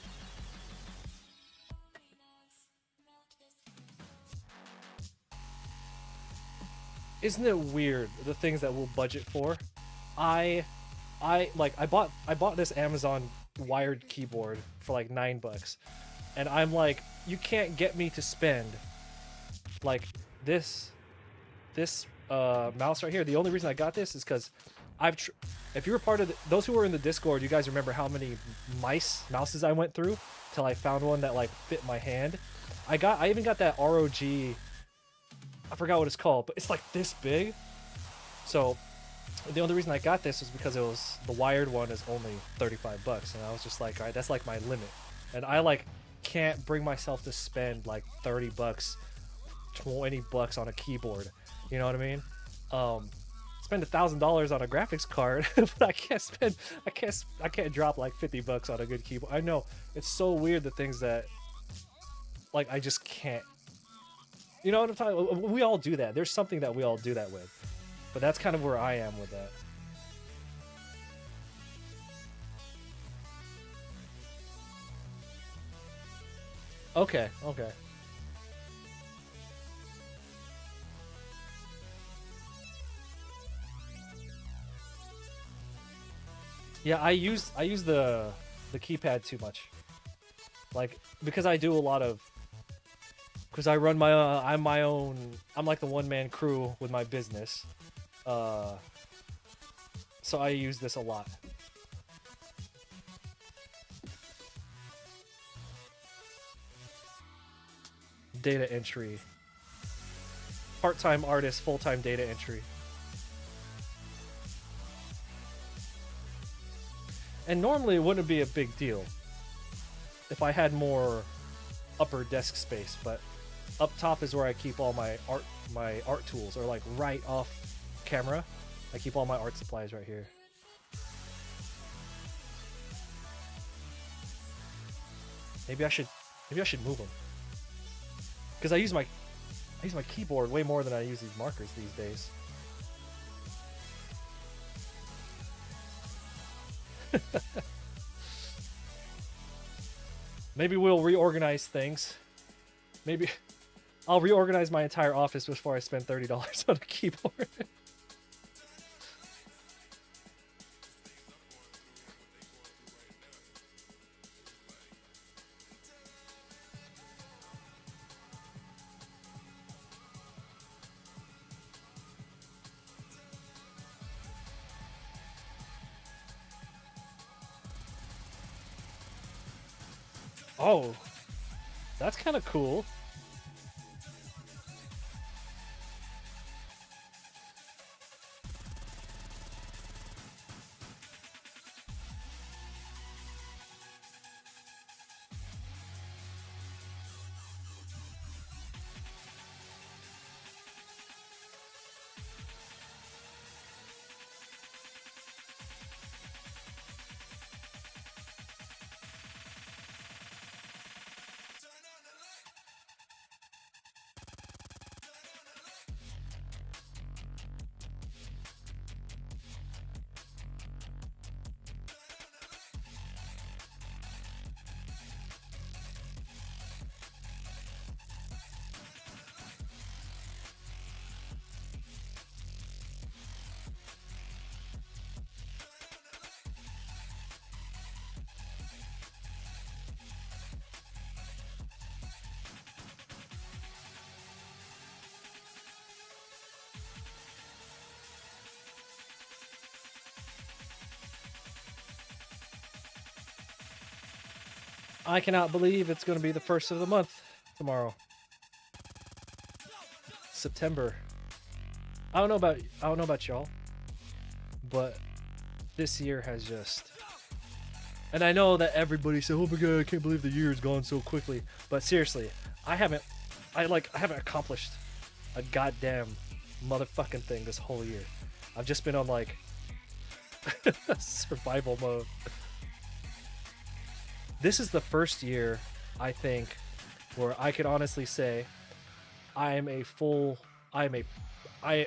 Isn't it weird the things that we'll budget for? I bought this Amazon wired keyboard for like $9, and I'm like, you can't get me to spend like this mouse right here. The only reason I got this is because if you were part of those who were in the Discord, you guys remember how many mouses I went through till I found one that like fit my hand. I even got that ROG. I forgot what it's called, but it's like this big. So the only reason I got this was because the wired one is only $35, and I was just like, all right, that's like my limit, and I like can't bring myself to spend like $30, $20 on a keyboard. You know what I mean? Spend $1,000 on a graphics card, but I can't drop like $50 on a good keyboard. I know it's so weird the things that like I just can't. You know what I'm talking? We all do that. There's something that we all do that with, but that's kind of where I am with that. Okay, okay. Yeah, I use the keypad too much. Like because I do a lot of because I run my I'm my own I'm like the one man crew with my business. Uh so I use this a lot. Data entry. Part-time artist, full-time data entry. And normally it wouldn't be a big deal if I had more upper desk space, but up top is where I keep all my art tools, or like right off camera. I keep all my art supplies right here. Maybe I should move them because I use my keyboard way more than I use these markers these days. Maybe we'll reorganize things. Maybe I'll reorganize my entire office before I spend $30 on a keyboard. Oh, that's kind of cool. I cannot believe it's going to be the first of the month tomorrow. September. I don't know about y'all, but this year has just, and I know that everybody said, "Oh my god, I can't believe the year has gone so quickly." But seriously, I haven't accomplished a goddamn motherfucking thing this whole year. I've just been on like survival mode. This is the first year, I think, where I could honestly say I am a full I'm a I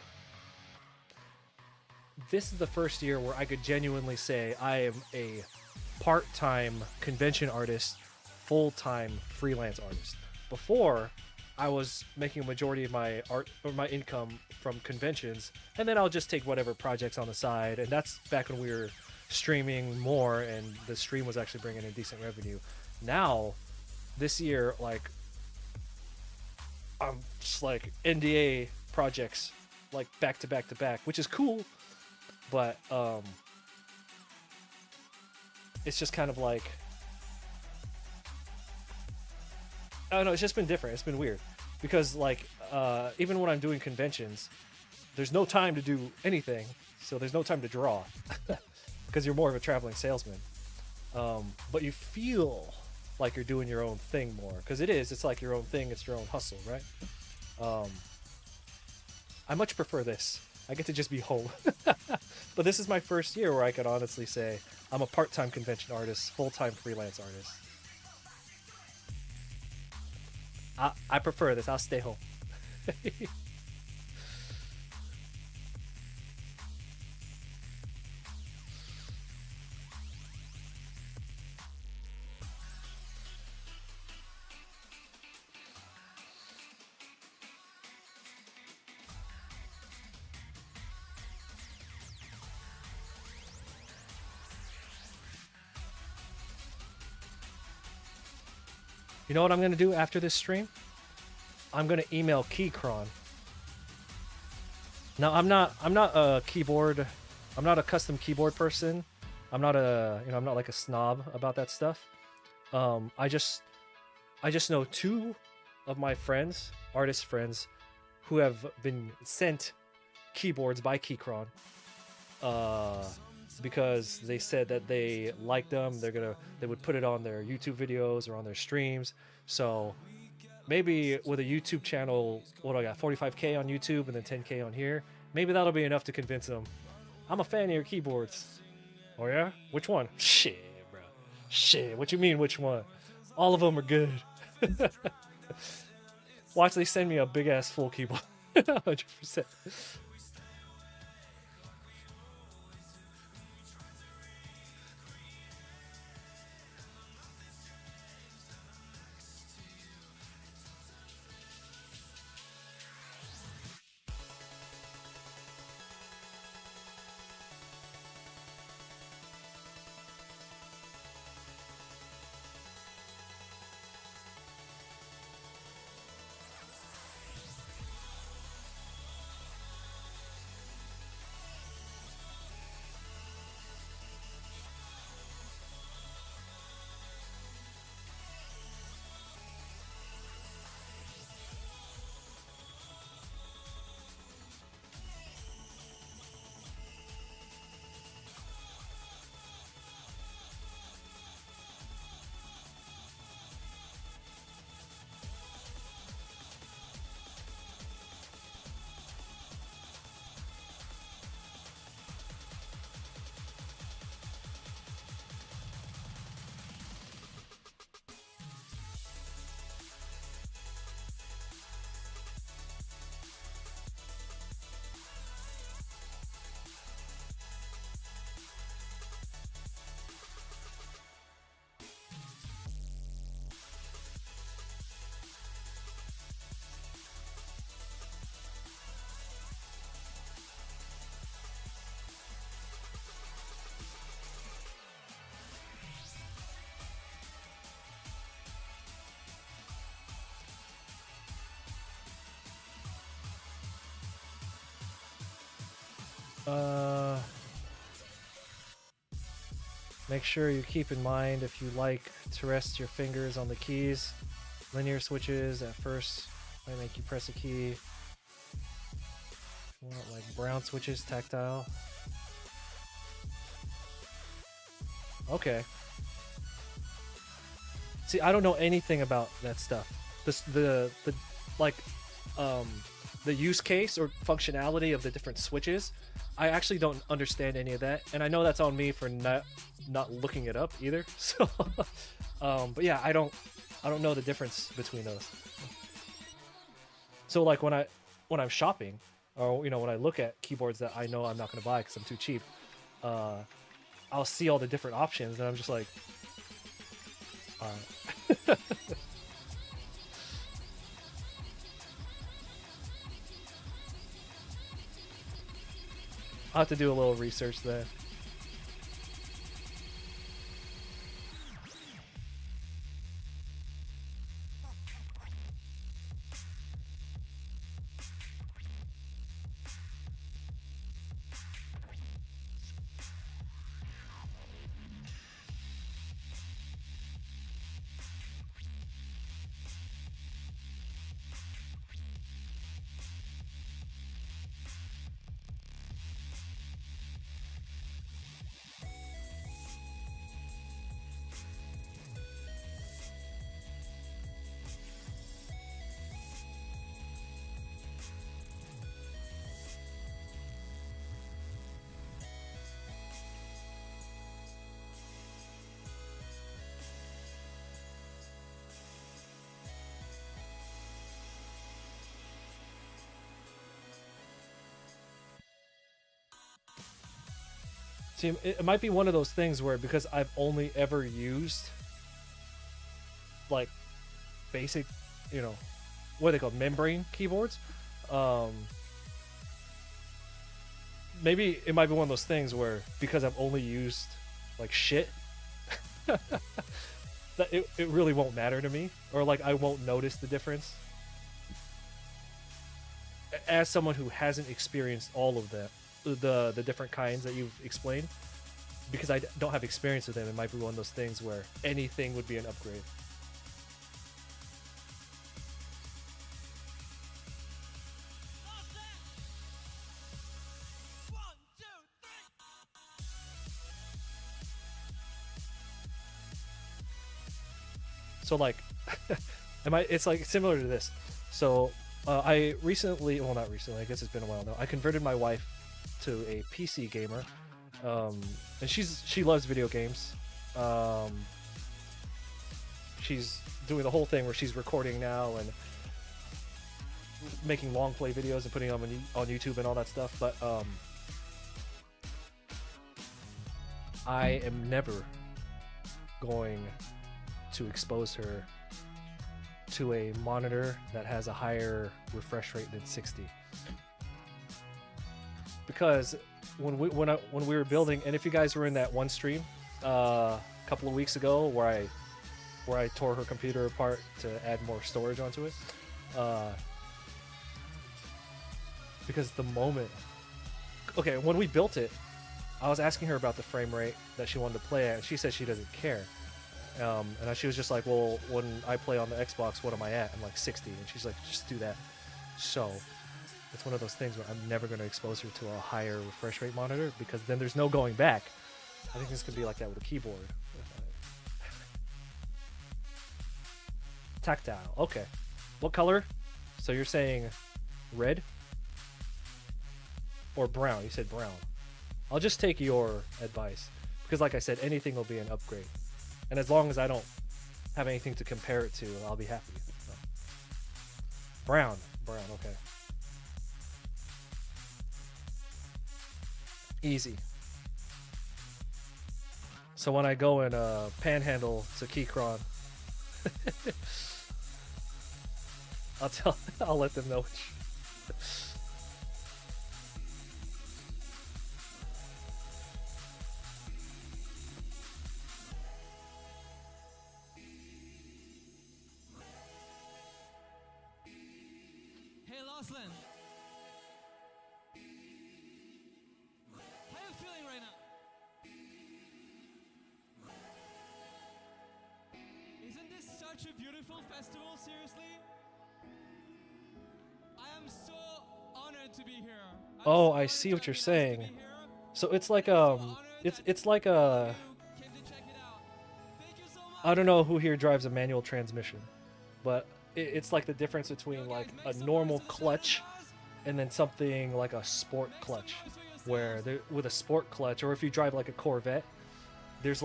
this is the first year where I could genuinely say I am a part-time convention artist, full-time freelance artist. Before, I was making a majority of my art or my income from conventions, and then I'll just take whatever projects on the side, and that's back when we were streaming more and the stream was actually bringing in decent revenue. Now, this year, like I'm just like NDA projects like back to back to back, which is cool, but it's just kind of like I don't know, it's just been different. It's been weird because like even when I'm doing conventions, there's no time to do anything, so there's no time to draw because you're more of a traveling salesman. But you feel like you're doing your own thing more because it's like your own thing. It's your own hustle, right? I much prefer this. I get to just be home. But this is my first year where I can honestly say I'm a part-time convention artist, full-time freelance artist. I prefer this. I'll stay home. You know what I'm gonna do after this stream? I'm gonna email Keychron. Now I'm not a keyboard. I'm not a custom keyboard person. I'm not a I'm not like a snob about that stuff. I just know two of my friends, artist friends, who have been sent keyboards by Keychron, uh, because they said that they liked them. They would put it on their YouTube videos or on their streams. So maybe with a YouTube channel, what do I got? 45K on YouTube and then 10K on here. Maybe that'll be enough to convince them. I'm a fan of your keyboards. Oh yeah? Which one? Shit, bro. Shit. What you mean? Which one? All of them are good. Watch, they send me a big ass full keyboard. 100%. Uh, Make sure you keep in mind if you like to rest your fingers on the keys. Linear switches at first might make you press a key. You want like brown switches, tactile. Okay. See, I don't know anything about that stuff. The like um the use case or functionality of the different switches. I actually don't understand any of that, and I know that's on me for not looking it up either. So, but yeah, I don't know the difference between those. So like when I'm shopping, or when I look at keyboards that I know I'm not gonna buy because I'm too cheap, uh, I'll see all the different options, and I'm just like, all right. I'll have to do a little research there. See, it might be one of those things where because I've only ever used like basic, you know, what are they called, membrane keyboards. Um, Maybe it might be one of those things where because I've only used like shit, that it really won't matter to me, or like I won't notice the difference. As someone who hasn't experienced all of the different kinds that you've explained, because I don't have experience with them, it might be one of those things where anything would be an upgrade. So like, it's like similar to this. So I recently, well, not recently, I guess it's been a while now. I converted my wife to a PC gamer, and she loves video games. Um, she's doing the whole thing where she's recording now and making long play videos and putting them on YouTube and all that stuff. But I am never going to expose her to a monitor that has a higher refresh rate than 60, because when we were building, and if you guys were in that one stream a couple of weeks ago where I tore her computer apart to add more storage onto it, because the moment, okay, when we built it, I was asking her about the frame rate that she wanted to play at, and she said she doesn't care. And she was just like, well, when I play on the Xbox, what am I at? I'm like 60. And she's like, just do that. So it's one of those things where I'm never going to expose her to a higher refresh rate monitor, because then there's no going back. I think this could be like that with a keyboard. Tactile. Okay. What color? So you're saying red or brown? You said brown. I'll just take your advice, because like I said, anything will be an upgrade. And as long as I don't have anything to compare it to, I'll be happy. So. Brown, okay. Easy. So when I go and panhandle to Keychron, I'll let them know. Hey, Lachlan. How you feeling right now? Isn't this such a beautiful festival, seriously? I am so honored to be here. I'm so Oh, I honored see to what you're have been asked to be saying. here. So it's like I'm so honored it's that like a, you came to check it out. Thank you so much. I don't know who here drives a manual transmission, but it's like the difference between like a normal clutch and then something like a sport clutch, where with a sport clutch, or if you drive like a Corvette, there's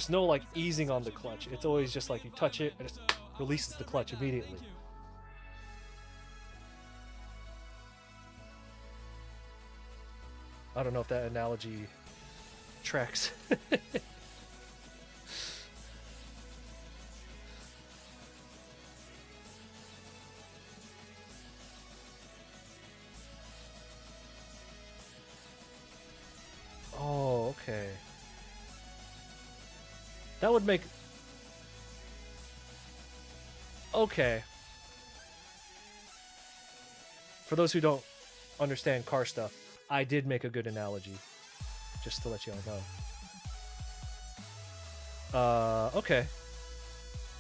no like easing on the clutch. It's always just like you touch it and it releases the clutch immediately. I don't know if that analogy tracks. Oh, okay. That would make... Okay. For those who don't understand car stuff, I did make a good analogy. Just to let you all know. Okay.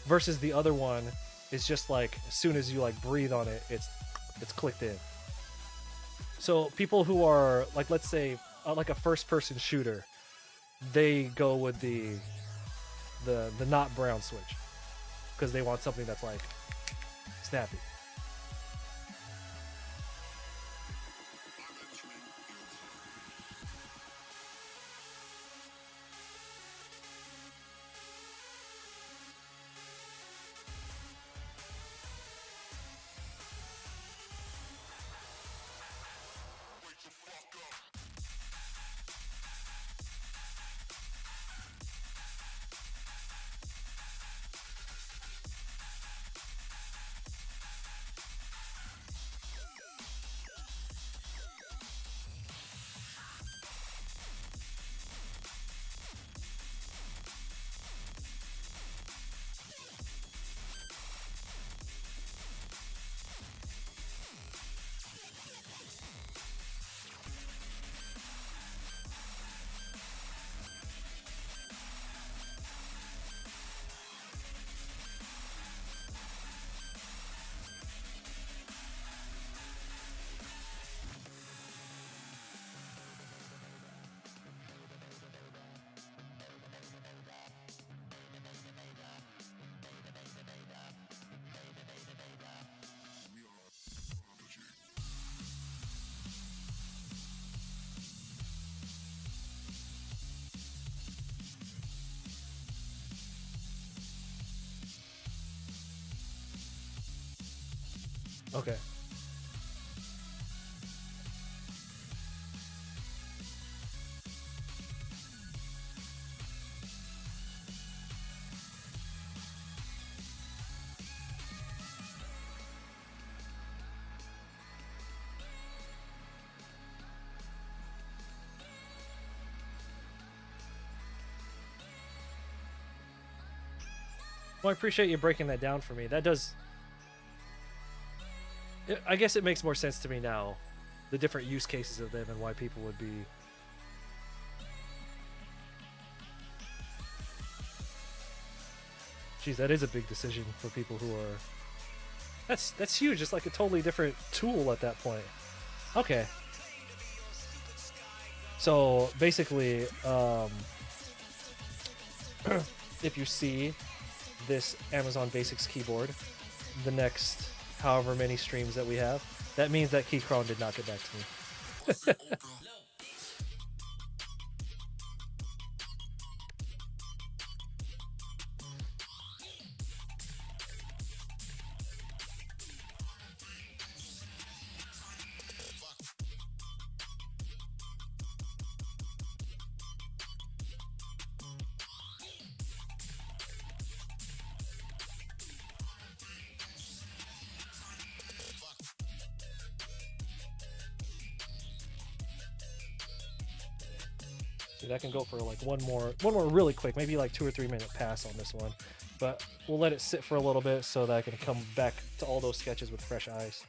Versus the other one is just like, as soon as you like breathe on it, it's clicked in. So people who are like, let's say, like a first-person shooter, they go with the not brown switch, because they want something that's like snappy. Okay. Well, I appreciate you breaking that down for me. That does. I guess it makes more sense to me now, the different use cases of them and why people would be. Geez, that is a big decision for people who are. That's huge. It's like a totally different tool at that point. Okay. So basically, if you see this Amazon Basics keyboard, the next however many streams that we have, that means that Keychron did not get back to me. See, that can go for like one more really quick, maybe like 2 or 3 minute pass on this one. But we'll let it sit for a little bit so that I can come back to all those sketches with fresh eyes.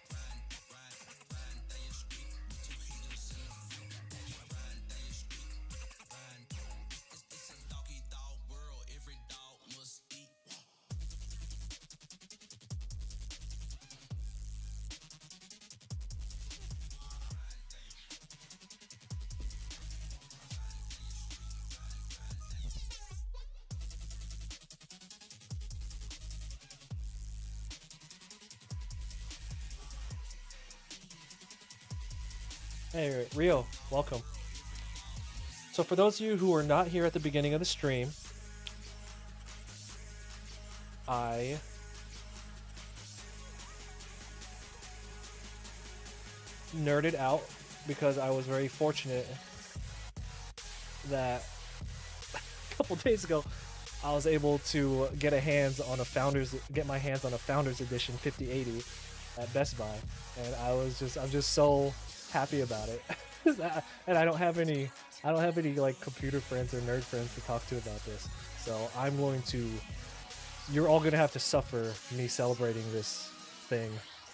Hey, Rio, welcome. So for those of you who are not here at the beginning of the stream, I nerded out because I was very fortunate that a couple days ago I was able to get my hands on a Founders Edition 5080 at Best Buy, and I'm just so happy about it. And I don't have any like computer friends or nerd friends to talk to about this. So you're all gonna have to suffer me celebrating this thing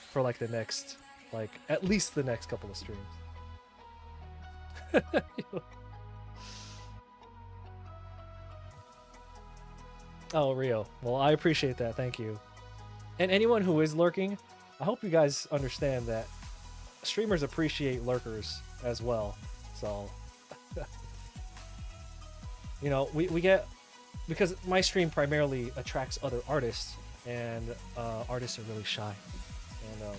for like the next, like at least the next couple of streams. Oh, Rio. Well, I appreciate that. Thank you. And anyone who is lurking, I hope you guys understand that streamers appreciate lurkers as well. So, we get, because my stream primarily attracts other artists, and artists are really shy. And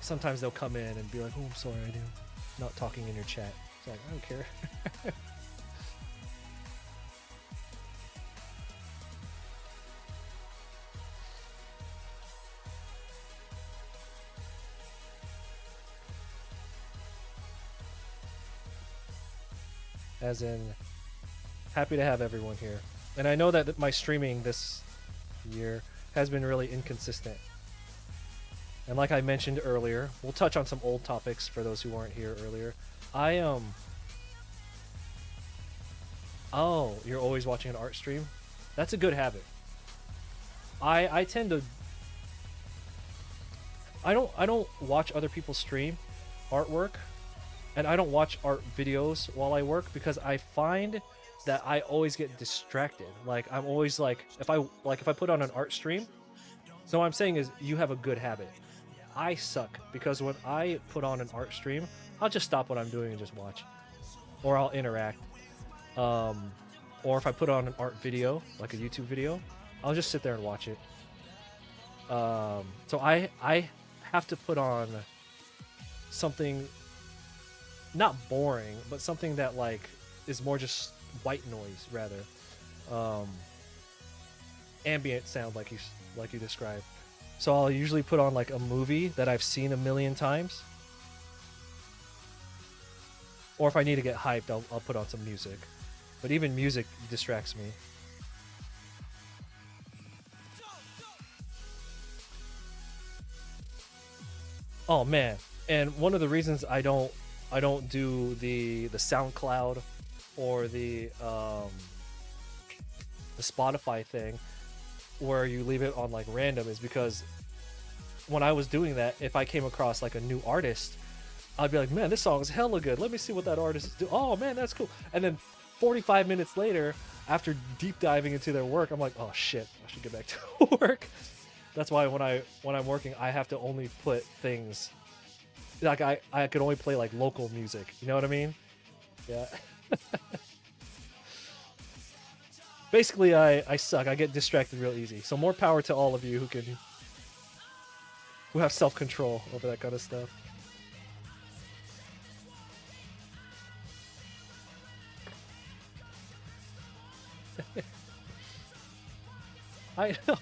sometimes they'll come in and be like, "Oh, I'm sorry, I'm not talking in your chat." It's like, I don't care. As in, happy to have everyone here. And I know that my streaming this year has been really inconsistent. And like I mentioned earlier, we'll touch on some old topics for those who weren't here earlier. Oh, you're always watching an art stream? That's a good habit. I tend to I don't watch other people's stream artwork, and I don't watch art videos while I work because I find that I always get distracted. Like I'm always like if I put on an art stream, so what I'm saying is you have a good habit. I suck because when I put on an art stream, I'll just stop what I'm doing and just watch, or I'll interact. Or if I put on an art video, like a YouTube video, I'll just sit there and watch it. So I have to put on something not boring, but something that like is more just white noise rather. ambient sound like you described. So I'll usually put on like a movie that I've seen a million times, or if I need to get hyped, I'll put on some music. But even music distracts me. Oh man! And one of the reasons I don't do the SoundCloud or the Spotify thing where you leave it on like random is because when I was doing that, if I came across like a new artist, I'd be like, man, this song is hella good. Let me see what that artist is doing. Oh man, that's cool. And then 45 minutes later, after deep diving into their work, I'm like, oh shit, I should get back to work. That's why when I'm working, I have to only put things like I could only play like local music. You know what I mean? Yeah. Basically, I suck. I get distracted real easy. So more power to all of you who have self control over that kind of stuff. I know.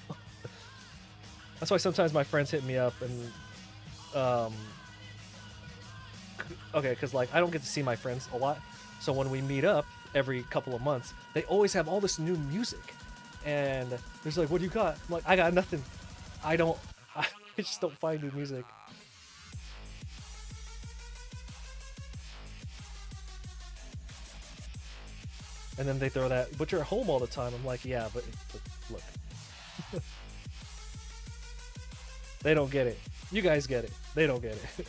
That's why sometimes my friends hit me up and um okay, because like I don't get to see my friends a lot, so when we meet up every couple of months, they always have all this new music, and there's like, "What do you got?" I'm like, "I got nothing. I don't. I just don't find new music." And then they throw that, "But you're at home all the time." I'm like, "Yeah, but look, they don't get it. You guys get it. They don't get it."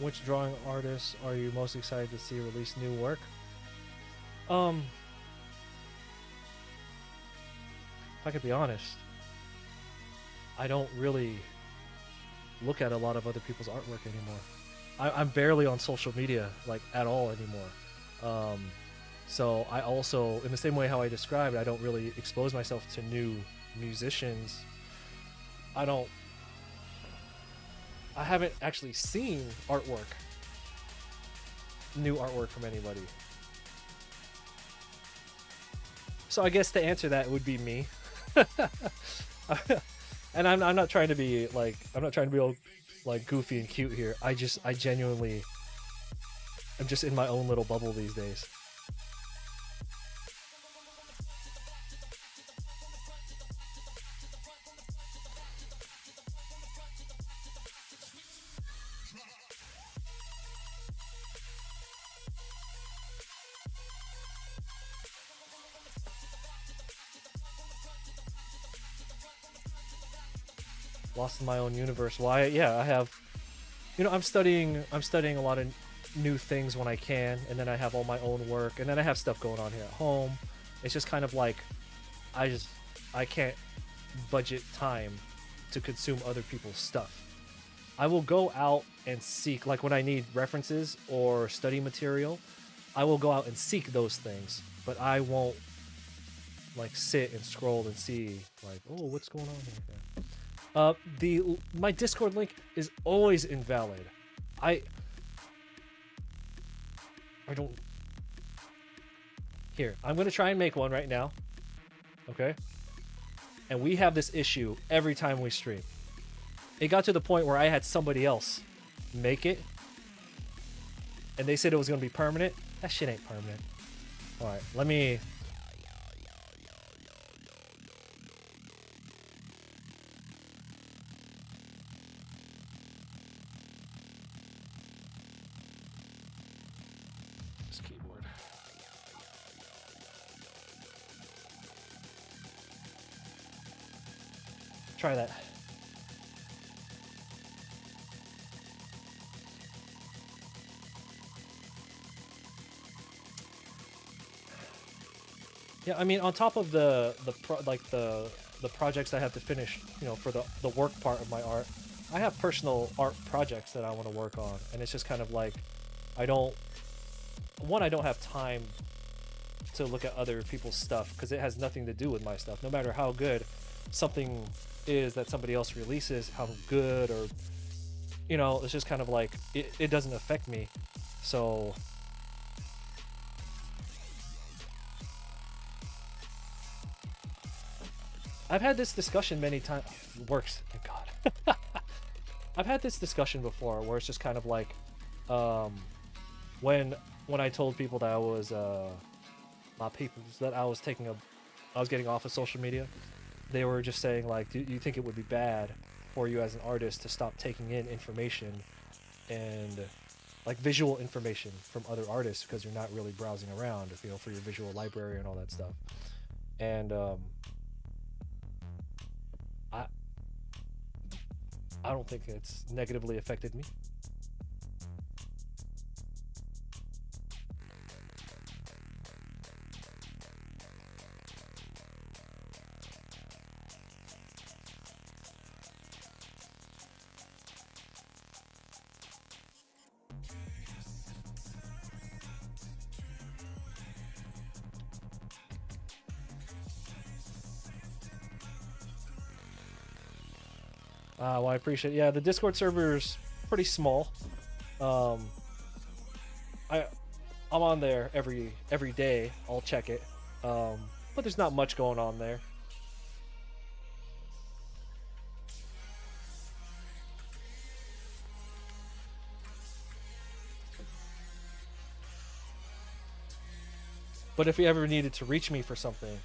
Which drawing artists are you most excited to see release new work? Um, if I could be honest, I don't really look at a lot of other people's artwork anymore. I'm barely on social media like at all anymore. Um, so I also, in the same way how I described, I don't really expose myself to new musicians. I don't. I haven't actually seen new artwork from anybody. So I guess to answer that would be me. And I'm not trying to be like I'm not trying to be all like goofy and cute here. I genuinely I'm just in my own little bubble these days. Lost in my own universe. Why? Yeah, I have. You know, I'm studying a lot of new things when I can, and then I have all my own work, and then I have stuff going on here at home. It's just kind of like I just I can't budget time to consume other people's stuff. I will go out and seek like when I need references or study material, I will go out and seek those things, but I won't like sit and scroll and see like, oh, what's going on here? The my Discord link is always invalid. I I don't. Here, I'm gonna try and make one right now. Okay. And we have this issue every time we stream. It got to the point where I had somebody else make it, and they said it was gonna be permanent. That shit ain't permanent. All right, let me. This keyboard. Try that. Yeah, I mean, on top of the projects I have to finish, for the work part of my art, I have personal art projects that I want to work on, and it's just kind of like I don't I don't have time to look at other people's stuff because it has nothing to do with my stuff. No matter how good something is that somebody else releases, how good or it's just kind of like it doesn't affect me. So I've had this discussion many times. Works, thank God. I've had this discussion before where it's just kind of like, um, when I told people that I was my people that I was getting off of social media, they were just saying like, do you think it would be bad for you as an artist to stop taking in information and like visual information from other artists because you're not really browsing around, for your visual library and all that stuff. And I I don't think it's negatively affected me. Well, I appreciate. Yeah, the Discord server's pretty small. Um, I I'm on there every day. I'll check it. But there's not much going on there. But if you ever needed to reach me for something,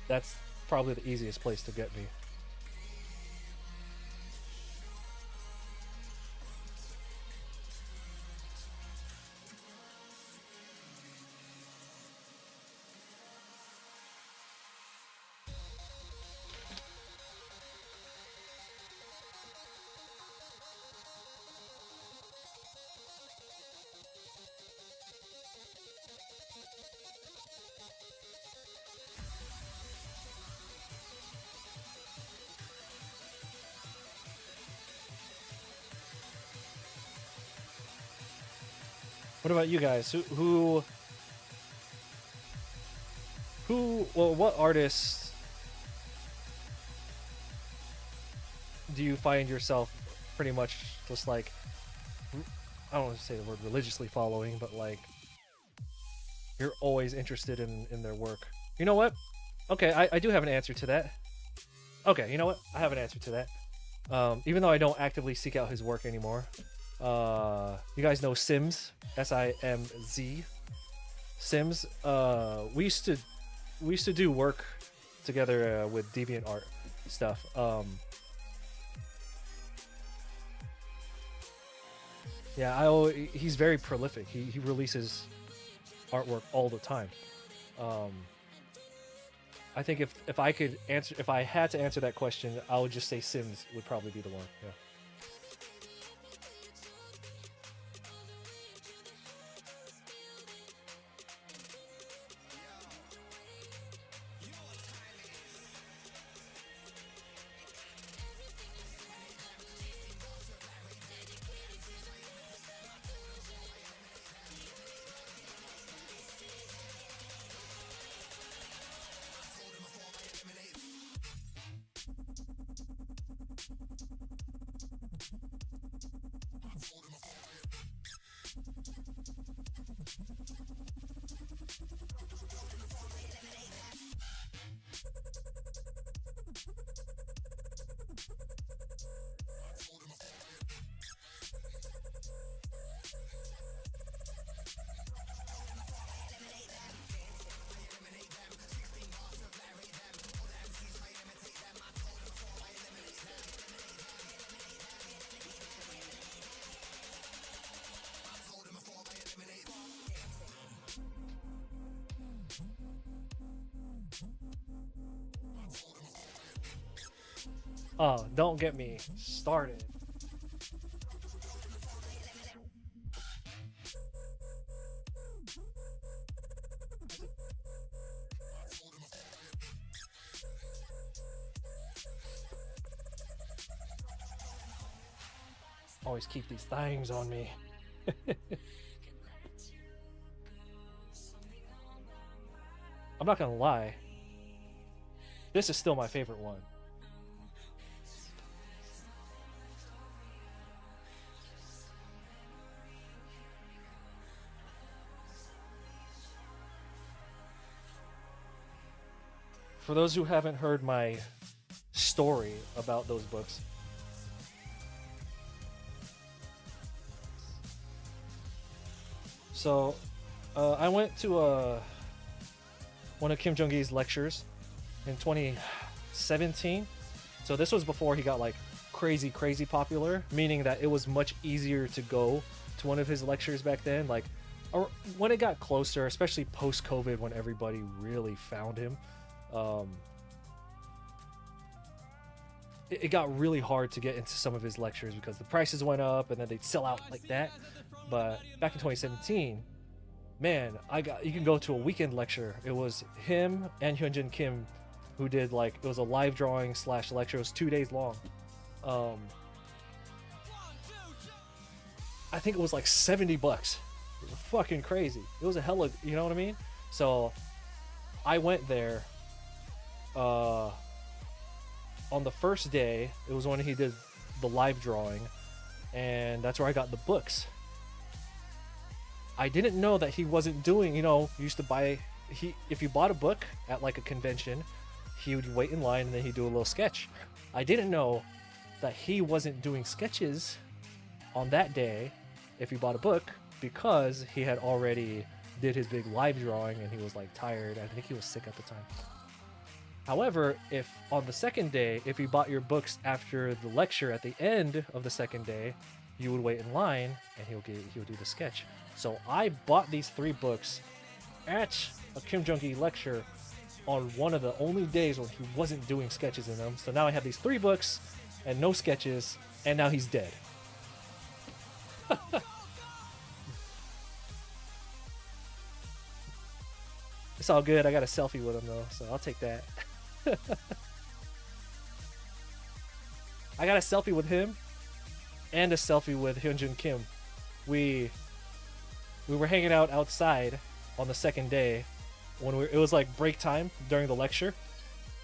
that's probably the easiest place to get me. What about you guys? Well, what artists do you find yourself pretty much just like, I don't want to say the word religiously following, but like you're always interested in their work? You know what? Okay, I do have an answer to that. Okay, you know what? I have an answer to that. Even though I don't actively seek out his work anymore. You guys know Sims, Simz. Sims. We used to do work together with DeviantArt stuff. Yeah, he's very prolific. He releases artwork all the time. Um, I think if I had to answer that question, I would just say Sims would probably be the one. Yeah. Oh, don't get me started. Always keep these things on me. I'm not gonna lie. This is still my favorite one. For those who haven't heard my story about those books, so I went to one of Kim Jong Il's lectures in 2017. So this was before he got like crazy popular, meaning that it was much easier to go to one of his lectures back then. Like, or when it got closer, especially post COVID, when everybody really found him. It got really hard to get into some of his lectures because the prices went up and then they'd sell out like that. But back in 2017, man, you can go to a weekend lecture. It was him and Hyunjin Kim who did like, it was a live drawing / lecture. It was 2 days long. I think it was like $70. It was fucking crazy. It was a hella, you know what I mean? So I went there on the first day. It was when he did the live drawing, and that's where I got the books. I didn't know that he wasn't doing, you used to buy, if you bought a book at like a convention, he would wait in line and then he'd do a little sketch. I didn't know that he wasn't doing sketches on that day if he bought a book, because he had already did his big live drawing and he was like tired. I think he was sick at the time. However, if on the second day, if you bought your books after the lecture at the end of the second day, you would wait in line and he'll do the sketch. So I bought these 3 books at a Kim Jong-il lecture on one of the only days when he wasn't doing sketches in them. So now I have these 3 books and no sketches, and now he's dead. It's all good. I got a selfie with him though, so I'll take that. I got a selfie with him and a selfie with Hyunjin Kim. We were hanging out outside on the second day when it was like break time during the lecture,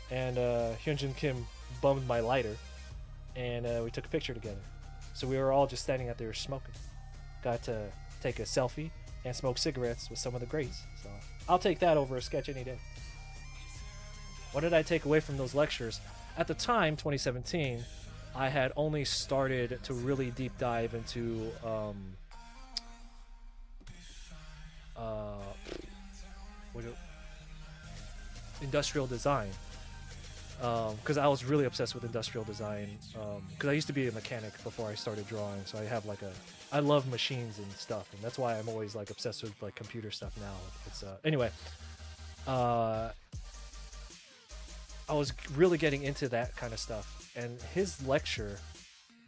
and Hyunjin Kim bummed my lighter, and we took a picture together. So we were all just standing out there smoking. Got to take a selfie and smoke cigarettes with some of the greats. So I'll take that over a sketch any day. What did I take away from those lectures? At the time, 2017, I had only started to really deep dive into industrial design, because I was really obsessed with industrial design, because I used to be a mechanic before I started drawing, so I love machines and stuff, and that's why I'm always like obsessed with like computer stuff now. It's anyway, I was really getting into that kind of stuff, and his lecture,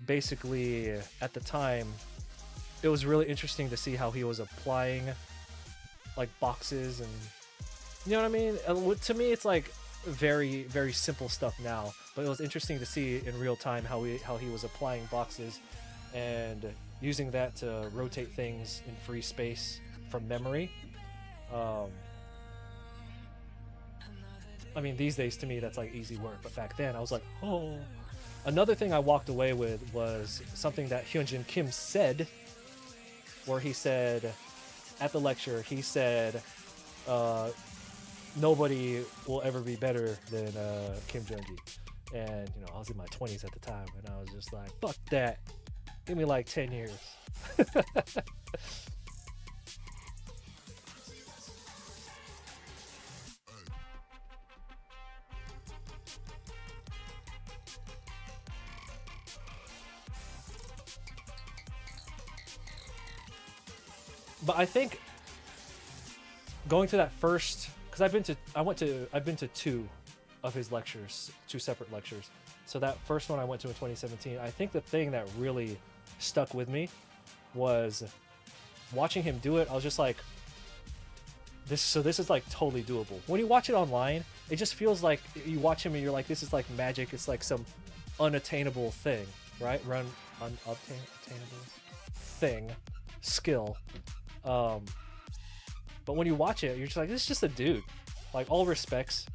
basically at the time, it was really interesting to see how he was applying like boxes, and you know what I mean? To me, it's like very, very simple stuff now, but it was interesting to see in real time how he was applying boxes and using that to rotate things in free space from memory. I mean, these days to me that's like easy work, but back then I was like, oh. Another thing I walked away with was something that Hyunjin Kim said, where he said at the lecture, he said, nobody will ever be better than Kim Jong-il. And I was in my 20s at the time, and I was just like, fuck that, give me like 10 years. But I think going to that first, because I've been to 2 of his lectures, 2 separate lectures. So that first one I went to in 2017, I think the thing that really stuck with me was watching him do it. I was just like, this is like totally doable. When you watch it online, it just feels like you watch him and you're like, this is like magic. It's like some unattainable thing, right? Unattainable thing, skill. But when you watch it, you're just like, this is just a dude. Like, all respects,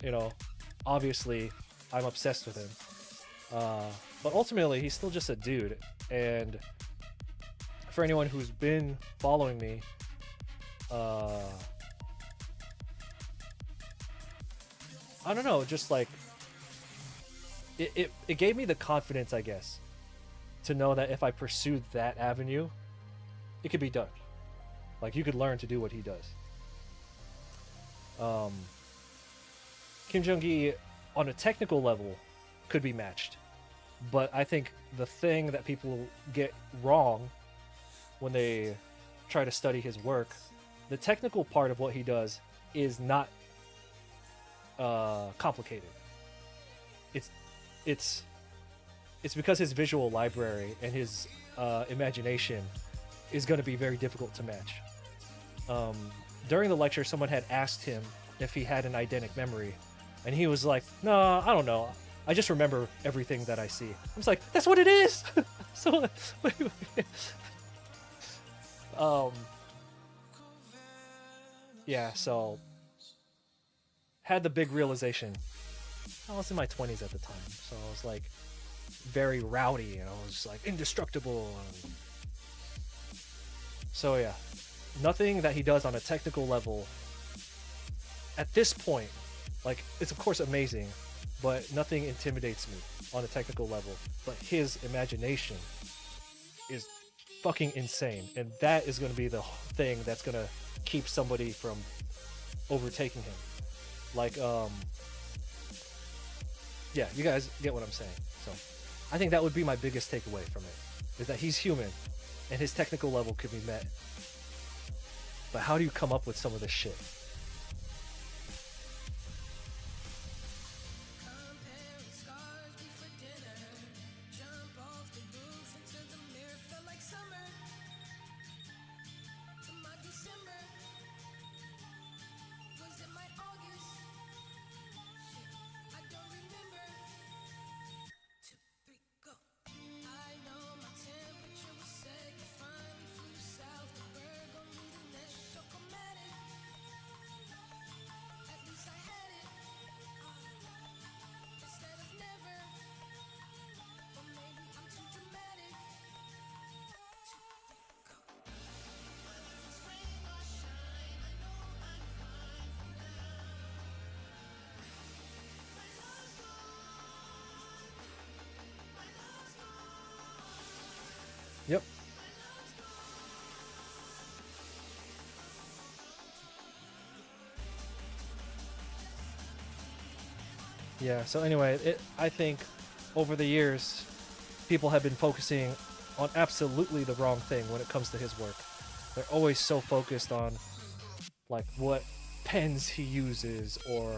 you know, obviously I'm obsessed with him. But ultimately, he's still just a dude. And for anyone who's been following me, I don't know, just like it gave me the confidence, I guess, to know that if I pursued that avenue, it could be done. Like, you could learn to do what he does. Kim Jong-gi, on a technical level, could be matched. But I think the thing that people get wrong when they try to study his work, the technical part of what he does is not complicated. It's because his visual library and his imagination is going to be very difficult to match. During the lecture, someone had asked him if he had an eidetic memory, and he was like, "No, I don't know. I just remember everything that I see." I was like, "That's what it is." So, yeah. So, had the big realization. I was in my 20s at the time, so I was like very rowdy, and I was just like indestructible. So yeah, nothing that he does on a technical level at this point, like, it's of course amazing, but nothing intimidates me on a technical level. But his imagination is fucking insane, and that is going to be the thing that's going to keep somebody from overtaking him. Like, yeah, you guys get what I'm saying. So I think that would be my biggest takeaway from it, is that he's human and his technical level could be met. But how do you come up with some of this shit? Comparing scars before dinner. Jump off the roof into the mirror. Felt like summer to my December. Was it my August? Shit, I don't remember. 2, 3, go. I know my temperature was set. You finally flew south. The bird gon' need a nest. So chromatic. At least I had it. Instead of never. Or maybe I'm too dramatic. 2, 3, go. It's rain or shine. I know I'm fine for now. My love's gone. My love's gone. Yep. Yeah, so anyway, I think over the years, people have been focusing on absolutely the wrong thing when it comes to his work. They're always so focused on, like, what pens he uses, or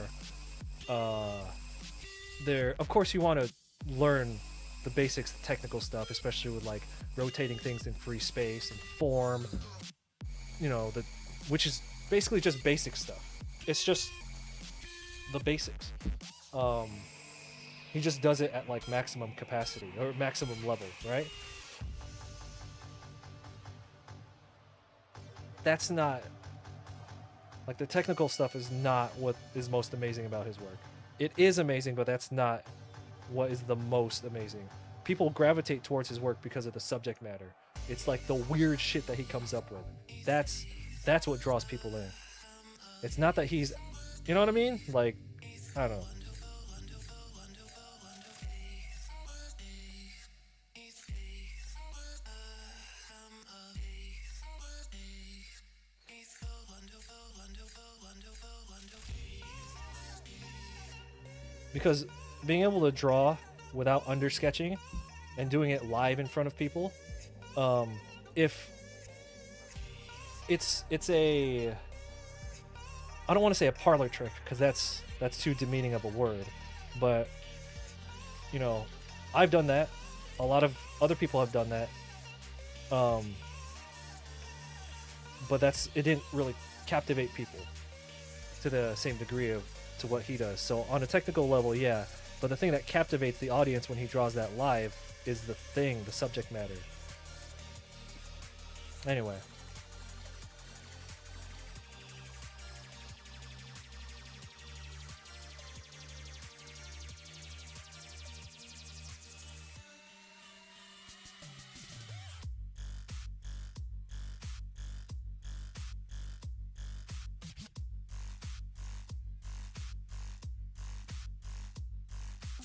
of course you want to learn the basics, the technical stuff, especially with like rotating things in free space and form, you know, which is basically just basic stuff. It's just the basics. He just does it at like maximum capacity or maximum level, right? That's not, like, the technical stuff is not what is most amazing about his work. It is amazing, but that's not what is the most amazing. People gravitate towards his work because of the subject matter. It's like the weird shit that he comes up with. That's what draws people in. It's not that he's, you know what I mean? Like, I don't know. Because being able to draw without undersketching and doing it live in front of people, if it's a I don't want to say a parlor trick because that's too demeaning of a word, but you know, I've done that. A lot of other people have done that. Um, but it didn't really captivate people to the same degree of to what he does. So on a technical level, yeah. But the thing that captivates the audience when he draws that live is the subject matter. Anyway,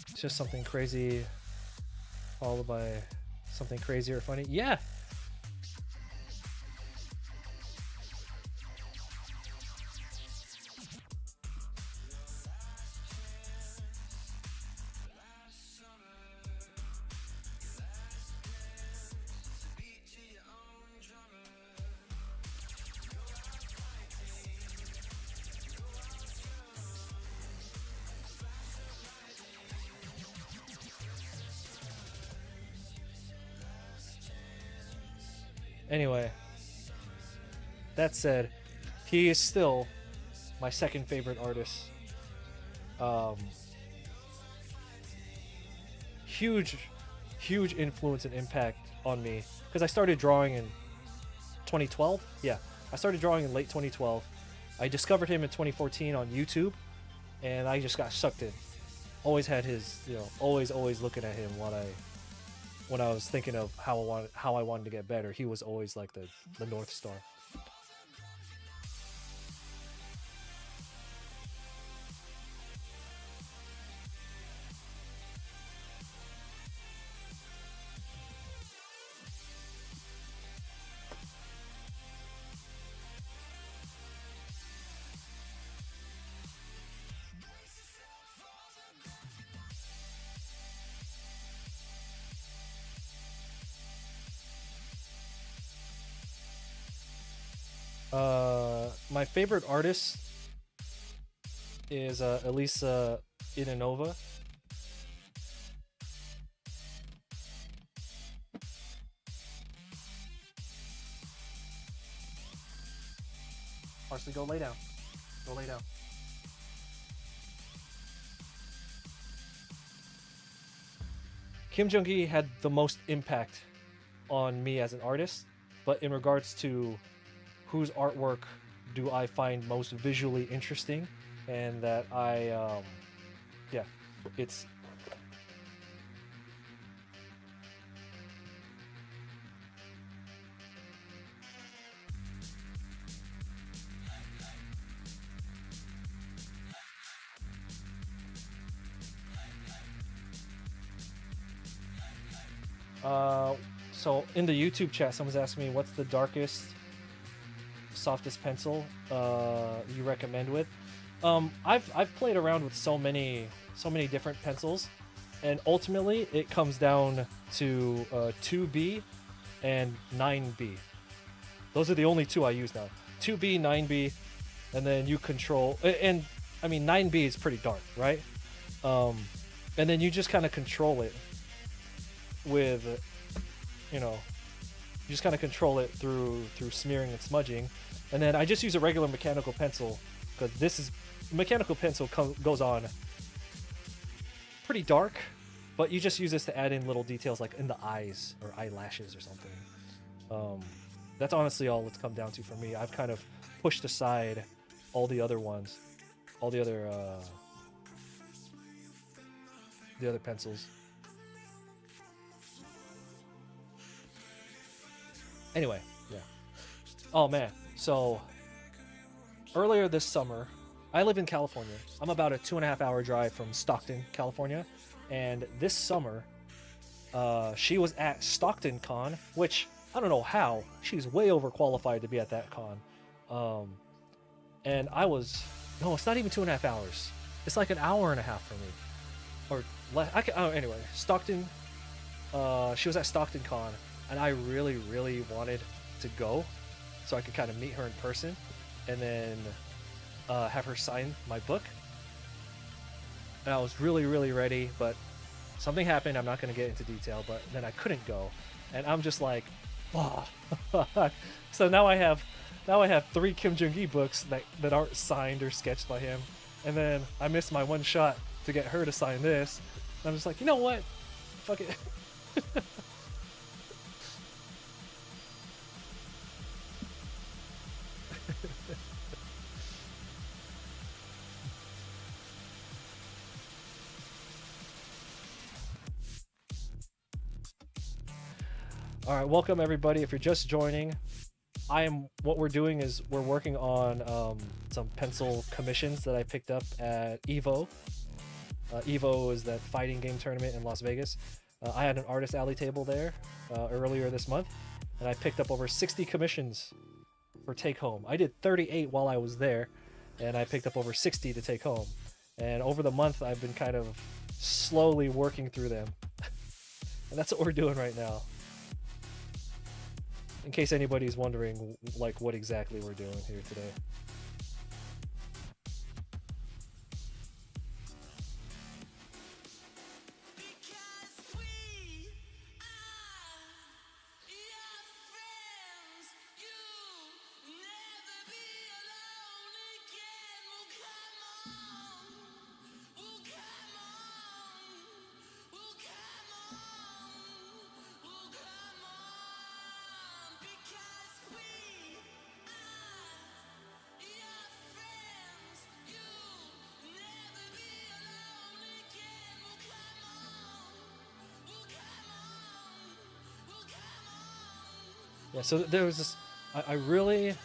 it's just something crazy followed by something crazy or funny. Yeah. Anyway, that said, he is still my second favorite artist. Um, huge, huge influence and impact on me because I started drawing in 2012. Yeah, I started drawing in late 2012. I discovered him in 2014 on YouTube, and I just got sucked in. Always had his, always looking at him when I was thinking of how I wanted to get better. He was always like the North Star. My favorite artist is Elisa Inanova. Parsley, go lay down. Go lay down. Kim Jung-gi had the most impact on me as an artist, but in regards to whose artwork do I find most visually interesting, and that yeah, it's so in the YouTube chat, someone's asking me what's the darkest, softest pencil you recommend with. I've played around with so many different pencils, and ultimately it comes down to 2B and 9B. Those are the only two I use now. 2B, 9B, and then you control. And I mean 9B is pretty dark, right? And then you just kind of control it with, you just kind of control it through smearing and smudging. And then I just use a regular mechanical pencil because this is mechanical pencil goes on pretty dark, but you just use this to add in little details like in the eyes or eyelashes or something. That's honestly all it's come down to for me. I've kind of pushed aside all the other ones, all the other pencils. Anyway, yeah. Oh man, so earlier this summer, I live in California. I'm about a 2.5 hour drive from Stockton, California, and this summer, she was at Stockton Con, which I don't know how she's way overqualified to be at that con. And I was no, it's not even 2.5 hours. It's like an hour and a half for me, or less. Anyway, Stockton. She was at Stockton Con, and I really, really wanted to go so I could kind of meet her in person. And then have her sign my book, and I was really really ready, but something happened. I'm not going to get into detail, but then I couldn't go, and I'm just like, oh. So now I have 3 Kim Jong-gi books that aren't signed or sketched by him, and then I missed my one shot to get her to sign this. And I'm just like, you know what? Fuck it. All right, welcome everybody. If you're just joining, I am. What we're doing is we're working on some pencil commissions that I picked up at Evo. Evo is that fighting game tournament in Las Vegas. I had an artist alley table there earlier this month, and I picked up over 60 commissions for take home. I did 38 while I was there, and I picked up over 60 to take home. And over the month, I've been kind of slowly working through them, and that's what we're doing right now. In case anybody's wondering, like what exactly we're doing here today. Because we are your friends. You'll never be alone again. Well, come on. Well, come on. Well, come on. Well, come on. Because we are your friends. You'll never be alone again. Well, come on. Well, come on. Well, come on. Yeah, so there was this. I really.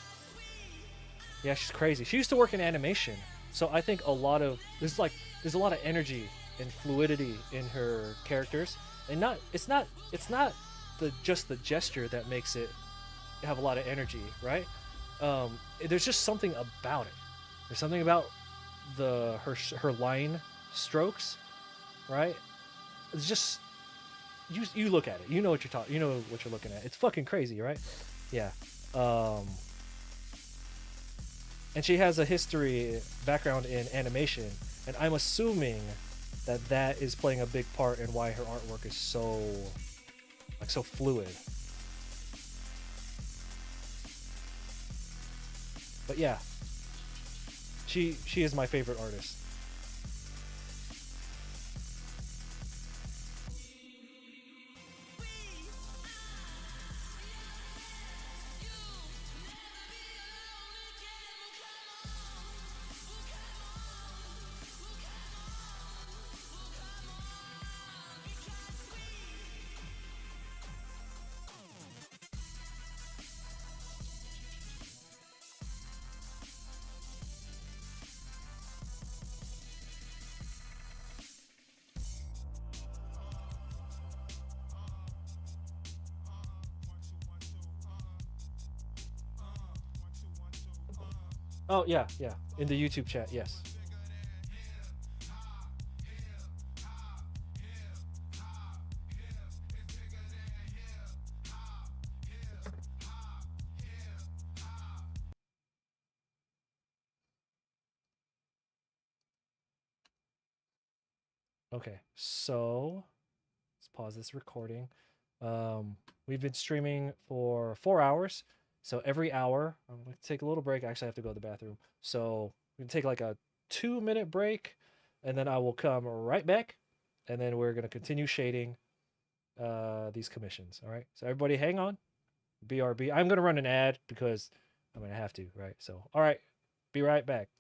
Yeah, she's crazy. She used to work in animation, so I think a lot of there's a lot of energy and fluidity in her characters, and it's not the just the gesture that makes it have a lot of energy, right? There's just something about it. There's something about her line strokes, right? It's just you look at it, you know what you're talking, you know what you're looking at. It's fucking crazy, right? Yeah. Um, and she has a history background in animation, and I'm assuming that that is playing a big part in why her artwork is so fluid. But yeah, she is my favorite artist. Oh yeah, yeah. In the YouTube chat, yes. Okay, so let's pause this recording. We've been streaming for 4 hours. So every hour, I'm gonna take a little break. Actually, I have to go to the bathroom. So we can take like a 2 minute break, and then I will come right back, and then we're gonna continue shading these commissions. All right. So everybody, hang on. BRB. I'm gonna run an ad because I'm gonna have to. Right. So all right. Be right back.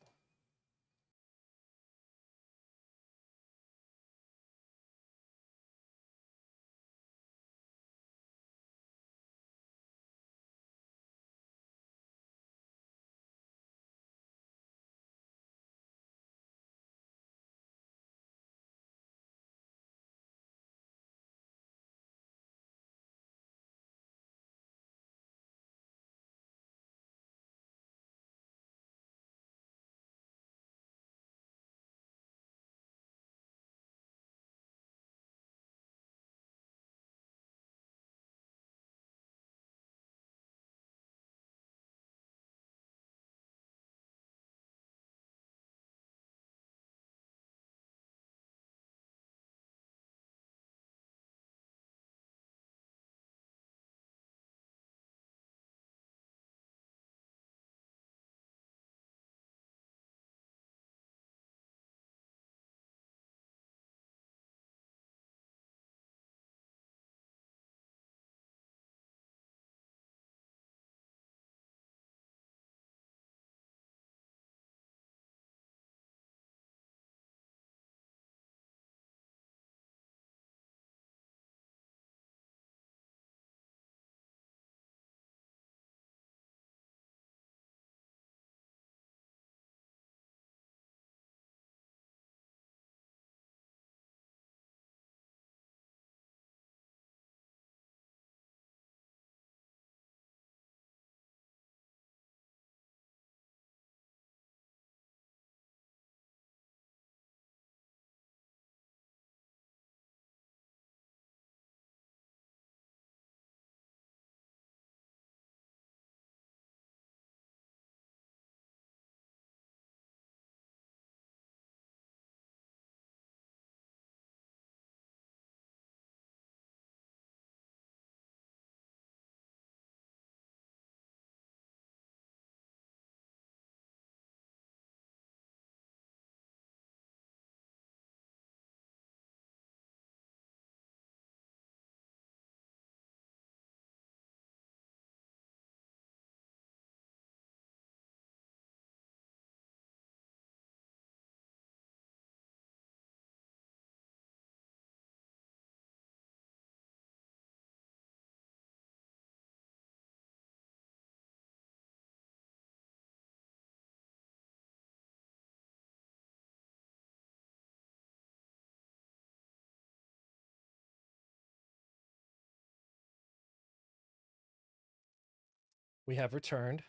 We have returned.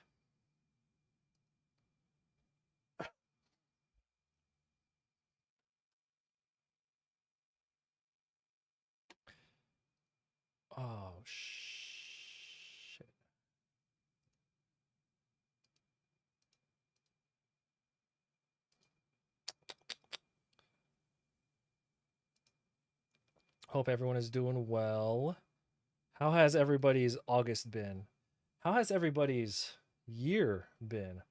Oh shit. Hope everyone is doing well. How has everybody's August been? How has everybody's year been?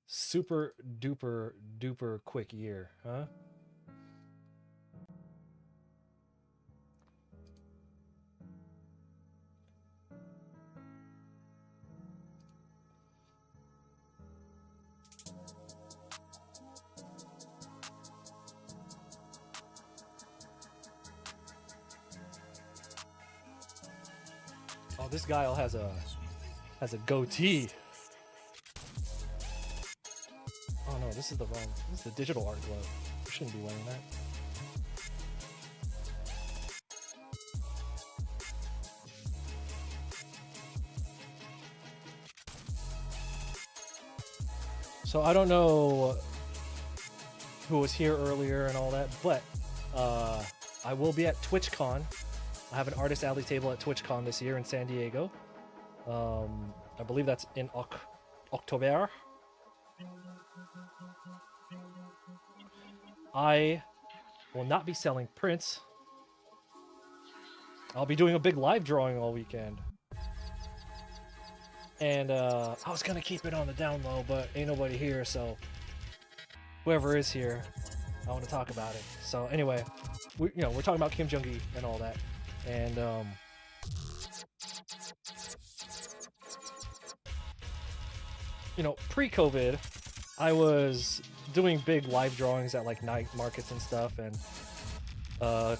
Super duper duper quick year, huh? Oh, this guy has a goatee. Oh no, this is the wrong. This is the digital art glove. I shouldn't be wearing that. So I don't know who was here earlier and all that, but I will be at TwitchCon. I have an Artist Alley table at TwitchCon this year in San Diego. I believe that's in October. I will not be selling prints. I'll be doing a big live drawing all weekend. And I was gonna keep it on the down low, but ain't nobody here, so whoever is here, I want to talk about it. So anyway, we're talking about Kim Jong-gi and all that, and pre-COVID, I was doing big live drawings at like night markets and stuff, and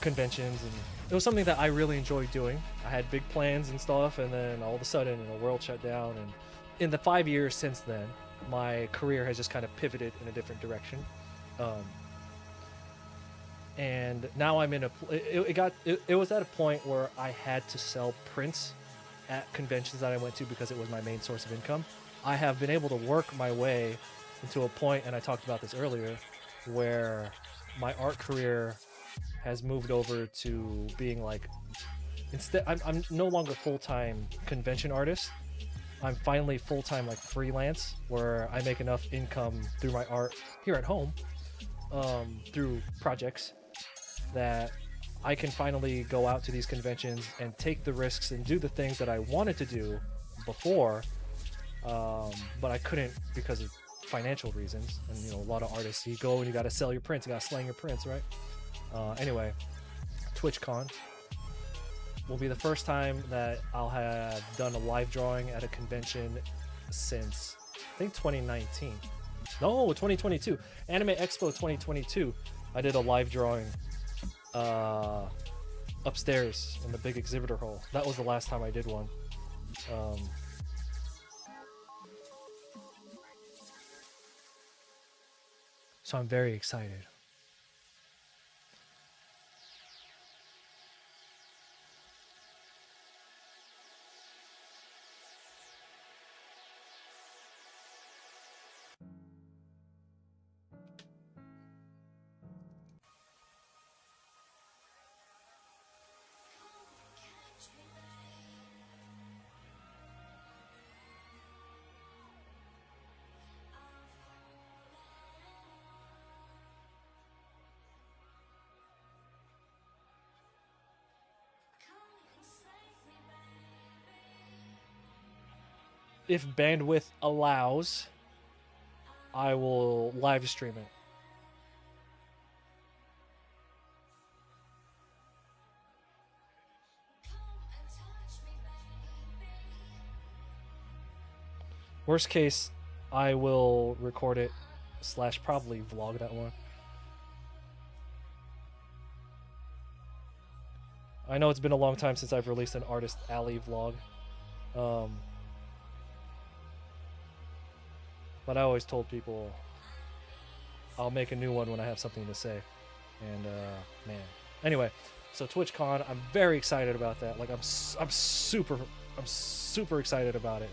conventions, and it was something that I really enjoyed doing. I had big plans and stuff, and then all of a sudden, the world shut down. And in the 5 years since then, my career has just kind of pivoted in a different direction. And now I'm in it was at a point where I had to sell prints at conventions that I went to because it was my main source of income. I have been able to work my way into a point, and I talked about this earlier, where my art career has moved over to being like, instead I'm no longer full-time convention artist. I'm finally full-time like freelance, where I make enough income through my art here at home, through projects, that I can finally go out to these conventions and take the risks and do the things that I wanted to do before, but I couldn't because of financial reasons. And a lot of artists, you go and you got to sell your prints, you got to slang your prints, right? Anyway, TwitchCon will be the first time that I'll have done a live drawing at a convention since, I think, 2019. No, 2022. Anime Expo 2022. I did a live drawing upstairs in the big exhibitor hall. That was the last time I did one. So I'm very excited. If bandwidth allows, I will live stream it. Worst case, I will record it / probably vlog that one. I know it's been a long time since I've released an Artist Alley vlog. But I always told people I'll make a new one when I have something to say. And man. Anyway, so TwitchCon, I'm very excited about that. Like I'm super excited about it.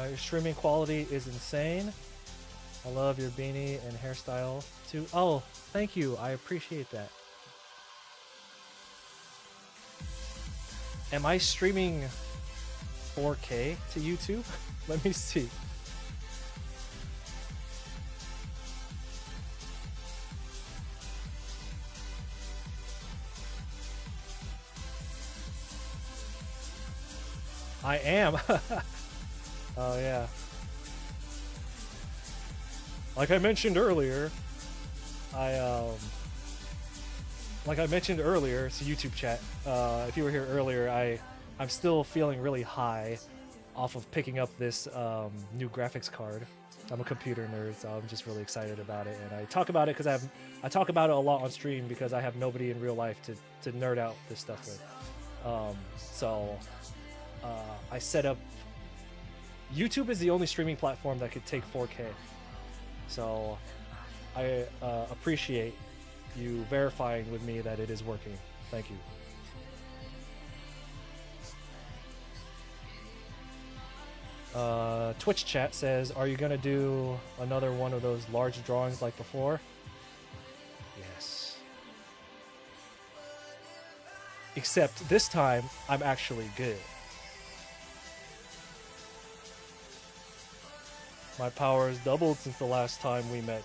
Your streaming quality is insane. I love your beanie and hairstyle too. Oh, thank you. I appreciate that. Am I streaming 4K to YouTube? Let me see. I am. Oh yeah. Like I mentioned earlier, like I mentioned earlier, it's a YouTube chat. If you were here earlier, I'm still feeling really high off of picking up this new graphics card. I'm a computer nerd, so I'm just really excited about it, and I talk about it because I talk about it a lot on stream because I have nobody in real life to nerd out this stuff with. So I set up. YouTube is the only streaming platform that could take 4K. So I appreciate you verifying with me that it is working. Thank you. Twitch chat says, are you going to do another one of those large drawings like before? Yes. Except this time, I'm actually good. My power has doubled since the last time we met.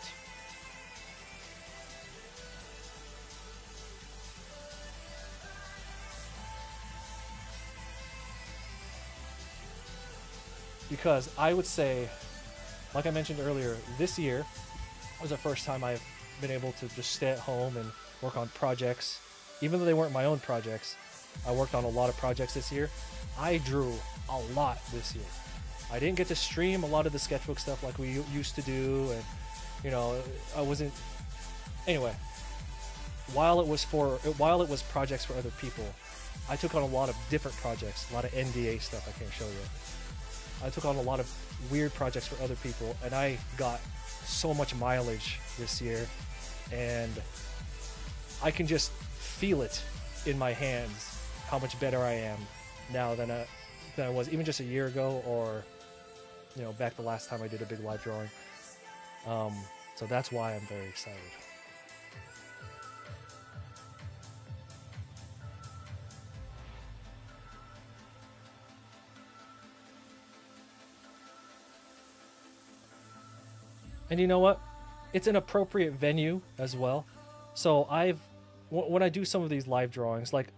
Because I would say, like I mentioned earlier, this year was the first time I've been able to just stay at home and work on projects. Even though they weren't my own projects, I worked on a lot of projects this year. I drew a lot this year. I didn't get to stream a lot of the sketchbook stuff like we used to do, and you know, I wasn't. Anyway, while it was projects for other people, I took on a lot of different projects, a lot of NDA stuff I can't show you. I took on a lot of weird projects for other people, and I got so much mileage this year, and I can just feel it in my hands how much better I am now than I was even just a year ago, or you know, back the last time I did a big live drawing. So that's why I'm very excited. And you know what? It's an appropriate venue as well. So when I do some of these live drawings, like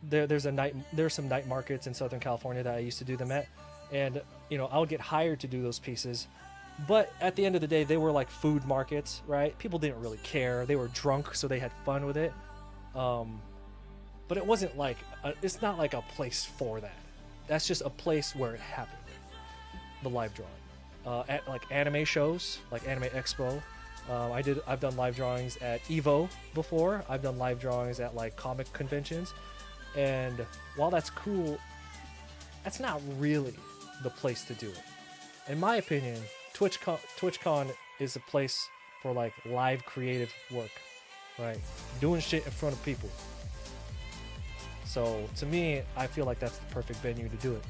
there's some night markets in Southern California that I used to do them at, and you know, I would get hired to do those pieces. But at the end of the day, they were like food markets, right? People didn't really care. They were drunk, so they had fun with it. But it wasn't like it's not like a place for that. That's just a place where it happened. The live drawing. At like anime shows, like Anime Expo. I've done live drawings at Evo before. I've done live drawings at like comic conventions. And while that's cool, that's not really the place to do it. In my opinion, TwitchCon is a place for like live creative work, right? Doing shit in front of people. So to me, I feel like that's the perfect venue to do it.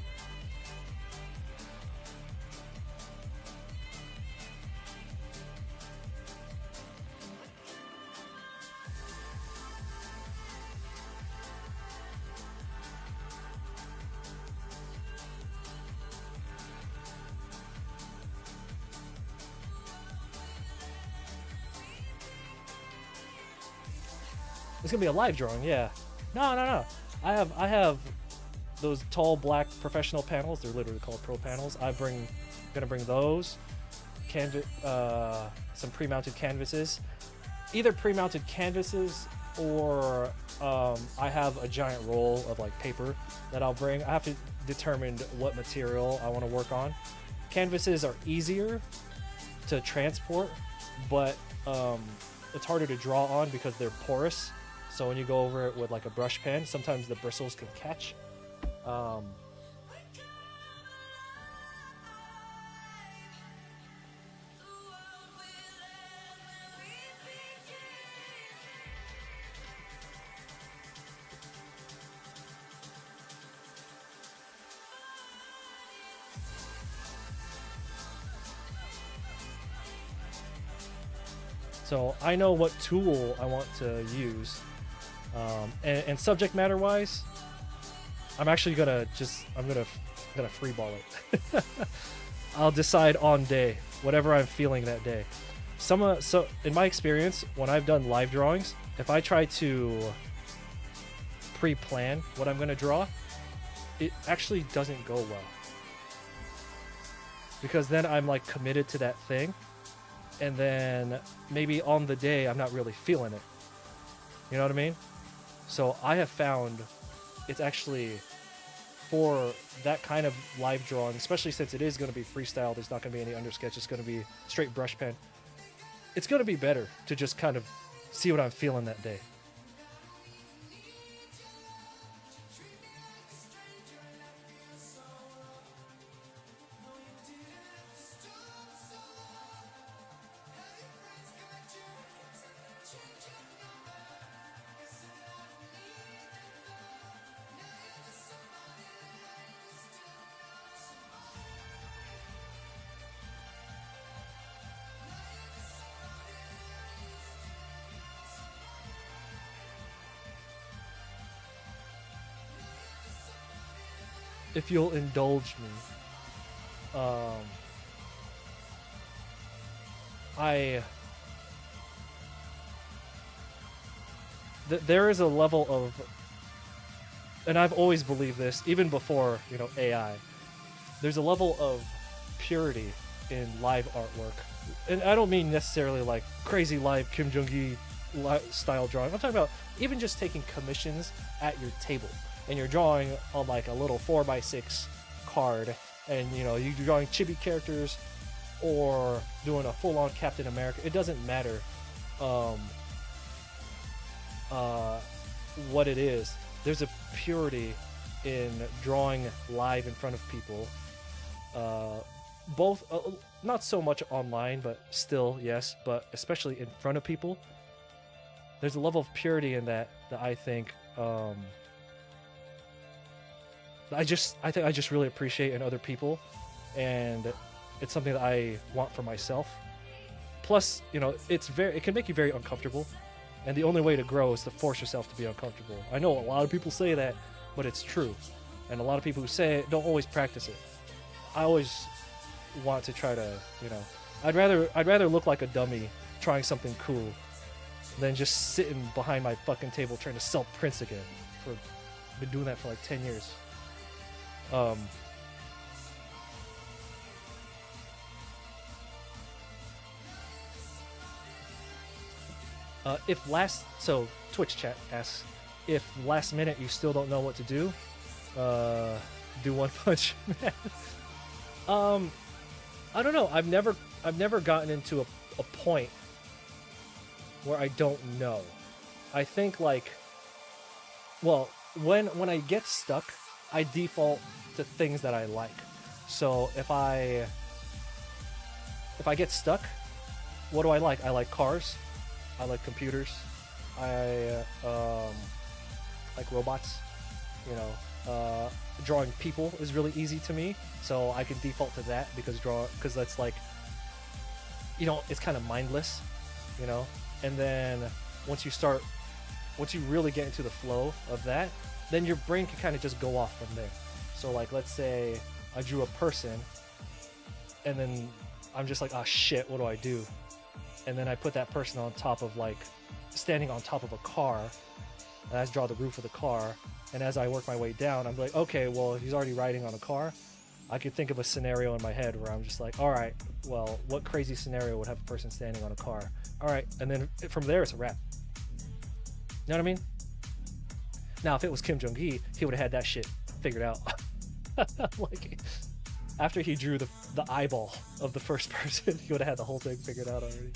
It's gonna be a live drawing, yeah. No. I have those tall black professional panels. They're literally called pro panels. Gonna bring those, some pre-mounted canvases, either pre-mounted canvases or I have a giant roll of like paper that I'll bring. I have to determine what material I want to work on. Canvases are easier to transport, but it's harder to draw on because they're porous. So when you go over it with like a brush pen, sometimes the bristles can catch. So I know what tool I want to use. And subject matter wise, I'm actually gonna freeball it. I'll decide on day, whatever I'm feeling that day. So in my experience, when I've done live drawings, if I try to pre-plan what I'm gonna draw, it actually doesn't go well. Because then I'm like committed to that thing, and then maybe on the day I'm not really feeling it. You know what I mean? So I have found it's actually for that kind of live drawing, especially since it is going to be freestyle, there's not going to be any undersketch, it's going to be straight brush pen. It's going to be better to just kind of see what I'm feeling that day. If you'll indulge me, there is a level of, and I've always believed this, even before AI. There's a level of purity in live artwork, and I don't mean necessarily like crazy live Kim Jong-gi style drawing. I'm talking about even just taking commissions at your table, and you're drawing on like a little 4x6 card, and you're drawing chibi characters or doing a full-on Captain America. It doesn't matter what it is. There's a purity in drawing live in front of people, both not so much online, but still yes, but especially in front of people. There's a level of purity in that I think I just really appreciate in other people, and it's something that I want for myself. Plus, it can make you very uncomfortable, and the only way to grow is to force yourself to be uncomfortable. I know a lot of people say that, but it's true, and a lot of people who say it don't always practice it. I always want to try to, I'd rather look like a dummy trying something cool than just sitting behind my fucking table trying to sell prints again. I've been doing that for like 10 years. So Twitch chat asks, if last minute you still don't know what to do, do One Punch Man. I don't know. I've never gotten into a point where I don't know. I think like, well, when I get stuck, I default to things that I like. So if I get stuck, what do I like? I like cars. I like computers. I like robots. Drawing people is really easy to me, so I can default to that because that's like, it's kind of mindless, And then once you really get into the flow of that, then your brain can kind of just go off from there. So like, let's say I drew a person, and then I'm just like, oh shit, what do I do? And then I put that person on top of standing on top of a car, and I draw the roof of the car. And as I work my way down, I'm like, okay, well, he's already riding on a car. I could think of a scenario in my head where I'm just like, all right, well, what crazy scenario would have a person standing on a car? All right, and then from there, it's a wrap. You know what I mean? Now, if it was Kim Jong-gi, he would have had that shit figured out. Like, after he drew the eyeball of the first person, he would have had the whole thing figured out already.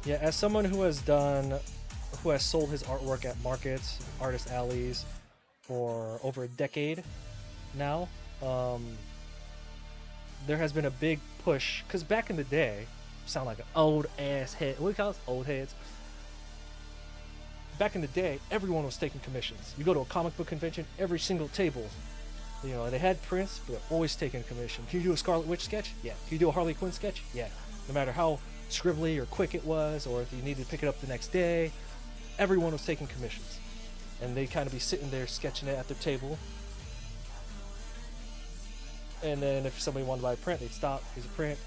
Yeah, as someone who has sold his artwork at markets, artist alleys for over a decade now, um, there has been a big push. Because back in the day, sound like an old ass head. What do you call us? Old heads. Back in the day, everyone was taking commissions. You go to a comic book convention, every single table, they had prints, but they're always taking a commission. Can you do a Scarlet Witch sketch? Yeah. Can you do a Harley Quinn sketch? Yeah. No matter how scribbly or quick it was, or if you needed to pick it up the next day, everyone was taking commissions. And they'd kind of be sitting there sketching it at their table. And then if somebody wanted to buy a print, they'd stop. Here's a print.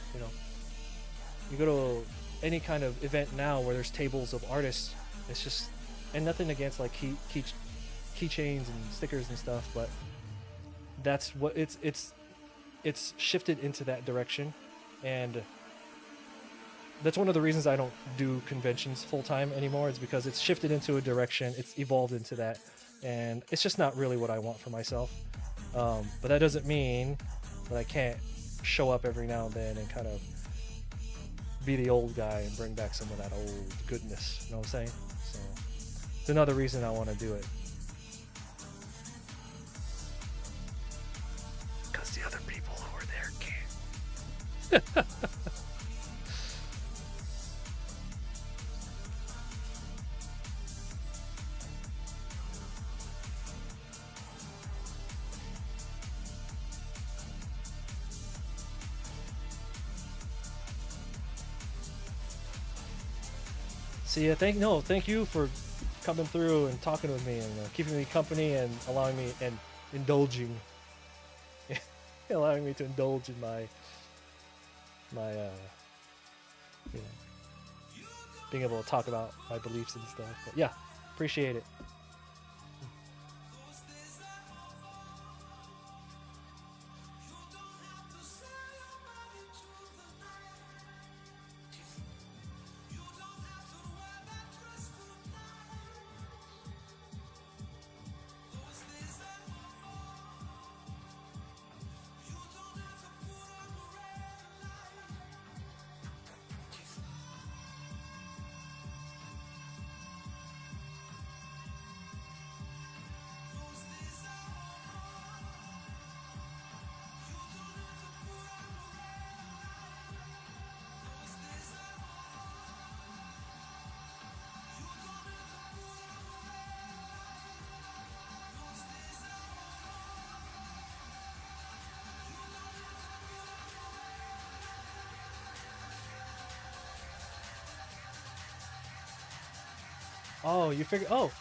You go to any kind of event now where there's tables of artists. It's just, and nothing against like keychains and stickers and stuff, but that's what it's shifted into that direction, and that's one of the reasons I don't do conventions full time anymore. Is because it's shifted into a direction, it's evolved into that, and it's just not really what I want for myself. But that doesn't mean that I can't show up every now and then and kind of be the old guy and bring back some of that old goodness. You know what I'm saying? So it's another reason I want to do it. Because the other people who are there can't. See, thank you for coming through and talking with me and keeping me company and allowing me and indulging, allowing me to indulge in my you know, being able to talk about my beliefs and stuff. But yeah, appreciate it. Oh, you figured. Oh,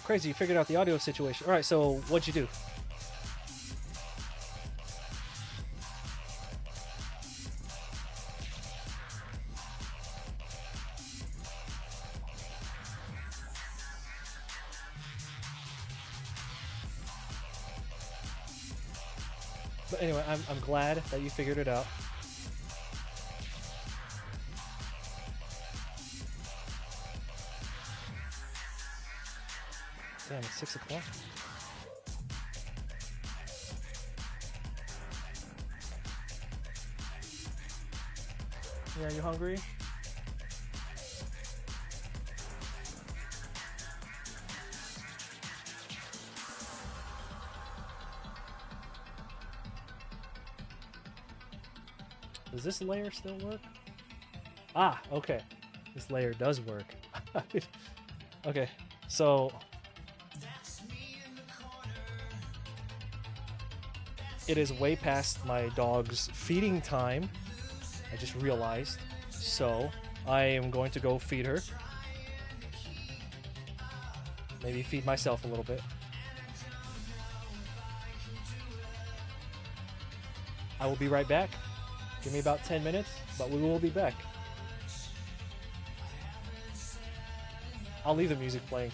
crazy! You figured out the audio situation. All right, so what'd you do? But anyway, I'm glad that you figured it out. Damn, it's 6 o'clock. Yeah, you hungry? Does this layer still work? Ah, okay. This layer does work. Okay, so it is way past my dog's feeding time. I just realized. So I am going to go feed her. Maybe feed myself a little bit. I will be right back. Give me about 10 minutes, but we will be back. I'll leave the music playing.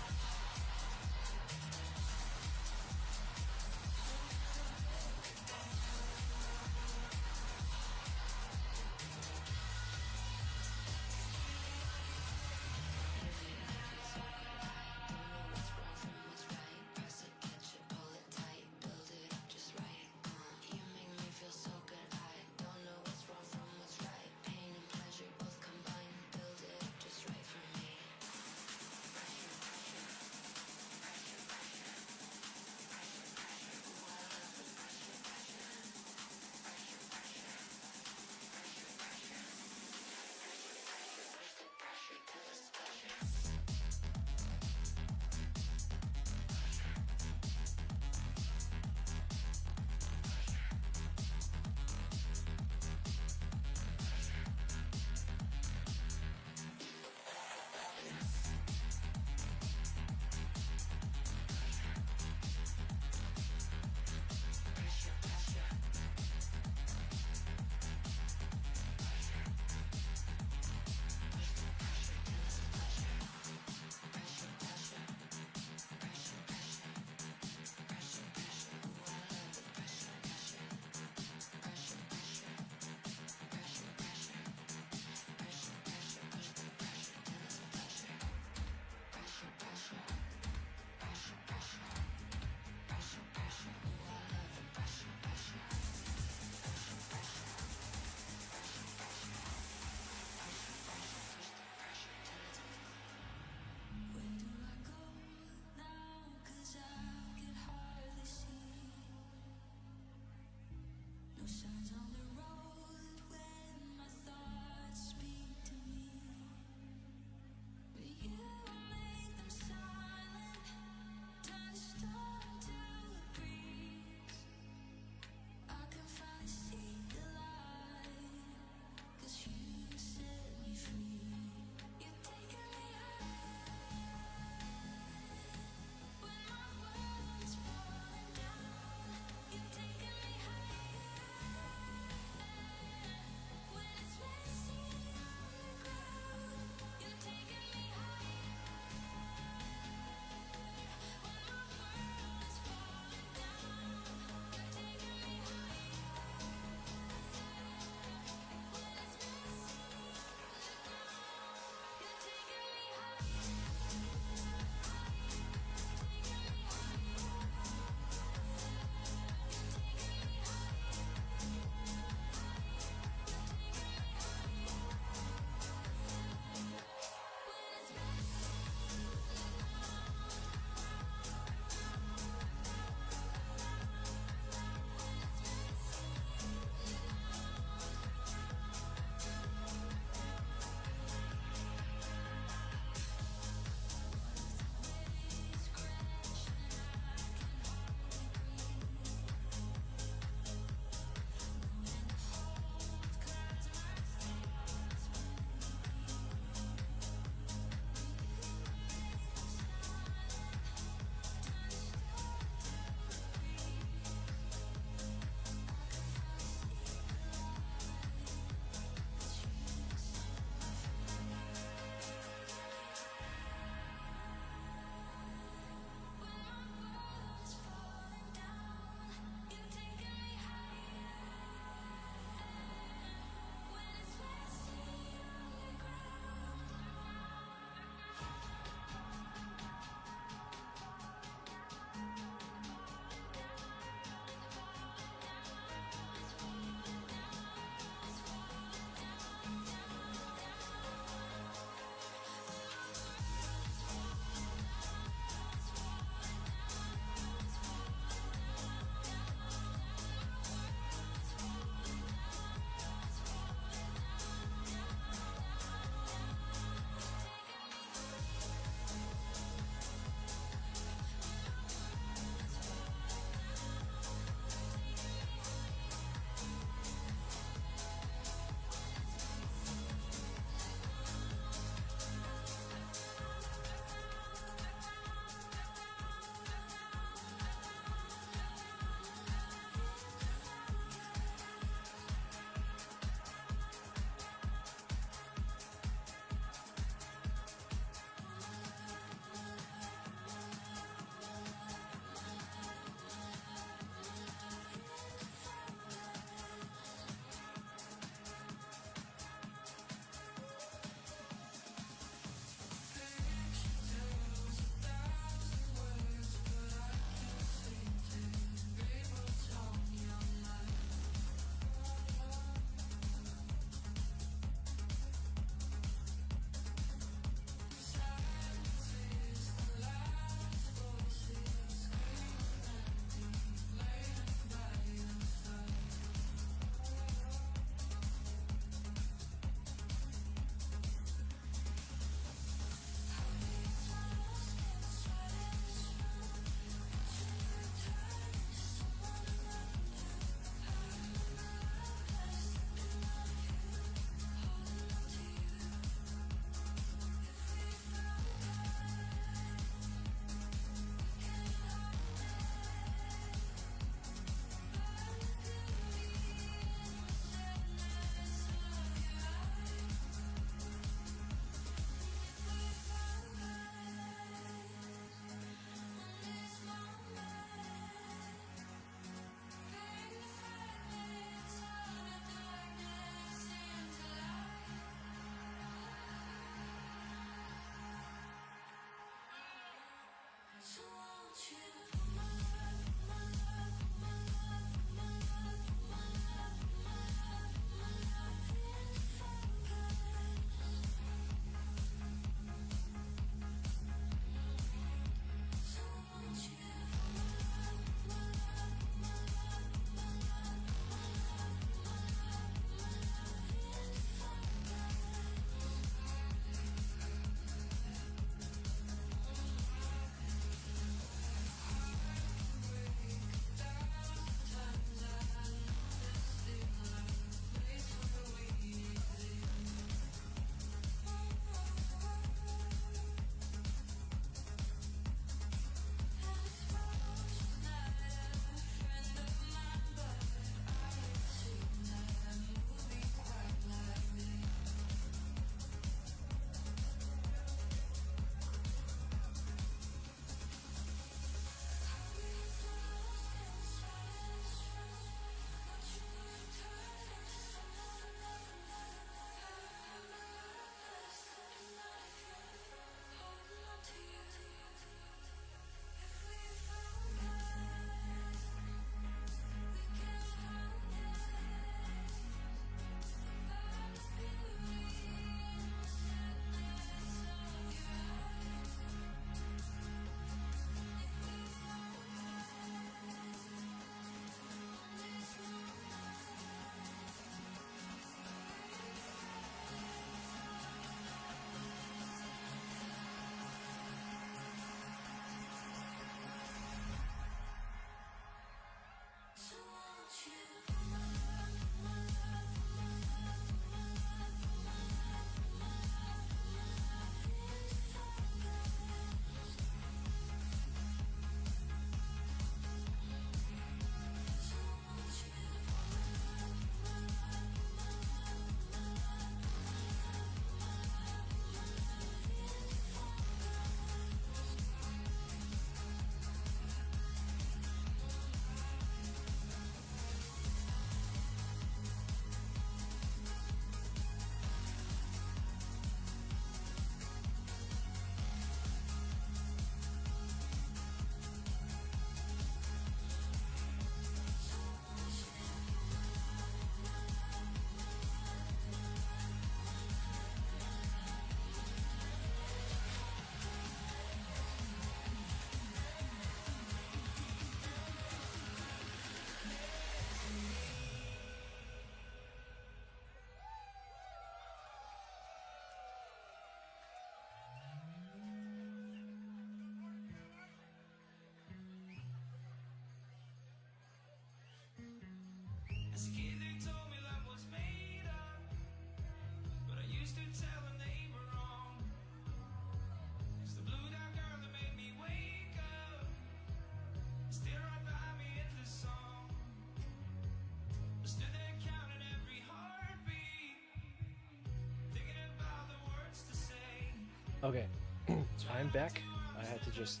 Okay, I'm back. I had to just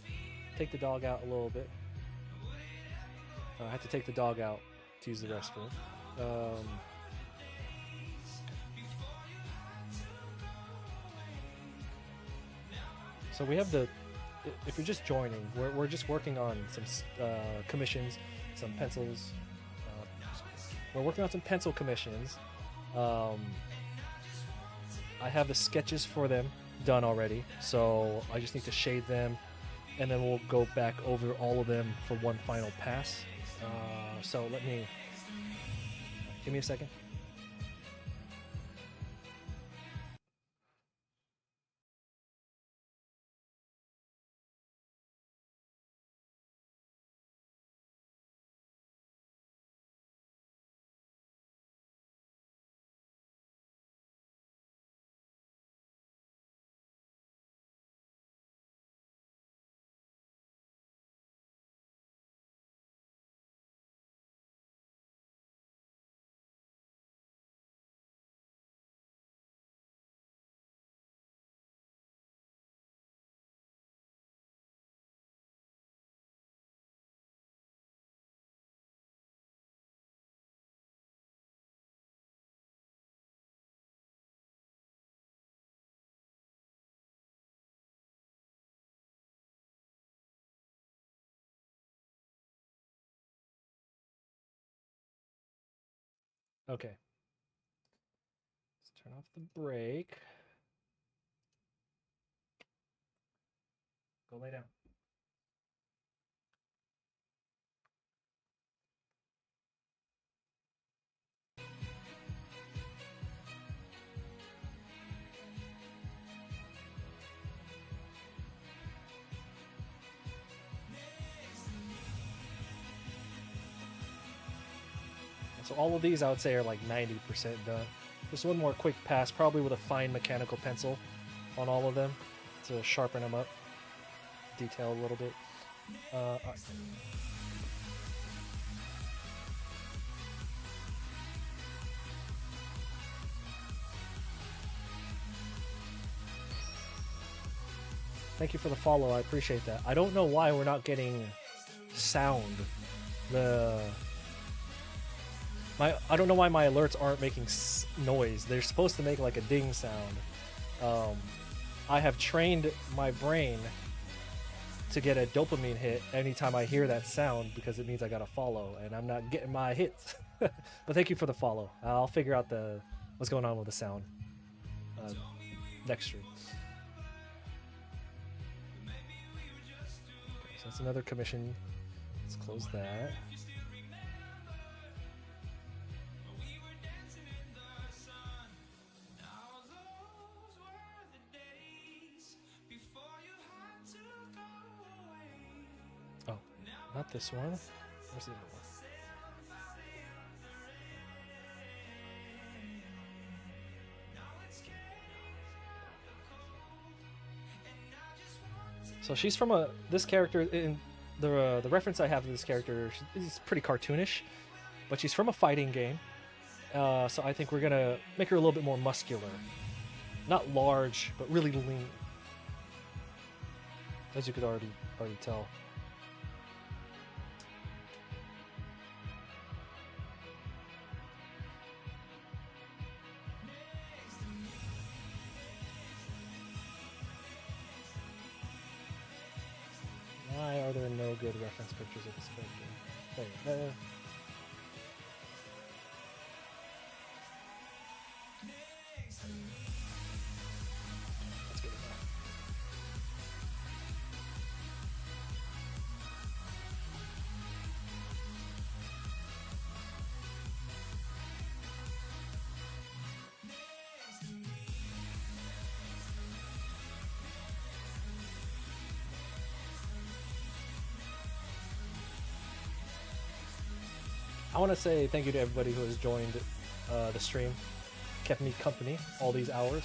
take the dog out a little bit. I had to take the dog out to use the restroom. Um, so we have the. If you're just joining, we're just working on some commissions, some pencils. We're working on some pencil commissions. Um, I have the sketches for them done already, so I just need to shade them, and then we'll go back over all of them for one final pass. So give me a second. Okay, let's turn off the break. Go lay down. So all of these I would say are like 90% done. Just one more quick pass, probably with a fine mechanical pencil on all of them to sharpen them up, detail a little bit. Thank you for the follow. I appreciate that. I don't know why we're not getting sound. I don't know why my alerts aren't making noise. They're supposed to make like a ding sound. I have trained my brain to get a dopamine hit anytime I hear that sound because it means I got to follow, and I'm not getting my hits. But thank you for the follow. I'll figure out what's going on with the sound next stream. Okay, so that's another commission. Let's close that. Oh, not this one. Where's the other one? So she's from this character in the reference I have of this character is pretty cartoonish, but she's from a fighting game. So I think we're gonna make her a little bit more muscular, not large, but really lean, as you could already tell. Why are there no good reference pictures of this character? There. Let's get it back. I want to say thank you to everybody who has joined the stream, kept me company all these hours.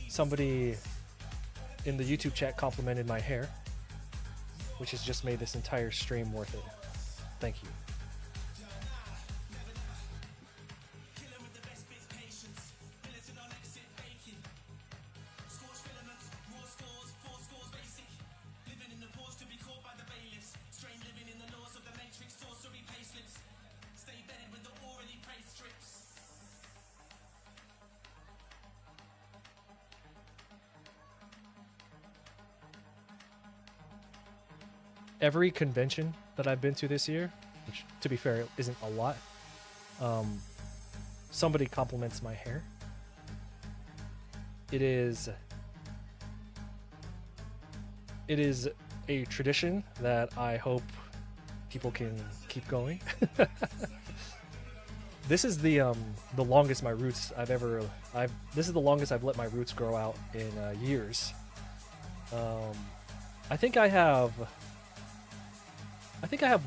Somebody in the YouTube chat complimented my hair, which has just made this entire stream worth it. Thank you. every convention that I've been to this year, which to be fair isn't a lot, um, somebody compliments my hair. It is a tradition that I hope people can keep going. This is the longest my roots I've this is the longest I've let my roots grow out in years. Um, I think I have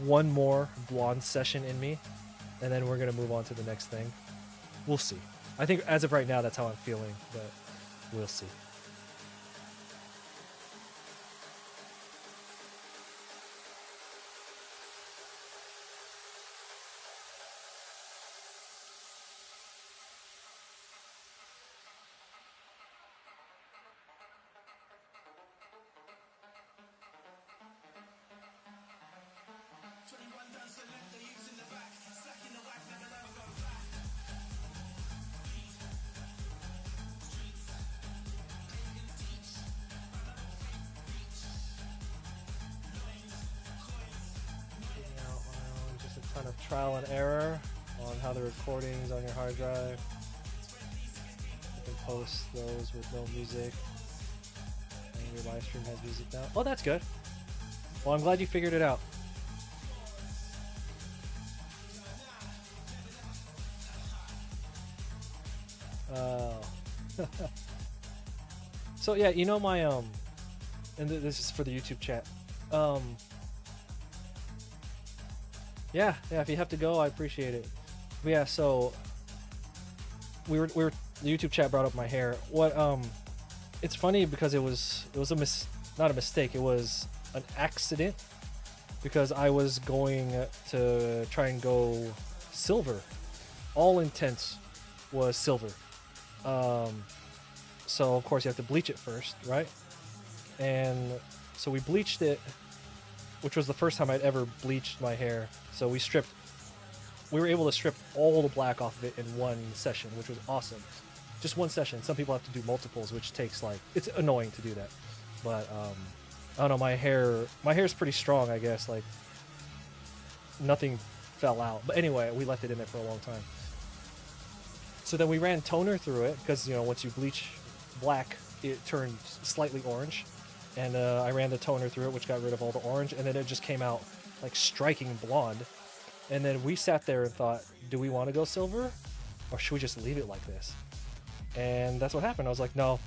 one more blonde session in me, and then we're gonna move on to the next thing. We'll see. I think as of right now, that's how I'm feeling, but we'll see. Just a ton of trial and error on how the recordings on your hard drive. You can post those with no music. And your live stream has music now. Oh, that's good. Well, I'm glad you figured it out. Oh. So yeah, you know my and this is for the YouTube chat. Yeah, if you have to go, I appreciate it. But yeah, so we were the YouTube chat brought up my hair. What it's funny because it was not a mistake, it was an accident because I was going to try and go silver. All intents was silver. So of course you have to bleach it first, right? And so we bleached it, which was the first time I'd ever bleached my hair. So we were able to strip all the black off of it in one session, which was awesome. Just one session. Some people have to do multiples, which takes it's annoying to do that. But I don't know, my hair's pretty strong, I guess. Like nothing fell out. But anyway, we left it in there for a long time. So then we ran toner through it because once you bleach black, it turns slightly orange. And I ran the toner through it, which got rid of all the orange, and then it just came out like striking blonde. And then we sat there and thought, do we want to go silver, or should we just leave it like this? And that's what happened. I was like, no,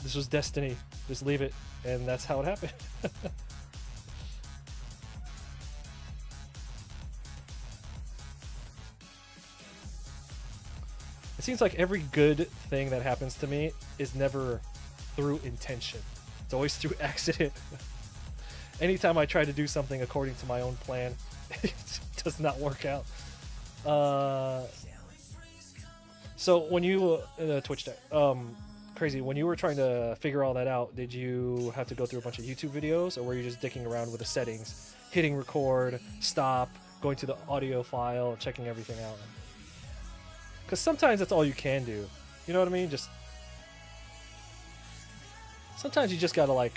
this was destiny. Just leave it, and that's how it happened. It seems like every good thing that happens to me is never through intention. It's always through accident. Anytime I try to do something according to my own plan, it does not work out. So when you Twitch chat, crazy, when you were trying to figure all that out, did you have to go through a bunch of YouTube videos, or were you just dicking around with the settings, hitting record, stop, going to the audio file, checking everything out? Because sometimes that's all you can do. You know what I mean? Sometimes you just gotta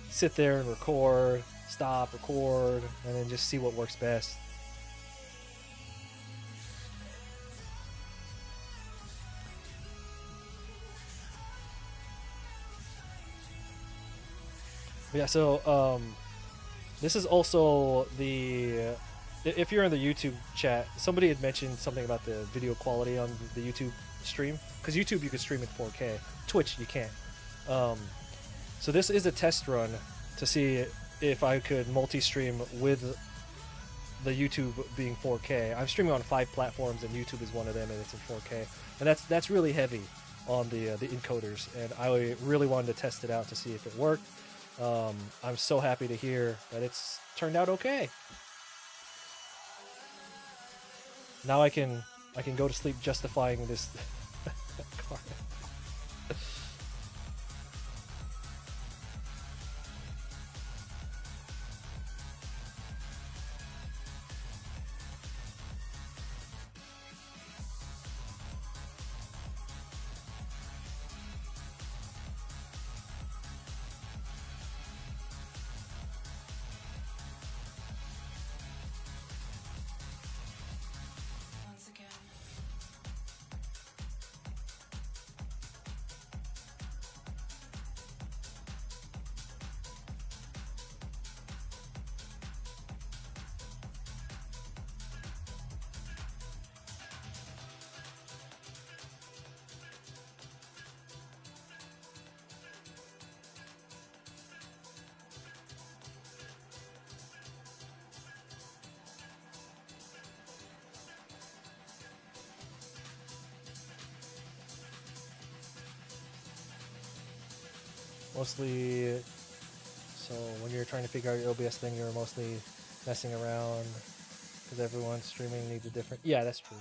sit there and record, stop, record, and then just see what works best. But yeah, so this is also if you're in the YouTube chat, somebody had mentioned something about the video quality on the YouTube stream. Because YouTube you can stream in 4K, Twitch you can't. So this is a test run to see if I could multi-stream with the YouTube being 4K. I'm streaming on 5 platforms, and YouTube is one of them, and it's in 4K. And that's really heavy on the encoders, and I really wanted to test it out to see if it worked. I'm so happy to hear that it's turned out okay. Now I can go to sleep justifying this car. Mostly, so when you're trying to figure out your OBS thing, you're mostly messing around because everyone's streaming needs a different. Yeah, that's true.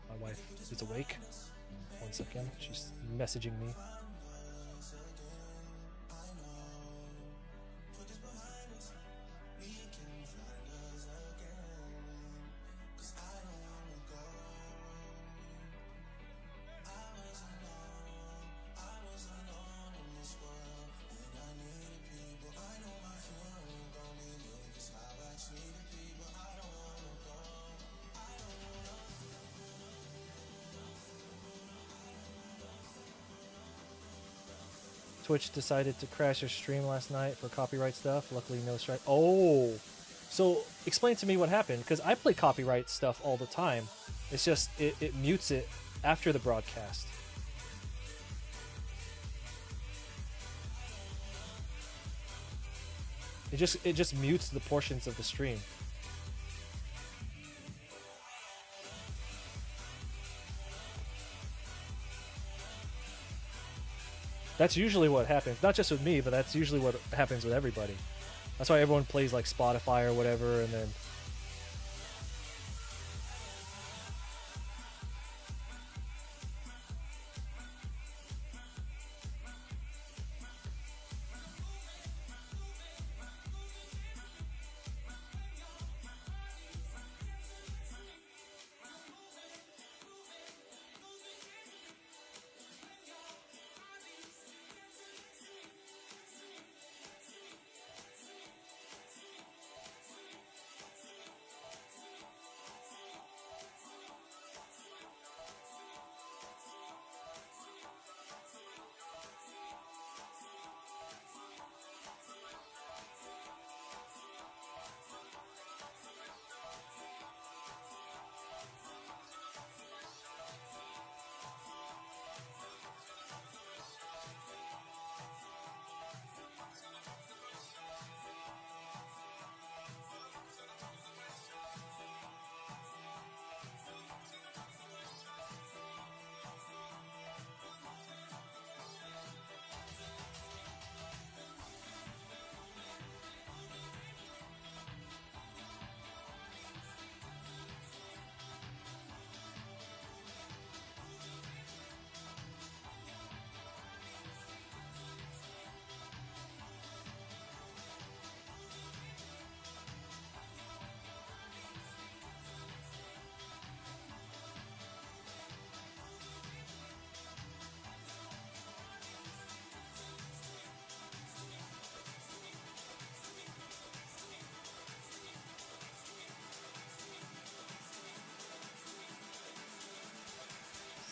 My wife is awake. One second, she's messaging me. Twitch decided to crash their stream last night for copyright stuff. Luckily, no strike. Oh, so explain to me what happened, because I play copyright stuff all the time. It's just it mutes it after the broadcast. It just mutes the portions of the stream. That's usually what happens. Not just with me, but that's usually what happens with everybody. That's why everyone plays like Spotify or whatever, and then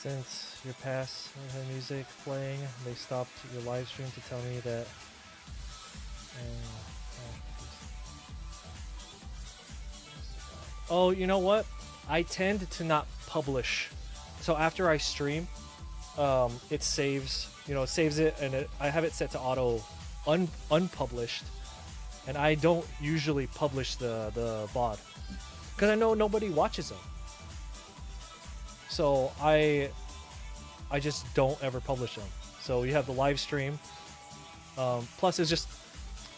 since your past her music playing, they stopped your live stream to tell me that. Oh, you know what? I tend to not publish. So after I stream, it saves. It saves it, and I have it set to auto unpublished, and I don't usually publish the VOD because I know nobody watches them. So I just don't ever publish them. So you have the live stream. Plus, it's just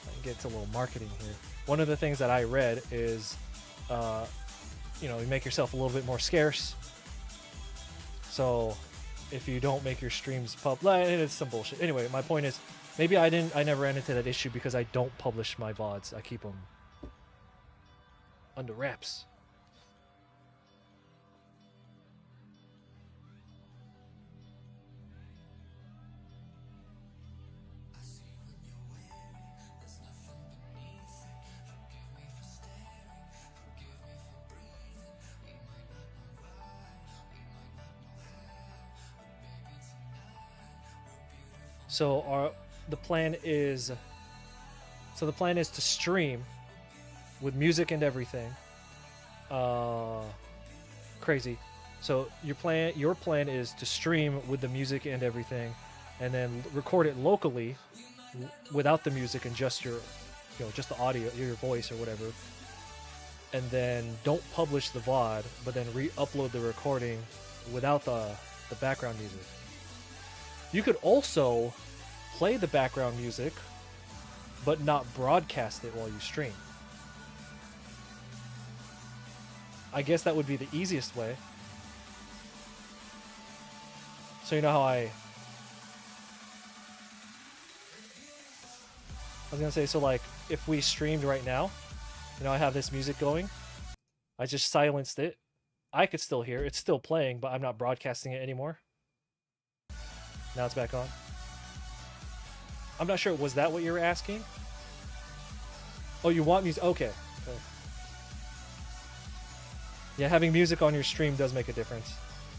I get to a little marketing here. One of the things that I read is, you make yourself a little bit more scarce. So if you don't make your streams public, it's some bullshit. Anyway, my point is, maybe I never ran into that issue because I don't publish my VODs. I keep them under wraps. So the plan is the plan is to stream with music and everything. Uh, Crazy. So your plan is to stream with the music and everything, and then record it locally without the music and just just the audio, your voice or whatever, and then don't publish the VOD, but then re-upload the recording without the background music. You could also play the background music, but not broadcast it while you stream. I guess that would be the easiest way. So you know how I was gonna say, so like if we streamed right now, I have this music going, I just silenced it. I could still hear it's still playing, but I'm not broadcasting it anymore. Now it's back on. I'm not sure. Was that what you were asking? Oh, you want music? Okay. Yeah, having music on your stream does make a difference.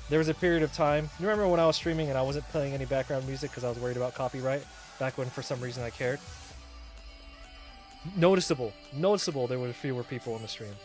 There was a period of time. You remember when I was streaming and I wasn't playing any background music because I was worried about copyright? Back when, for some reason, I cared. Noticeable. There were fewer people on the stream.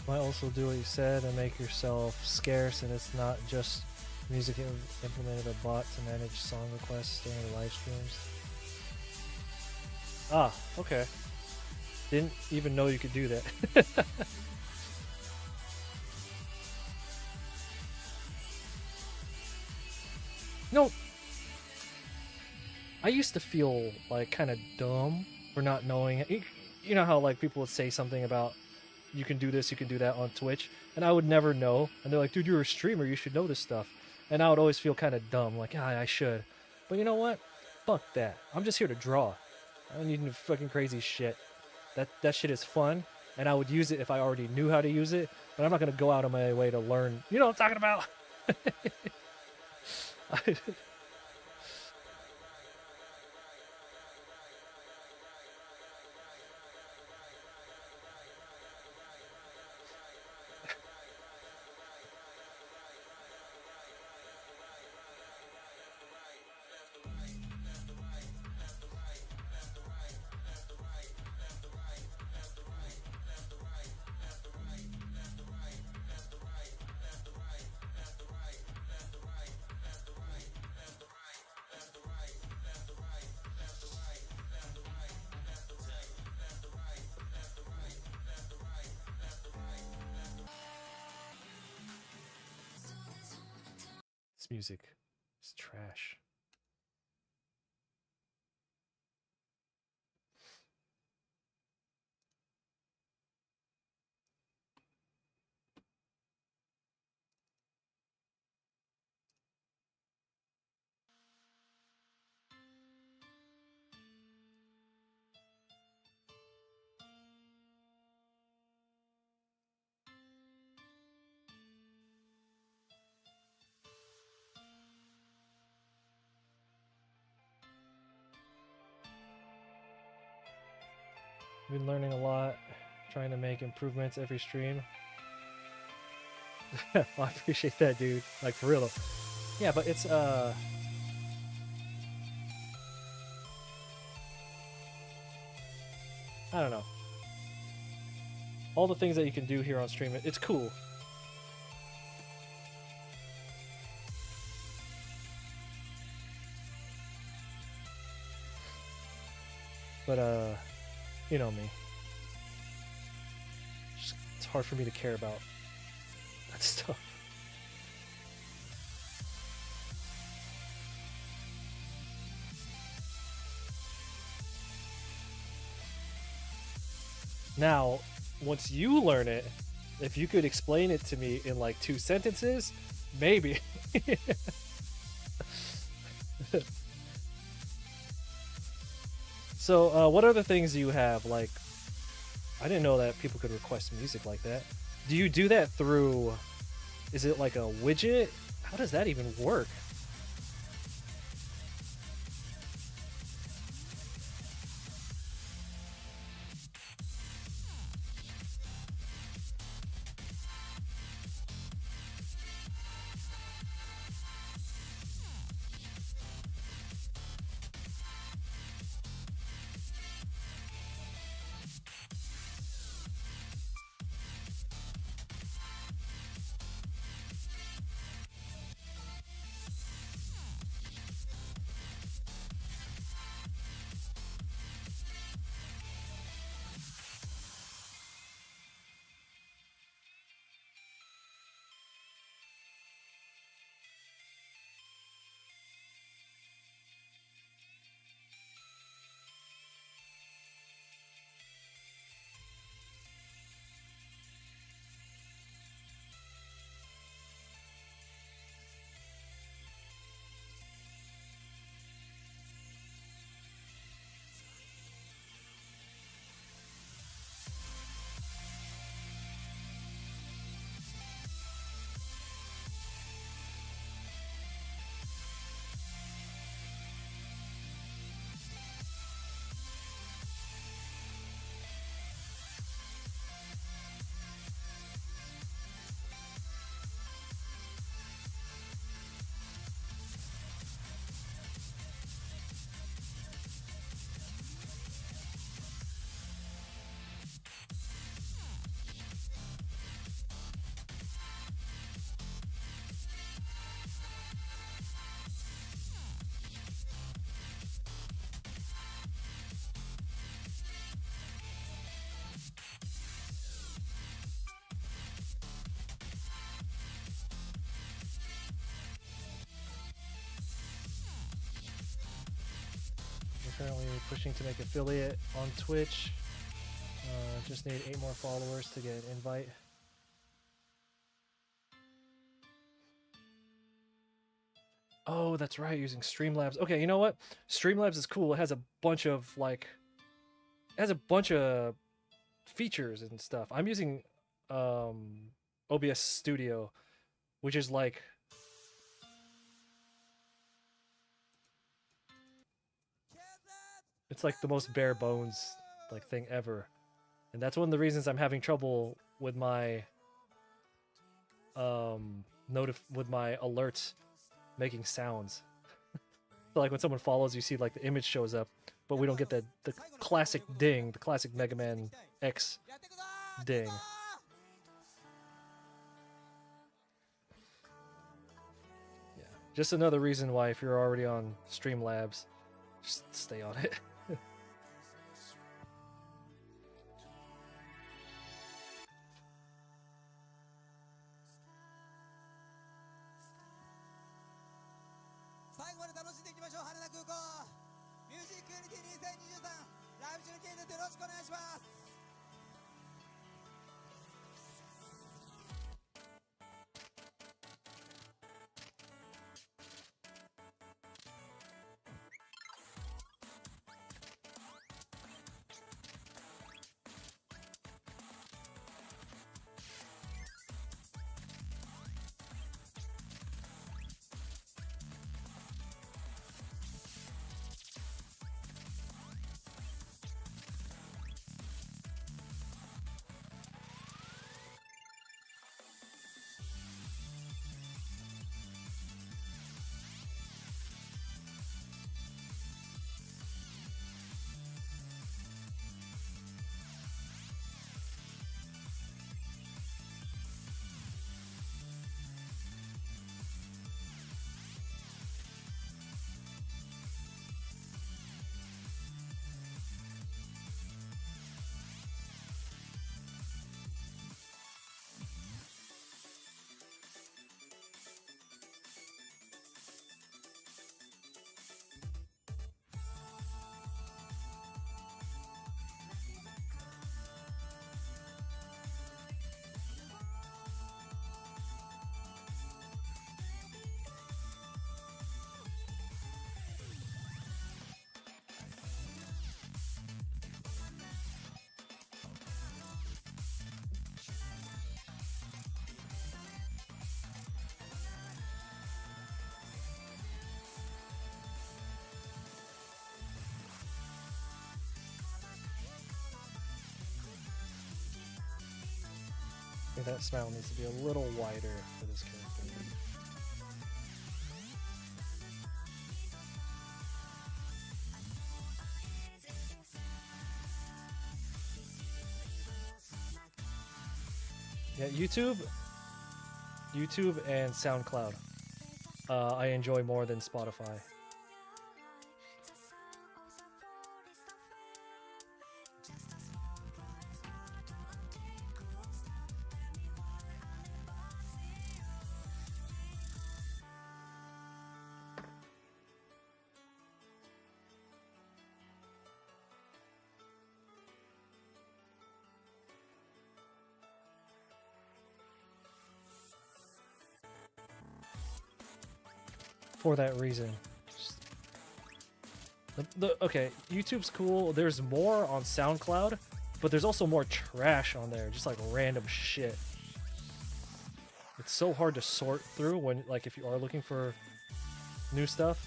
Might also do what you said and make yourself scarce, and it's not just music. Implemented a bot to manage song requests during the live streams. Ah, okay. Didn't even know you could do that. No, I used to feel like kind of dumb for not knowing. You know how like people would say something about you can do this, you can do that on Twitch, and I would never know. And they're like, "Dude, you're a streamer, you should know this stuff." And I would always feel kind of dumb, like, "Ah, I should." But you know what? Fuck that. I'm just here to draw. I don't need no fucking crazy shit. That shit is fun, and I would use it if I already knew how to use it. But I'm not gonna go out of my way to learn. You know what I'm talking about? This music is trash. Been learning a lot, trying to make improvements every stream. Well, I appreciate that, dude. Like for real. Yeah, but it's I don't know. All the things that you can do here on stream, it's cool. But you know me. It's hard for me to care about that stuff. Now, once you learn it, if you could explain it to me in like 2 sentences, maybe. So, what other things do you have? Like, I didn't know that people could request music like that. Do you do that through? Is it like a widget? How does that even work? We're currently pushing to make affiliate on Twitch. Just need 8 more followers to get an invite. Oh, that's right, using Streamlabs. Okay, you know what? Streamlabs is cool. It has a bunch of features and stuff. I'm using OBS Studio, which is like it's like the most bare bones like thing ever. And that's one of the reasons I'm having trouble with my with my alerts making sounds. So like when someone follows, you see like the image shows up, but we don't get the classic ding, the classic Mega Man X ding. Yeah, just another reason why if you're already on Streamlabs, just stay on it. 続行ミュージックユニティ2023ライブ中継ですよろしくお願いします。I think that smile needs to be a little wider for this character. Yeah, YouTube and SoundCloud. I enjoy more than Spotify. For that reason. Okay, YouTube's cool. There's more on SoundCloud, but there's also more trash on there, just like random shit. It's so hard to sort through when, like, if you are looking for new stuff.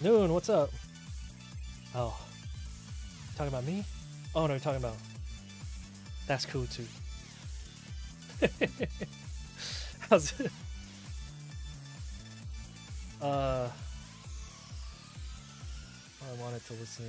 Noon, what's up? Oh. Talking about me? Oh no, you're talking about. That's cool too. How's it? I wanted to listen.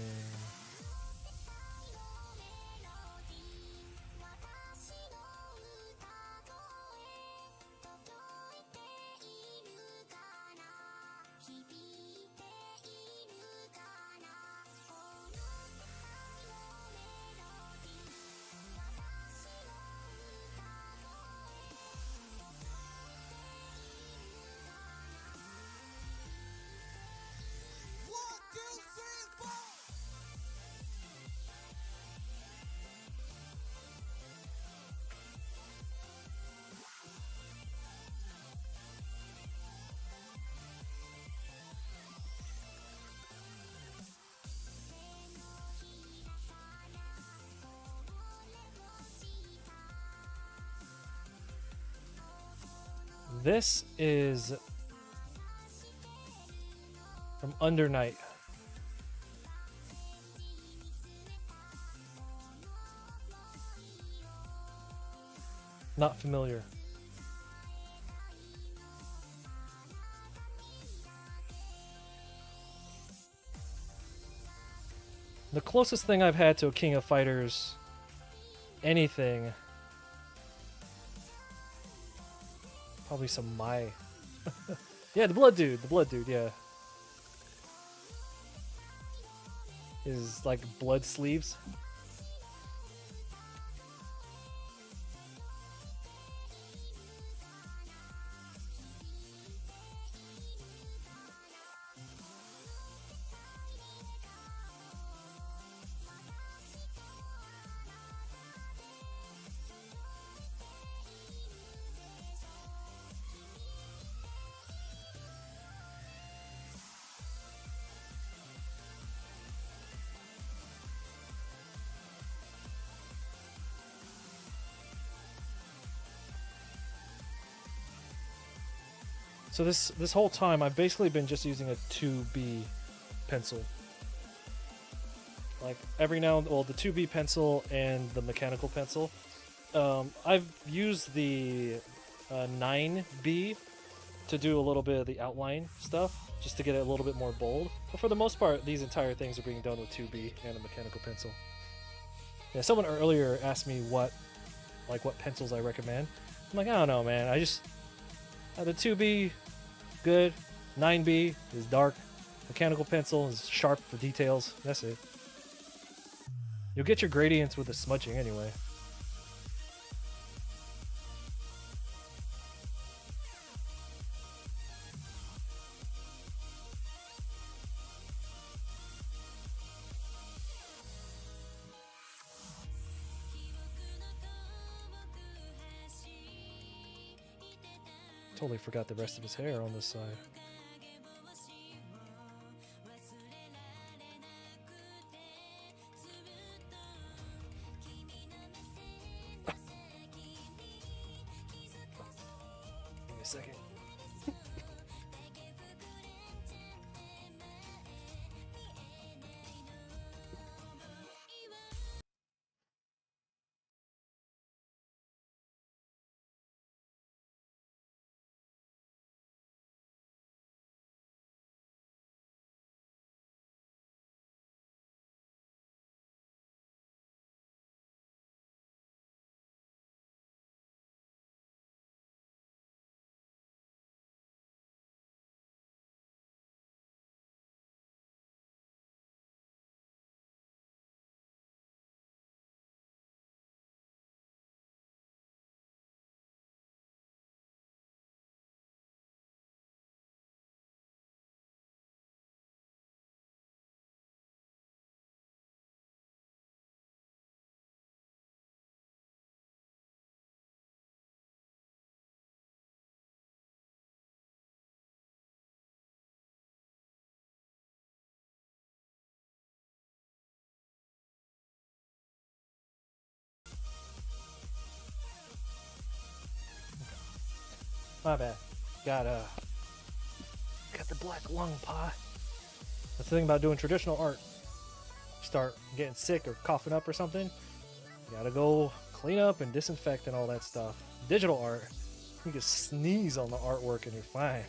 This is from Under Night. Not familiar. The closest thing I've had to a King of Fighters anything, probably some Mai. Yeah, the Blood Dude. The Blood Dude, yeah. His, like, blood sleeves. So this whole time, I've basically been just using a 2B pencil. Like every now and well, the 2B pencil and the mechanical pencil. I've used the 9B to do a little bit of the outline stuff, just to get it a little bit more bold. But for the most part, these entire things are being done with 2B and a mechanical pencil. Yeah, someone earlier asked me what pencils I recommend. I'm like, I don't know, man. I just the 2B, good. 9B is dark. Mechanical pencil is sharp for details. That's it. You'll get your gradients with the smudging anyway. Totally forgot the rest of his hair on this side. Give me a second. My bad. Got the black lung pie. That's the thing about doing traditional art. Start getting sick or coughing up or something, you gotta go clean up and disinfect and all that stuff. Digital art, you can sneeze on the artwork and you're fine.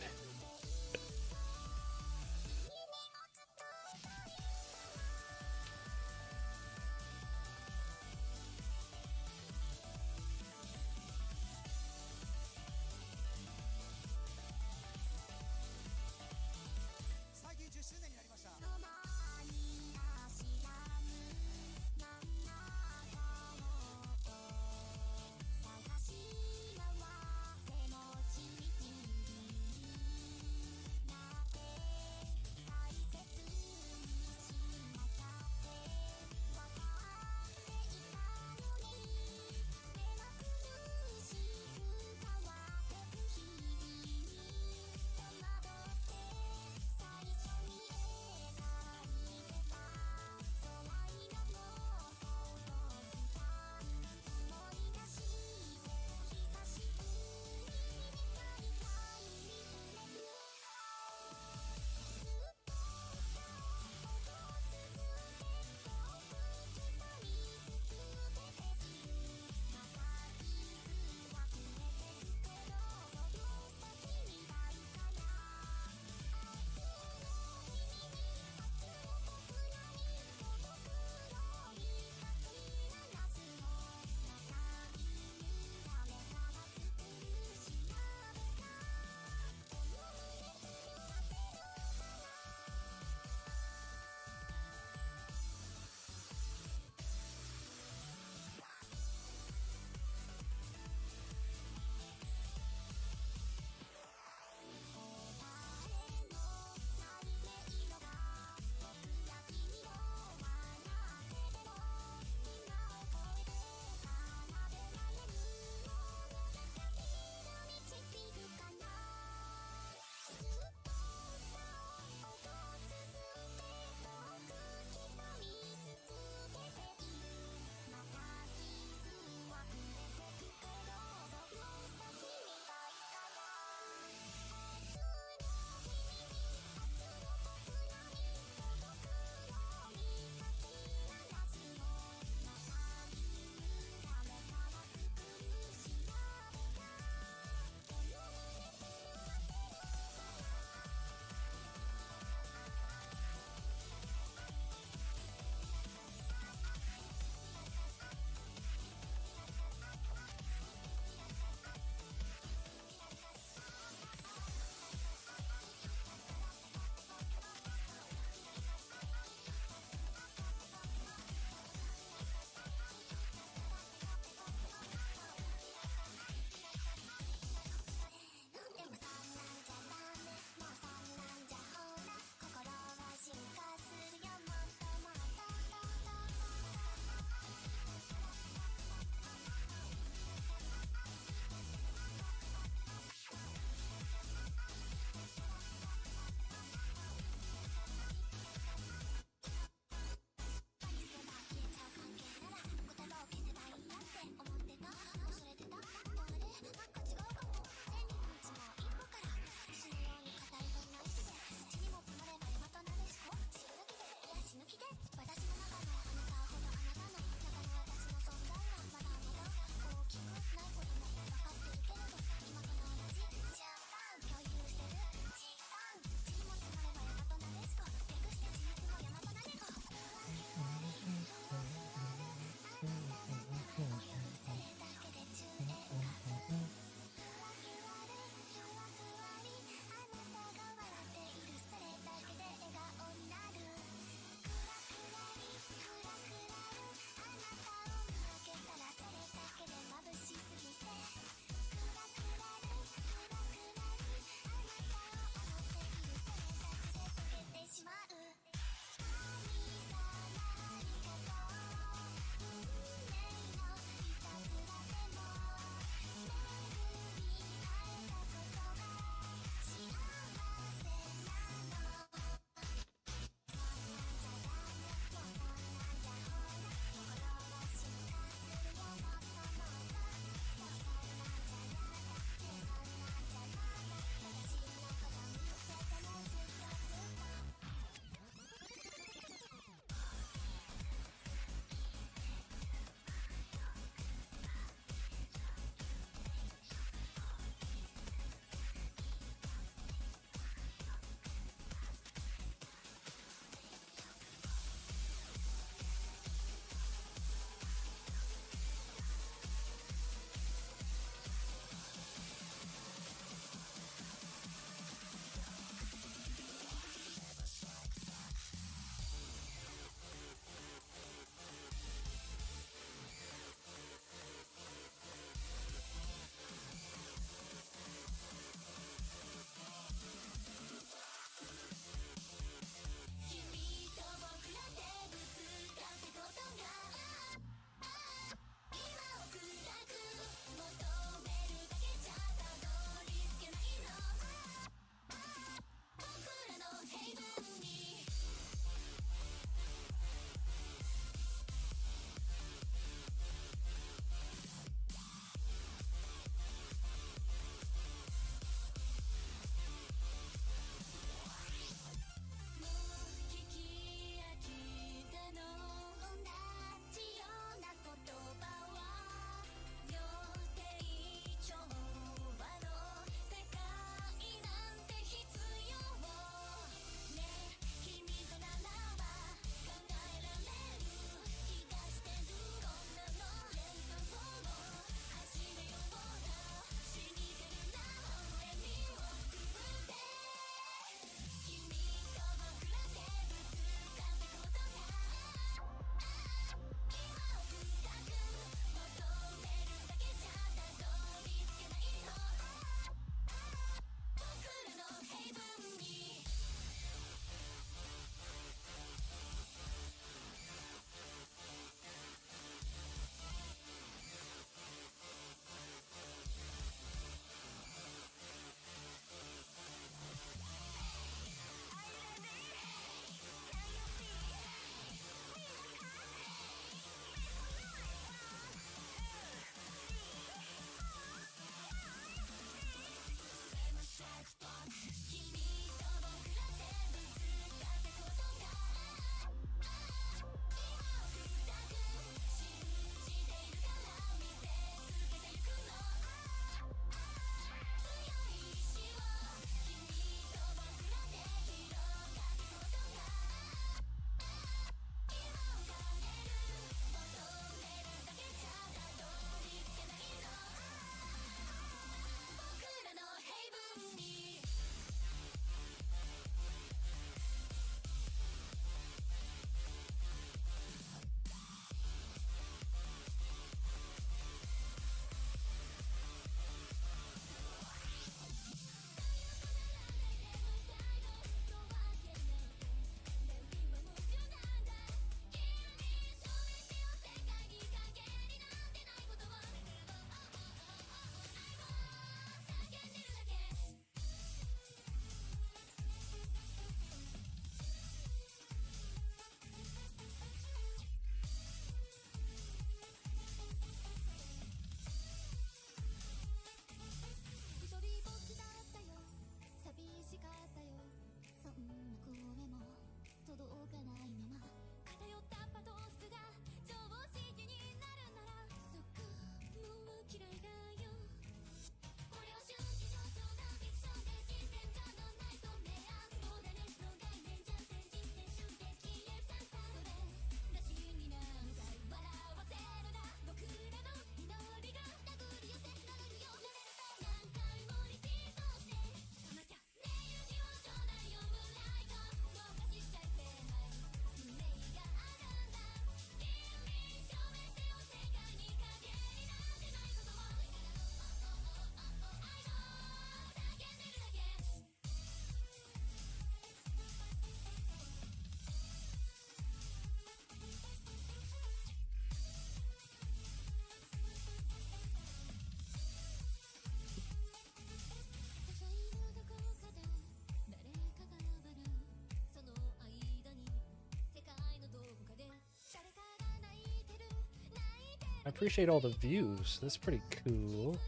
I appreciate all the views. That's pretty cool.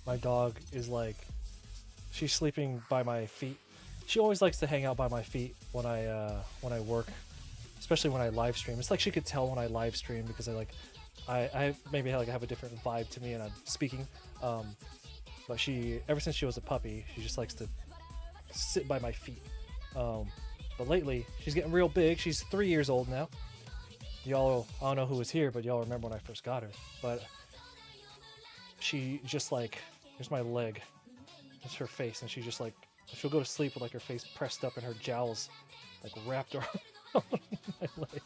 My dog is like, she's sleeping by my feet. She always likes to hang out by my feet when I work, especially when I live stream. It's like she could tell when I live stream because I maybe like I have a different vibe to me and I'm speaking. But she, ever since she was a puppy, she just likes to sit by my feet. But lately, she's getting real big. She's 3 years old now. Y'all, I don't know who was here, but y'all remember when I first got her. But she just like, here's my leg. It's her face, and she just like, she'll go to sleep with like her face pressed up and her jowls like wrapped around my leg,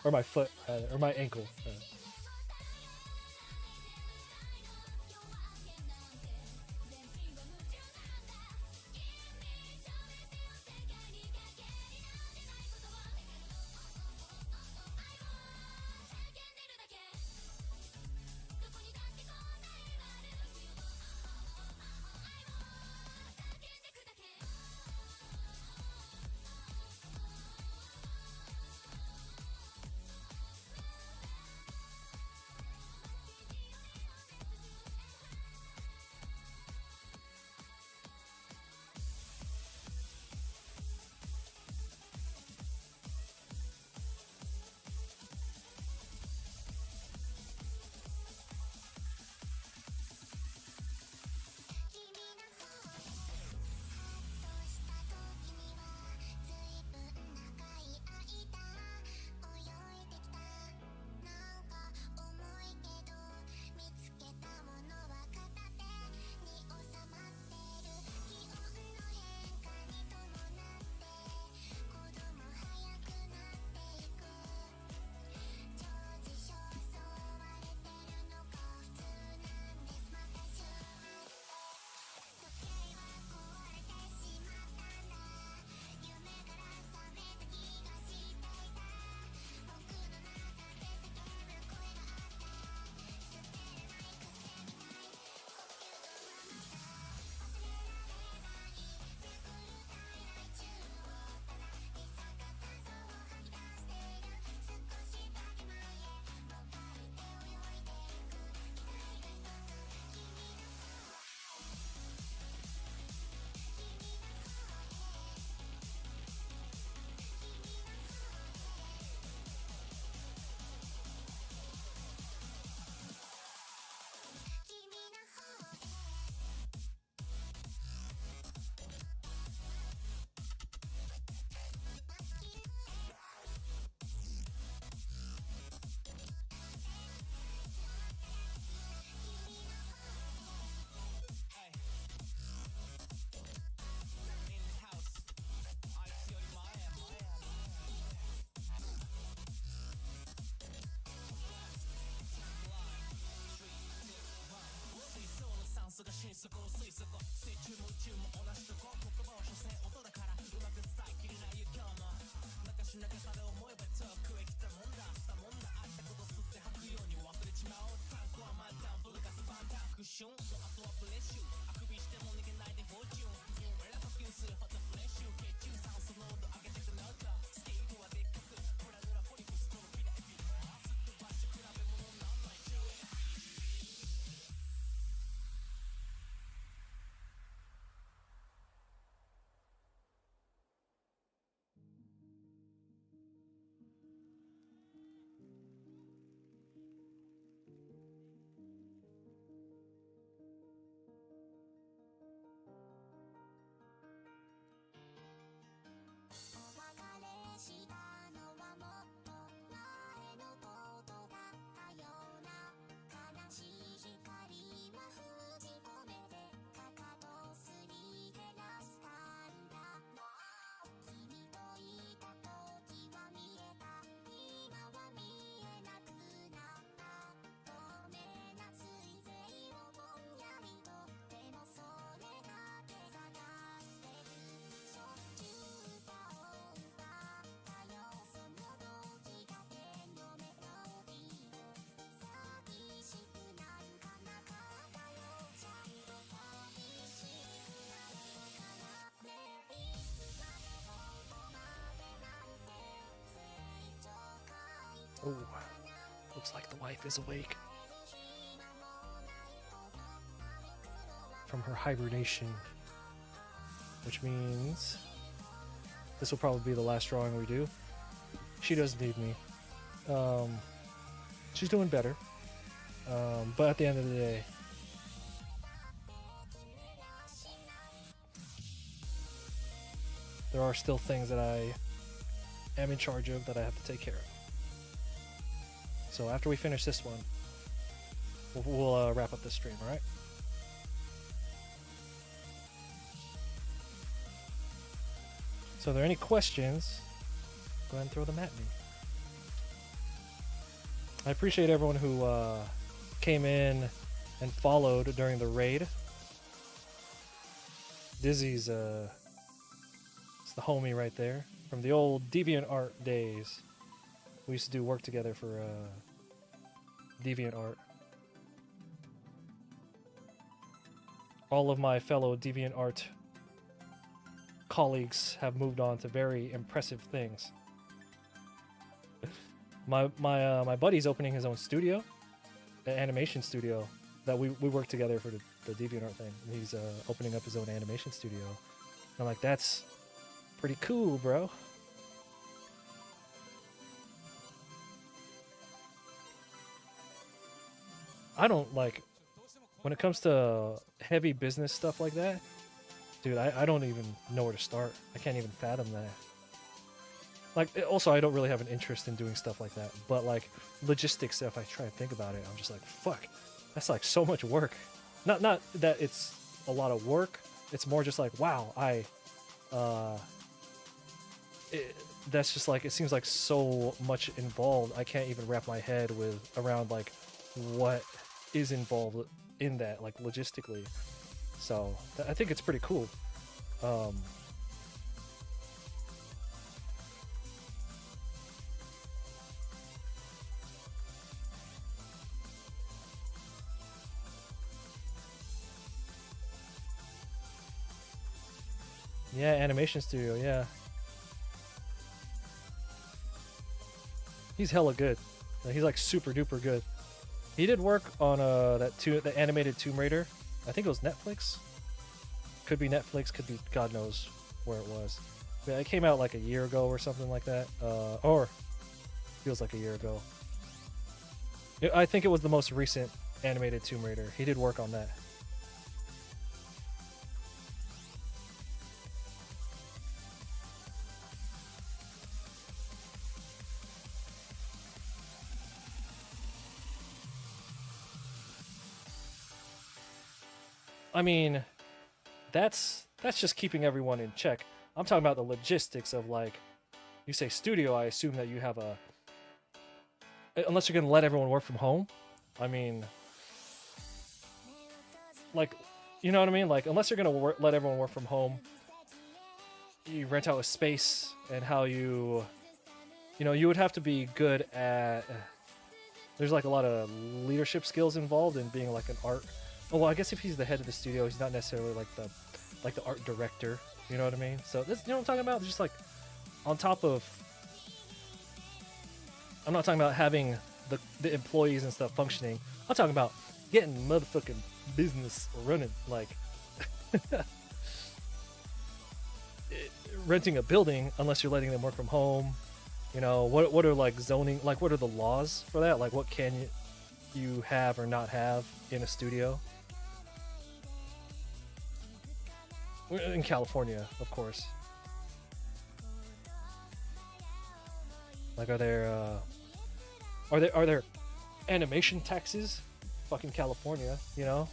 or my foot, or my ankle. Oh, looks like the wife is awake from her hibernation, which means this will probably be the last drawing we do. She doesn't need me. She's doing better. But at the end of the day, there are still things that I am in charge of that I have to take care of. So after we finish this one, we'll wrap up the stream, alright? So are there any questions? Go ahead and throw them at me. I appreciate everyone who came in and followed during the raid. Dizzy's it's the homie right there from the old DeviantArt days. We used to do work together for DeviantArt. All of my fellow DeviantArt colleagues have moved on to very impressive things. My buddy's opening his own studio, an animation studio that we work together for the DeviantArt thing. He's opening up his own animation studio. I'm like, that's pretty cool, bro. I don't like when it comes to heavy business stuff like that, dude. I don't even know where to start. I can't even fathom that. Like, also, I don't really have an interest in doing stuff like that. But like logistics, if I try to think about it, I'm just like, fuck, that's like so much work. Not that it's a lot of work. It's more just like, wow, that's just like, it seems like so much involved. I can't even wrap my head around like what is involved in that, like logistically. So I think it's pretty cool. Yeah, animation studio, yeah. He's hella good. He's like super duper good. He did work on the animated Tomb Raider. I think it was Netflix. Could be Netflix, could be God knows where it was. Yeah, it came out like a year ago or something like that. Or feels like a year ago. I think it was the most recent animated Tomb Raider. He did work on that. I mean, that's just keeping everyone in check. I'm talking about the logistics of, like, you say studio, I assume that you have unless you're gonna let everyone work from home. I mean, like, you know what I mean? Like, unless you're gonna let everyone work from home, you rent out a space, and how you would have to be good at. There's like a lot of leadership skills involved in being like an art. Oh, well, I guess if he's the head of the studio, he's not necessarily like the art director. You know what I mean? So this, you know what I'm talking about? Just like on top of, I'm not talking about having the employees and stuff functioning. I'm talking about getting motherfucking business running. Like renting a building, unless you're letting them work from home. You know, what are like zoning? Like, what are the laws for that? Like, what can you have or not have in a studio? In California, of course. Like, are there animation taxes? Fucking California, you know?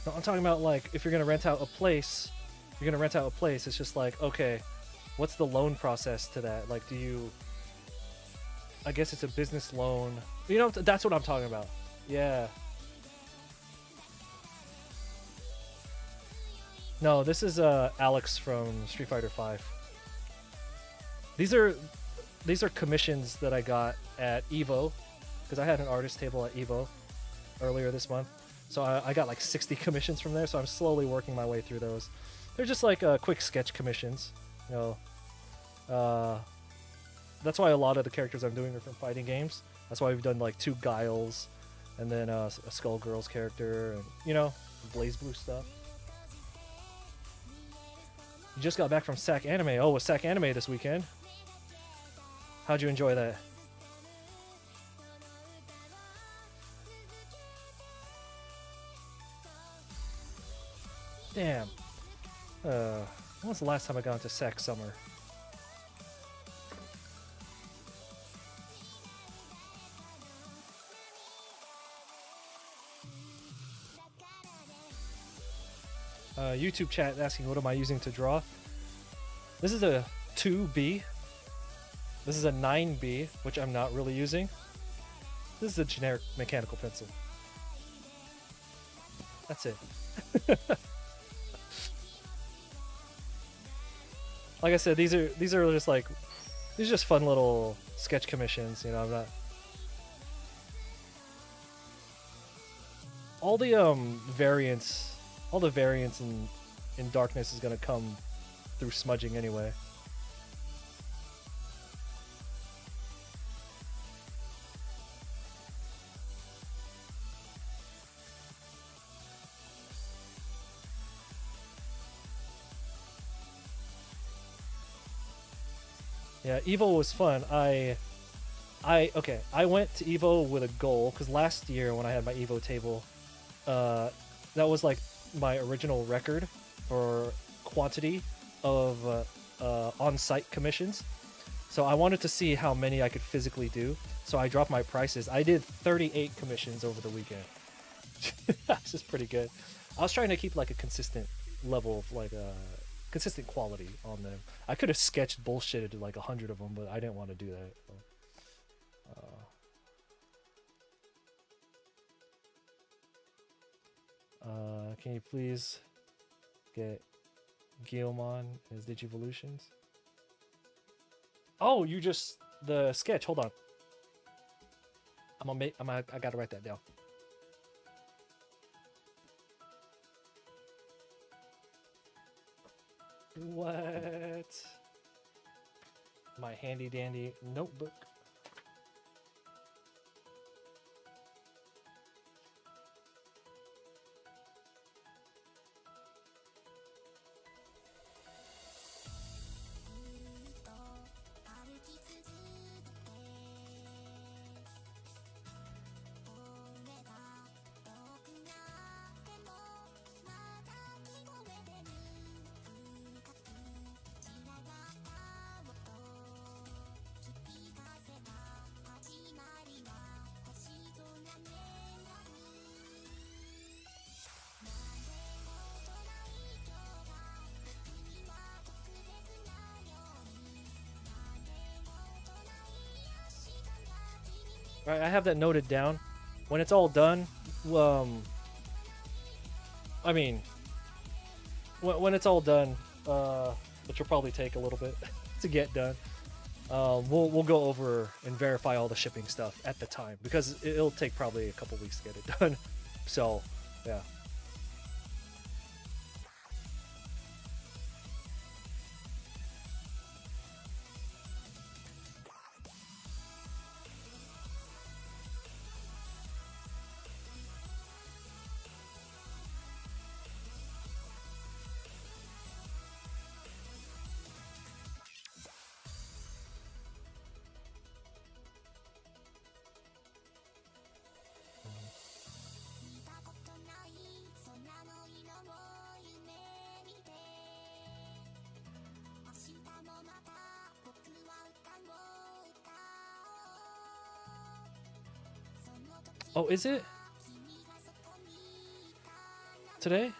No, I'm talking about, like, if you're gonna rent out a place, it's just like, okay, what's the loan process to that? Like, I guess it's a business loan. You know, that's what I'm talking about. Yeah. No, this is Alex from Street Fighter 5. These are commissions that I got at Evo because I had an artist table at Evo earlier this month. So I got like 60 commissions from there. So I'm slowly working my way through those. They're just like quick sketch commissions. You know, that's why a lot of the characters I'm doing are from fighting games. That's why we've done like 2 Guiles, and then a Skullgirls character, and you know, Blaze Blue stuff. You just got back from SAC Anime. Oh, it was SAC Anime this weekend. How'd you enjoy that? Damn. When was the last time I got into SAC Summer? YouTube chat asking what am I using to draw. This is a 2B. This is a 9B, which I'm not really using. This is a generic mechanical pencil. That's it. Like I said, these are just like these are just fun little sketch commissions. You know, I'm not. All the variants in Darkness is gonna come through smudging anyway. Yeah, Evo was fun. I went to Evo with a goal because last year when I had my Evo table, that was like my original record for quantity of on-site commissions. So I wanted to see how many I could physically do. So I dropped my prices. I did 38 commissions over the weekend. That's just pretty good. I was trying to keep like a consistent level of like consistent quality on them. I could have sketched bullshitted like 100 of them, but I didn't want to do that. So, can you please get Guillemon as Digivolutions? Oh, you just the sketch. Hold on. I gotta write that down. What? My handy dandy notebook. Right, I have that noted down. When it's all done, I mean, when it's all done, which will probably take a little bit to get done, we'll go over and verify all the shipping stuff at the time because it'll take probably a couple weeks to get it done. So, yeah. Oh, is it? Today?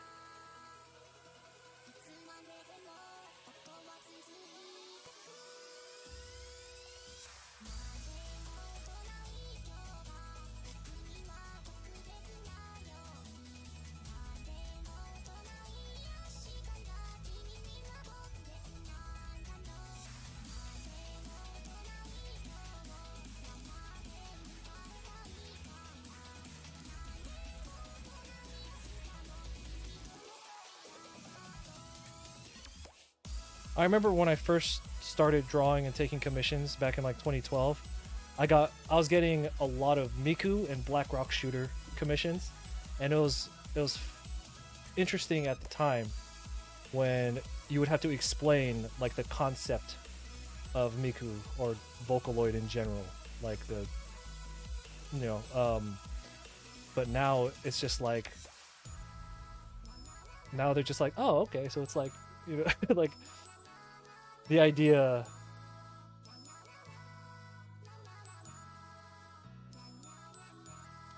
I remember when I first started drawing and taking commissions back in like 2012. I was getting a lot of Miku and Black Rock Shooter commissions, and it was interesting at the time when you would have to explain like the concept of Miku or Vocaloid in general, like the you know. But now it's just like now they're just like, oh, okay, so it's like like the idea.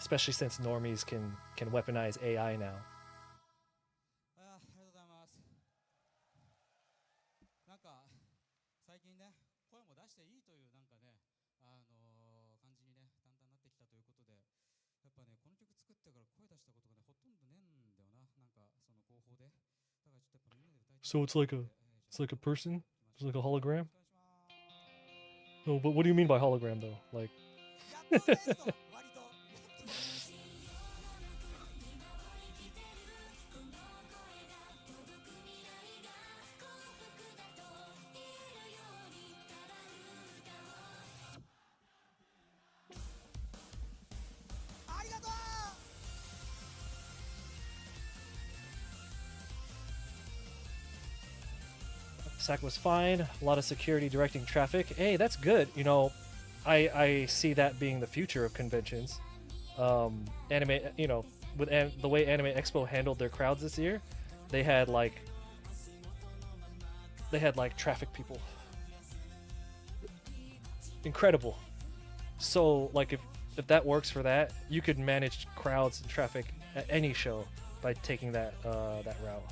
Especially since normies can weaponize AI now. ありがとうございます。なんか最近ね、声も出していいというなんかね、感じにね、だんだんなってきたということで、やっぱね、この曲作ってから声出したことがね、ほとんどねえんだよな。なんかその合法で。だからちょっとやっぱみんなで歌いたい。So it's like a person, it's like a hologram. お願いします。 No, but what do you mean by hologram though? Like やっとねえぞ、割と。ありがとう。 Sack was fine. A lot of security directing traffic. Hey, that's good. You know, I see that being the future of conventions. Anime, you know, with the way Anime Expo handled their crowds this year, they had like traffic people. Incredible. So like if that works for that, you could manage crowds and traffic at any show by taking that that route.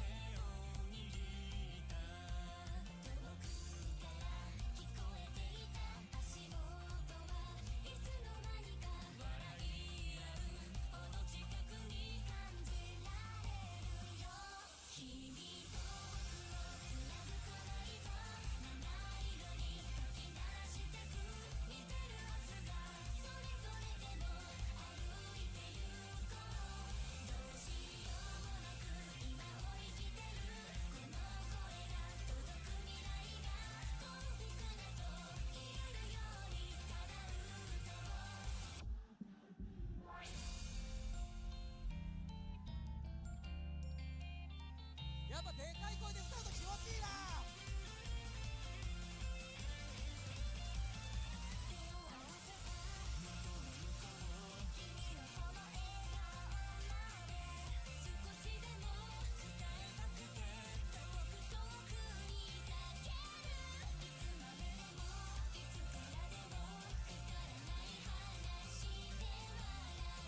やっぱでかい声で歌うと気持ちいいな。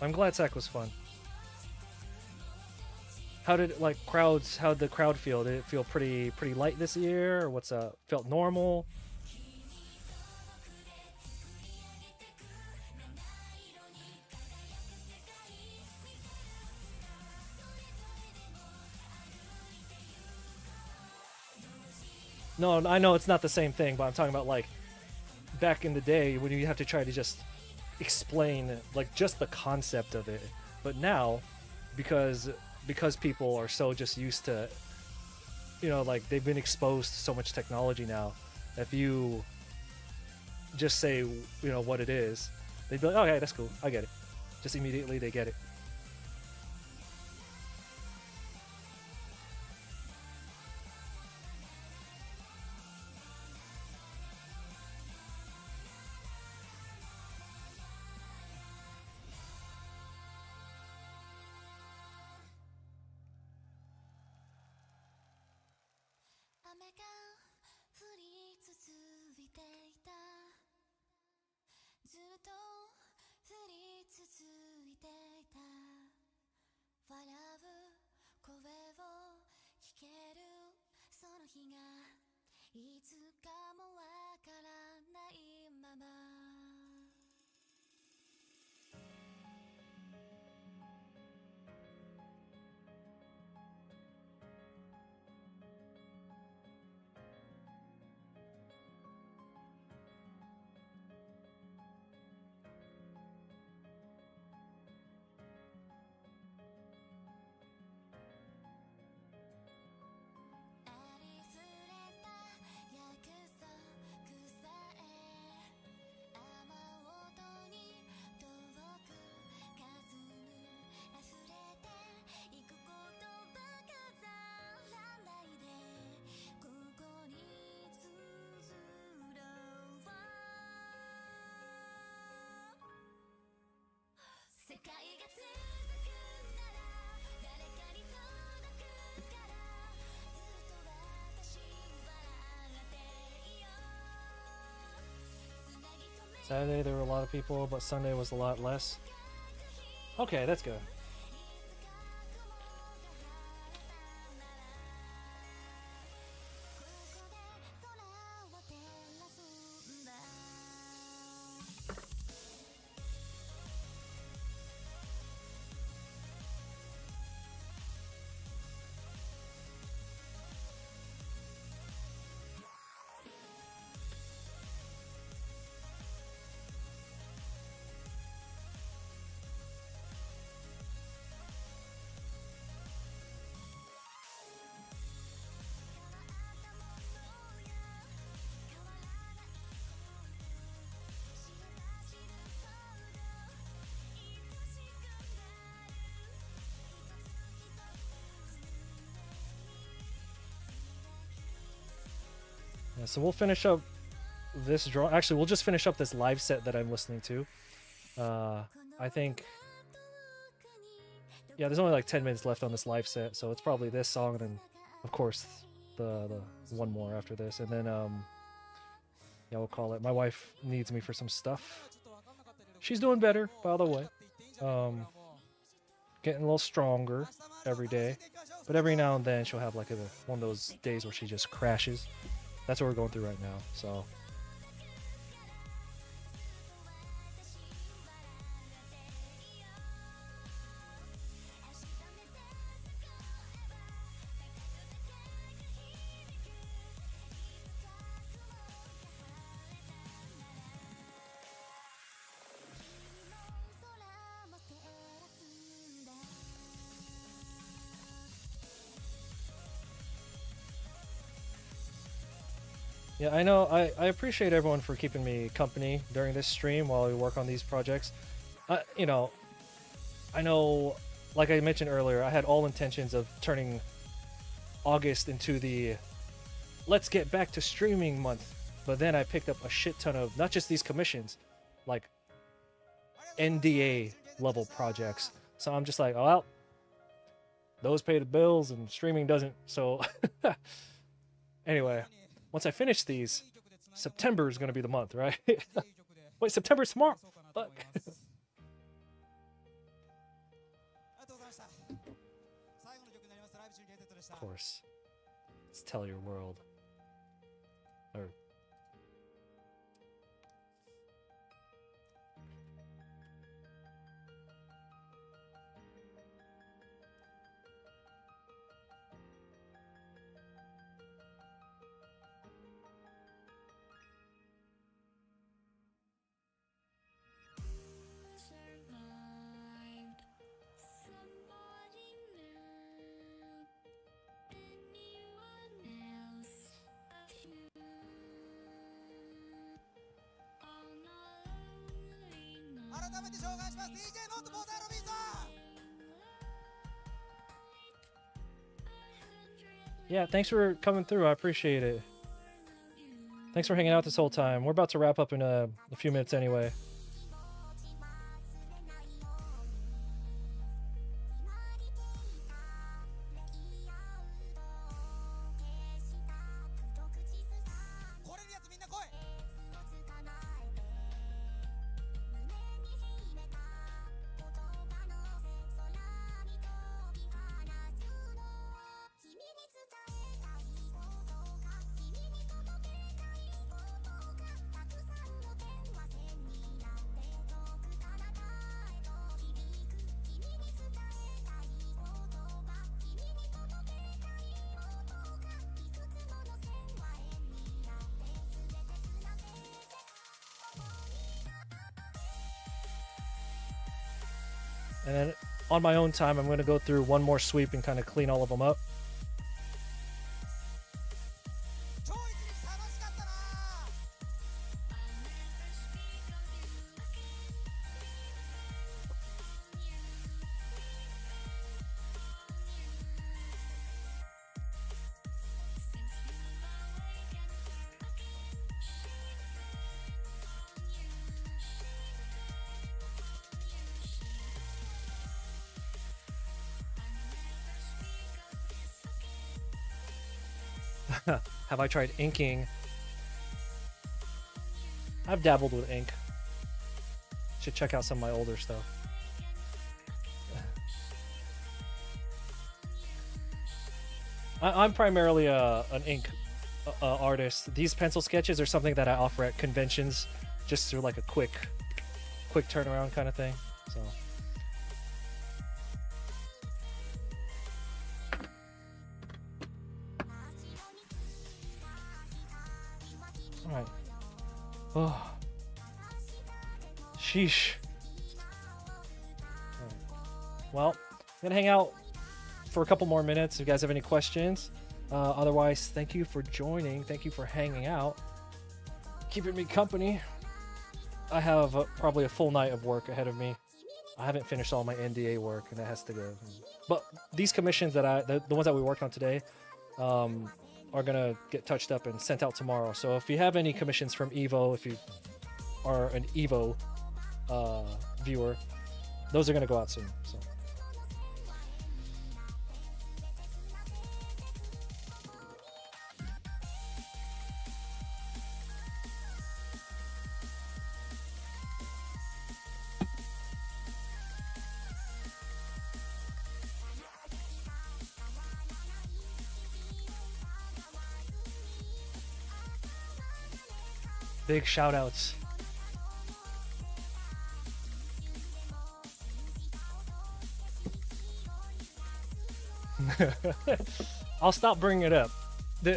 I'm glad Sack was fun. How did like crowds? How did the crowd feel? Did it feel pretty light this year, or what's felt normal? No, I know it's not the same thing, but I'm talking about like back in the day when you have to try to just explain like just the concept of it. But now, because people are so just used to, you know, like they've been exposed to so much technology now. If you just say, you know, what it is, they'd be like, okay, that's cool, I get it. Just immediately they get it. Saturday there were a lot of people, but Sunday was a lot less. Okay, that's good. Yeah, so we'll finish up this draw. Actually, we'll just finish up this live set that I'm listening to. I think, yeah, there's only like 10 minutes left on this live set, so it's probably this song, and then, of course, the one more after this, and then yeah, we'll call it. My wife needs me for some stuff. She's doing better, by the way. Getting a little stronger every day, but every now and then she'll have like one of those days where she just crashes. That's what we're going through right now. So. Yeah, I know. I appreciate everyone for keeping me company during this stream while we work on these projects. You know, I know, like I mentioned earlier, I had all intentions of turning August into the let's get back to streaming month, but then I picked up a shit ton of not just these commissions, like NDA level projects. So I'm just like, oh, well, those pay the bills and streaming doesn't. So anyway, once I finish these, September is going to be the month, right? Wait, September's tomorrow. Fuck. Of course. Let's tell your world. Or yeah, thanks for coming through. I appreciate it. Thanks for hanging out this whole time. We're about to wrap up in a few minutes anyway. And then on my own time, I'm going to go through one more sweep and kind of clean all of them up. Have I tried inking? I've dabbled with ink. Should check out some of my older stuff. I'm primarily an ink artist. These pencil sketches are something that I offer at conventions, just through like a quick turnaround kind of thing. So. All right. Oh. Sheesh. All right. Well, I'm gonna hang out for a couple more minutes. If you guys have any questions, otherwise, thank you for joining. Thank you for hanging out, keeping me company. I have probably a full night of work ahead of me. I haven't finished all my NDA work, and that has to go. But these commissions that the ones that we worked on today, are gonna get touched up and sent out tomorrow. So if you have any commissions from Evo, if you are an Evo viewer, those are gonna go out soon. So. Big shout outs. I'll stop bringing it up.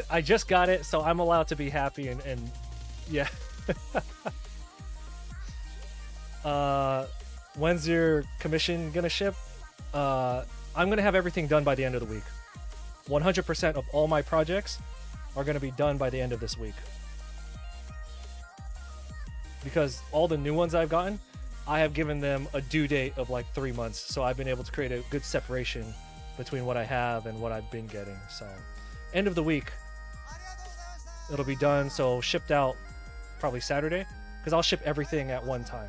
I just got it, so I'm allowed to be happy and yeah. When's your commission gonna ship? I'm gonna have everything done by the end of the week. 100% of all my projects are gonna be done by the end of this week. Because all the new ones I've gotten, I have given them a due date of like 3 months. So I've been able to create a good separation between what I have and what I've been getting. So end of the week, it'll be done. So shipped out probably Saturday, because I'll ship everything at one time.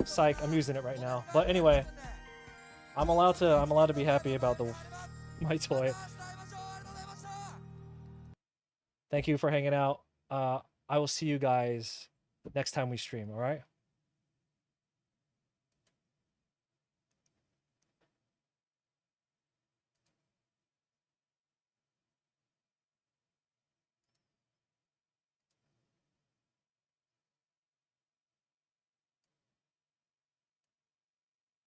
Psych, I'm using it right now. But anyway, I'm allowed to be happy about my toy. Thank you for hanging out. I will see you guys next time we stream, all right?